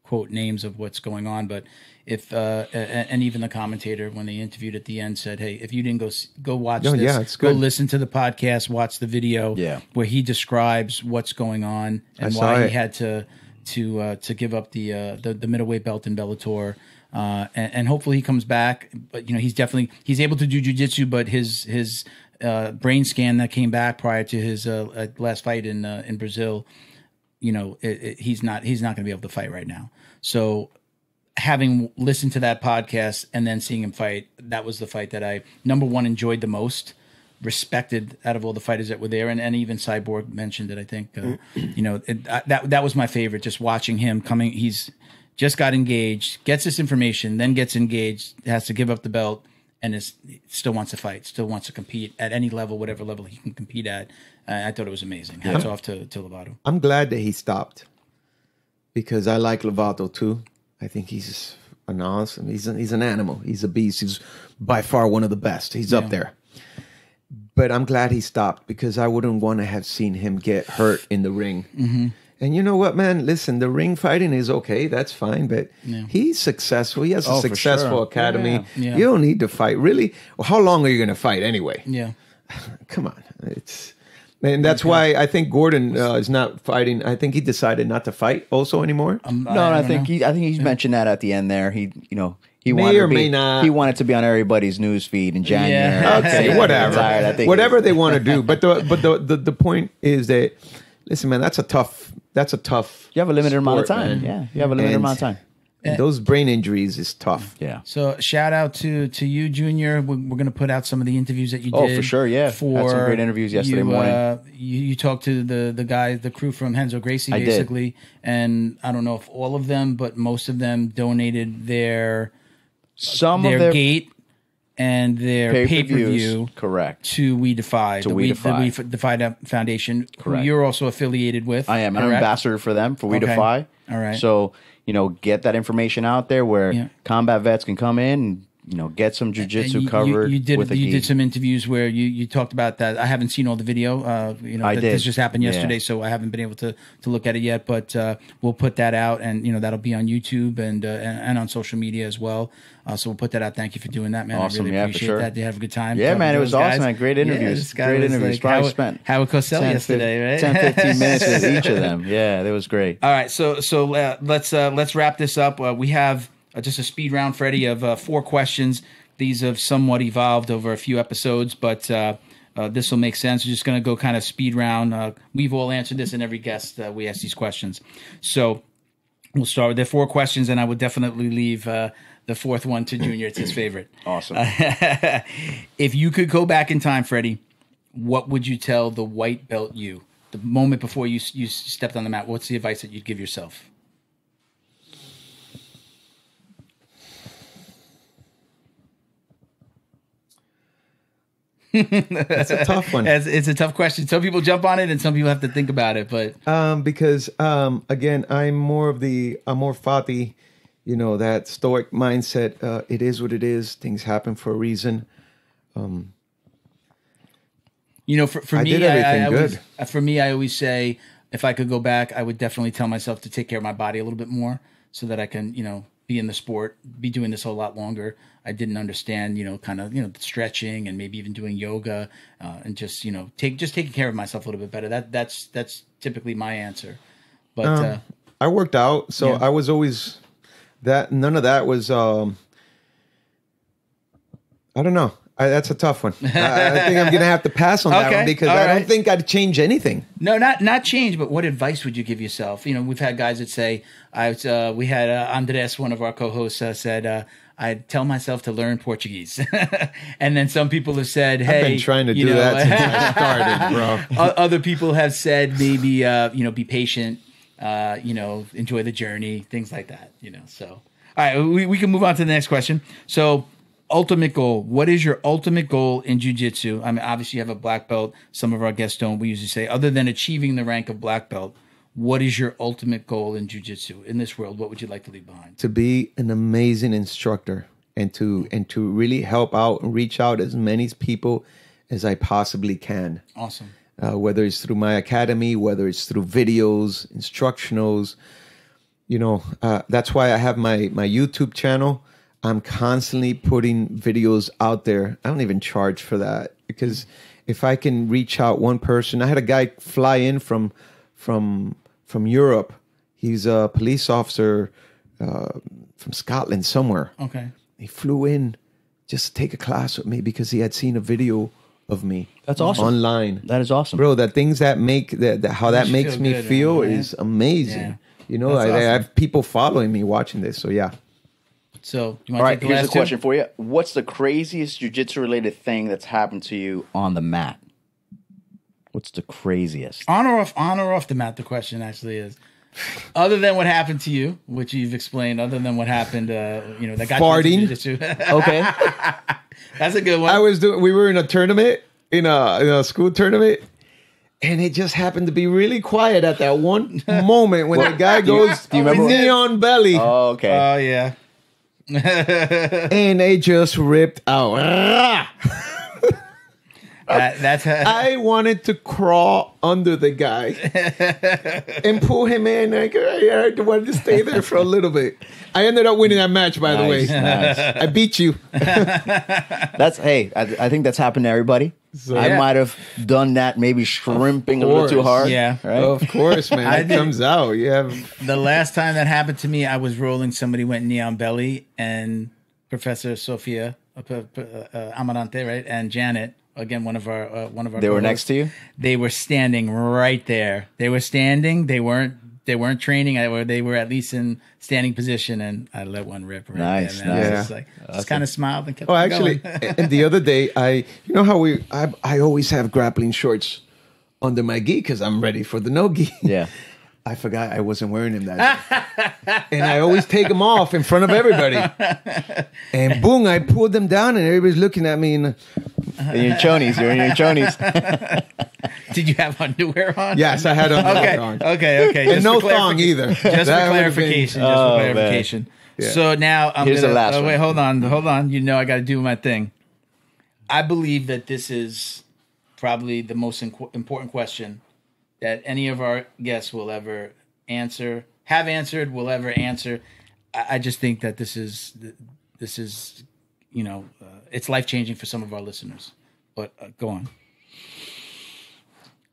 quote names of what's going on, but if and even the commentator, when they interviewed at the end, said, "Hey, if you didn't go watch this,
it's
go
good.
listen to the podcast, watch the video, where he describes what's going on and
I
why
saw
he
it.
had to give up the middleweight belt in Bellator." And hopefully he comes back, but he's able to do jiu-jitsu, but his brain scan that came back prior to his last fight in Brazil, he's not going to be able to fight right now. So having listened to that podcast and then seeing him fight, that was the fight that I, number one, enjoyed the most, respected out of all the fighters that were there, and even Cyborg mentioned it. I think that was my favorite. Just watching him coming, he's just got engaged, gets this information, then gets engaged, has to give up the belt, and still wants to fight, still wants to compete at any level, whatever level he can compete at. I thought it was amazing. Hats off to Lovato.
I'm glad that he stopped because I like Lovato too. I think he's an awesome. He's an animal. He's a beast. He's by far one of the best. He's up there. But I'm glad he stopped because I wouldn't want to have seen him get hurt in the ring. Mm-hmm. And you know what, man? Listen, the ring fighting is okay. That's fine. But he's successful. He has a successful academy.
Yeah.
You don't need to fight. Really? Well, how long are you going to fight anyway?
Yeah.
Come on. And that's why I think Gordon is not fighting. I think he decided not to fight also anymore.
I think he's mentioned that at the end there. He
May
wanted
or
to be,
may not.
He wanted to be on everybody's news feed in January.
Yeah.
Okay, whatever.
Tired, I think
Whatever they want to do. But the point is that, listen, man, that's a tough.
You have a limited amount of
sport,
time.
man.
Yeah, you have a limited amount of time.
And those brain injuries is tough.
Yeah.
So shout out to you, Junior. We're going to put out some of the interviews that you did.
Oh, for sure. Yeah, had some great interviews yesterday morning.
You talked to the guys, the crew from Henzo Gracie,
I did.
basically, and I don't know if all of them, but most of them donated their gate and their pay-per-view
correct
to We Defy,
To
the
We
We
Defy.
Defy Foundation, who
Correct.
you're also affiliated with.
I am. I'm an
correct?
ambassador for them, for We
Okay.
Defy.
All right.
So, get that information out there where combat vets can come in and, get some jiu-jitsu
And
covered
You did
with a
you
gi.
did some interviews where you talked about that. I haven't seen all the video.
I did.
This just happened yesterday,
Yeah.
so I haven't been able to look at it yet. But we'll put that out, and that'll be on YouTube and on social media as well. So we'll put that out. Thank you for doing that, man.
Awesome.
I really
Yeah, for
appreciate
sure.
that. Did you have a good time?
Yeah,
talking
man,
to
it was
those guys?
awesome, man. Great interviews.
this guy
Great
was
interviews.
like
Probably spent
Howard Cosell
10,
yesterday, right?
10, 15 minutes with each of them. Yeah, that was great.
All right, so let's wrap this up. We have just a speed round, Freddie, of 4 questions. These have somewhat evolved over a few episodes, but this will make sense. We're just going to go kind of speed round. We've all answered this in every guest we ask these questions. So we'll start with the 4 questions, and I would definitely leave the 4th one to Junior. It's his favorite.
Awesome.
If you could go back in time, Freddie, what would you tell the white belt you? The moment before you stepped on the mat, what's the advice that you'd give yourself?
That's a tough one.
It's a tough question. Some people jump on it, and some people have to think about it. But
because again, I'm more Fati, that stoic mindset. It is what it is. Things happen for a reason.
For me,
did everything good.
For me, I always say, if I could go back, I would definitely tell myself to take care of my body a little bit more, so that I can, be in the sport, be doing this a lot longer. I didn't understand, the stretching and maybe even doing yoga, and just taking care of myself a little bit better. That's typically my answer. But
I worked out, so I was always that. None of that was. I don't know. That's a tough one. I think I'm going to have to pass on that one because I don't think I'd change anything.
No, not change, but what advice would you give yourself? We've had guys that say, we had Andres, one of our co-hosts, said, I'd tell myself to learn Portuguese. And then some people have said, hey.
I've been trying to do that since I started, bro.
Other people have said maybe, be patient, enjoy the journey, things like that, So, all right, we can move on to the next question. So, ultimate goal. What is your ultimate goal in jiu-jitsu? I mean, obviously you have a black belt. Some of our guests don't. We usually say, other than achieving the rank of black belt, what is your ultimate goal in jiu-jitsu? In this world, what would you like to leave behind?
To be an amazing instructor and to really help out and reach out as many people as I possibly can.
Awesome.
Whether it's through my academy, whether it's through videos, instructionals, that's why I have my YouTube channel. I'm constantly putting videos out there. I don't even charge for that because if I can reach out one person, I had a guy fly in from Europe. He's a police officer from Scotland somewhere.
Okay.
He flew in just to take a class with me because he had seen a video of me.
That's awesome.
Online.
That is awesome,
bro. That things that make how that makes me feel is amazing. Yeah. I have people following me watching this. So yeah.
So, you want
all
to
right,
take the
here's
last
a question for you. What's the craziest jiu-jitsu related thing that's happened to you on the mat? What's the craziest?
On or off the mat, the question actually is. Other than what happened to you, which you've explained, other than what happened, that got
farting.
You into jiu-jitsu.
Okay.
That's a good one.
We were in a tournament, in a school tournament, and it just happened to be really quiet at that one moment when the guy goes,
do you remember
knee on belly.
Oh, okay.
Oh, yeah.
And they just ripped out. I wanted to crawl under the guy and pull him in. I wanted to stay there for a little bit. I ended up winning that match, by the way.
Nice.
I beat you.
I think that's happened to everybody.
So,
I might have done that, maybe shrimping a little too hard.
Yeah.
Right?
Of course, man. It comes out.
The last time that happened to me, I was rolling. Somebody went knee on belly, and Professor Sofia Amarante, right, and Janet, again, one of our.
They were next to you.
They were standing right there. They were standing. They weren't training. They were at least in standing position, and I let one rip. Right
nice,
there, man.
nice.
I was just kind of smiled and kept.
Oh, actually, and the other day, I always have grappling shorts under my gi because I'm ready for the NoGi.
Yeah.
I forgot I wasn't wearing them that day. And I always take them off in front of everybody. And boom, I pulled them down and everybody's looking at me. And
in your chonies. You're in your chonies.
Did you have underwear on?
yes, I had underwear on.
Okay.
And no thong either.
Just for clarification.
Yeah.
So now
Here's the last one.
Wait, hold on. I got to do my thing. I believe that this is probably the most important question that any of our guests will ever answer, will ever answer. I just think that this is it's life-changing for some of our listeners. But go on.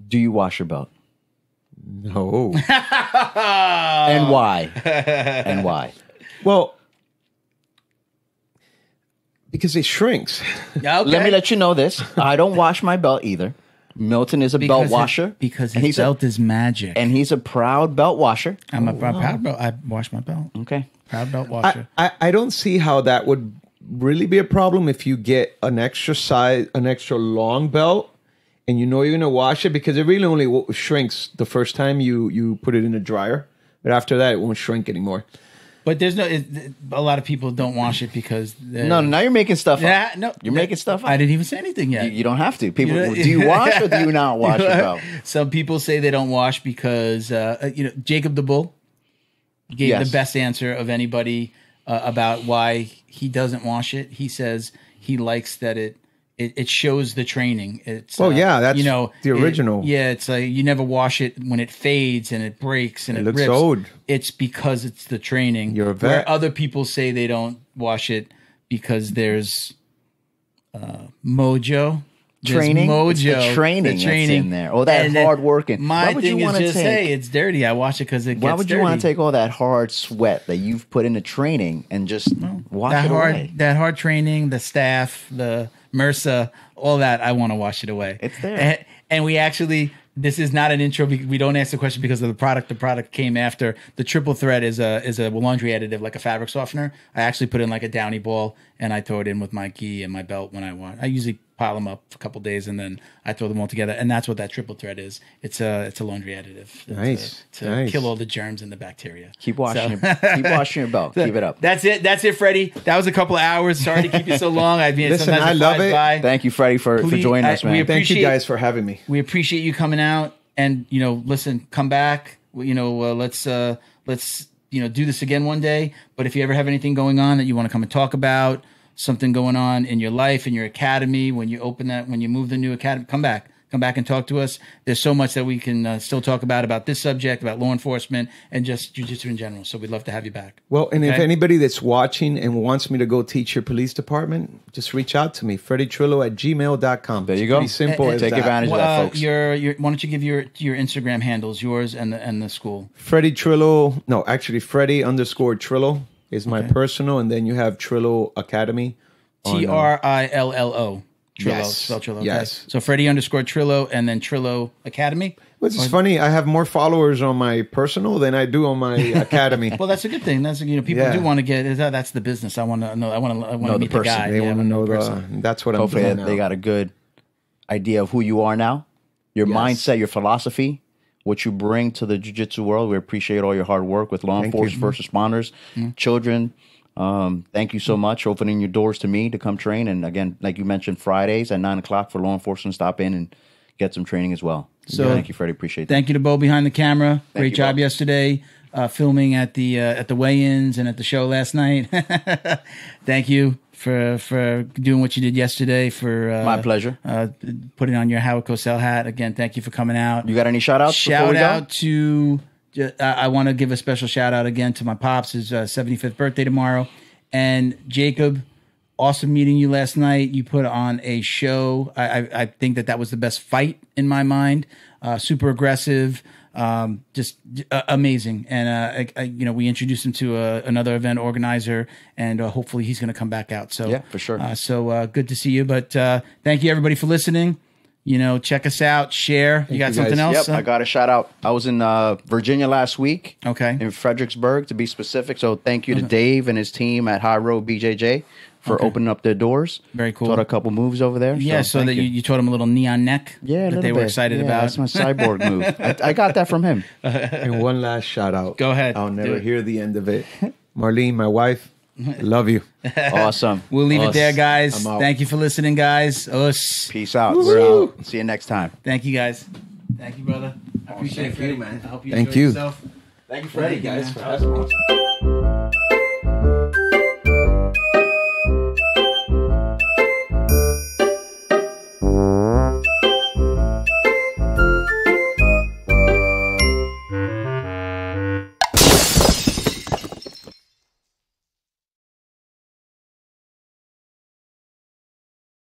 Do you wash your belt?
No.
And why? And why?
Well, Because it shrinks.
Yeah, okay.
Let me let you know this. I don't wash my belt either. Milton is a belt washer.
Because his belt is magic.
And he's a proud belt washer.
I'm a proud belt. I wash my belt.
Okay.
Proud belt washer.
I don't see how that would really be a problem if you get an extra size, an extra long belt, and you know you're going to wash it, because it really only shrinks the first time you put it in the dryer. But after that, it won't shrink anymore.
But there's a lot of people don't wash it because
No, now you're making stuff up.
Yeah, no,
You're making stuff up.
I didn't even say anything yet.
You don't have to. People, do you wash or do you not wash your belt?
Some people say they don't wash because Jacob the Bull gave the best answer of anybody about why he doesn't wash it. He says he likes that it shows the training. It's
that's the original.
It's like you never wash it when it fades and it breaks and it
looks
rips.
old.
It's because it's the training.
You're a vet.
Where other people say they don't wash it because there's mojo.
Training,
mojo,
it's the training that's in there. Oh, that hard working.
My thing is just, hey, it's dirty. I wash it because it gets dirty.
Why would you want to take all that hard sweat that you've put into training and just wash it away?
That hard training, the staff, the MRSA, all that, I want to wash it away.
It's there.
And we actually, this is not an intro. We don't ask the question because of the product. The product came after. The triple thread is a laundry additive, like a fabric softener. I actually put in like a downy ball, and I throw it in with my gi and my belt when I want. I usually pile them up for a couple days, and then I throw them all together. And that's what that triple thread is. It's a laundry additive.
Nice.
To kill all the germs and the bacteria.
Keep washing your belt. Keep it up.
That's it, Freddie. That was a couple of hours. Sorry to keep you so long. I mean,
listen, I love it.
Thank you, Freddie, for joining us, man.
Thank you guys for having me.
We appreciate you coming out, and listen, come back. Let's do this again one day. But if you ever have anything going on that you want to come and talk about, something going on in your life, in your academy, when you move the new academy, come back and talk to us. There's so much that we can still talk about this subject, about law enforcement, and just jiu-jitsu in general. So we'd love to have you back.
Well, and if anybody that's watching and wants me to go teach your police department, just reach out to me, freddytrillo@gmail.com.
There you go.
Pretty simple.
Take advantage of that, folks.
Why don't you give your Instagram handles, yours and the school?
Freddy Trillo. No, actually, Freddy_Trillo is my personal, and then you have Trillo Academy.
Trillo. Trillo.
Yes.
Spell Trillo. Okay.
Yes.
So Freddy_Trillo and then Trillo Academy.
Which is funny. I have more followers on my personal than I do on my academy.
Well, that's a good thing. That's people do want to get. That's the business. I want to know. I want to meet the guy.
They want to know that's what I'm doing.
Hopefully, they got a good idea of who you are now, your mindset, your philosophy, what you bring to the jiu-jitsu world. We appreciate all your hard work with law enforcement, first responders, children. Thank you so much for opening your doors to me to come train. And again, like you mentioned, Fridays at 9:00 for law enforcement, stop in and get some training as well. So thank you, Freddie. Appreciate that.
Thank you to Bo behind the camera. Great job yesterday, filming at the weigh-ins and at the show last night. Thank you for doing what you did yesterday. My
pleasure.
Putting on your Howard Cosell hat again. Thank you for coming out.
You got any shout outs?
Shout out to. I want to give a special shout out again to my pops. His 75th birthday tomorrow. And Jacob, awesome meeting you last night. You put on a show. I think that was the best fight in my mind. Super aggressive, just amazing. And we introduced him to another event organizer, and hopefully he's going to come back out. So
yeah, for sure.
So good to see you. But thank you everybody for listening. Check us out, share. You got something else?
Yep, I got a shout out. I was in Virginia last week.
Okay.
In Fredericksburg, to be specific. So thank you to Dave and his team at High Road BJJ for opening up their doors.
Very cool.
Taught a couple moves over there.
Yeah, so that you taught them a little neon neck.
Yeah,
that they were excited about.
That's my cyborg move. I got that from him.
And one last shout out.
Go ahead.
I'll never hear the end of it. Marlene, my wife. Love you.
Awesome.
We'll leave it there, guys. Thank you for listening, guys. Us.
Peace out. We're out. See you next time.
Thank you, guys. Thank you, brother. I appreciate it, man. I hope you
enjoy
yourself.
Thank you, Freddie,
guys, for having me.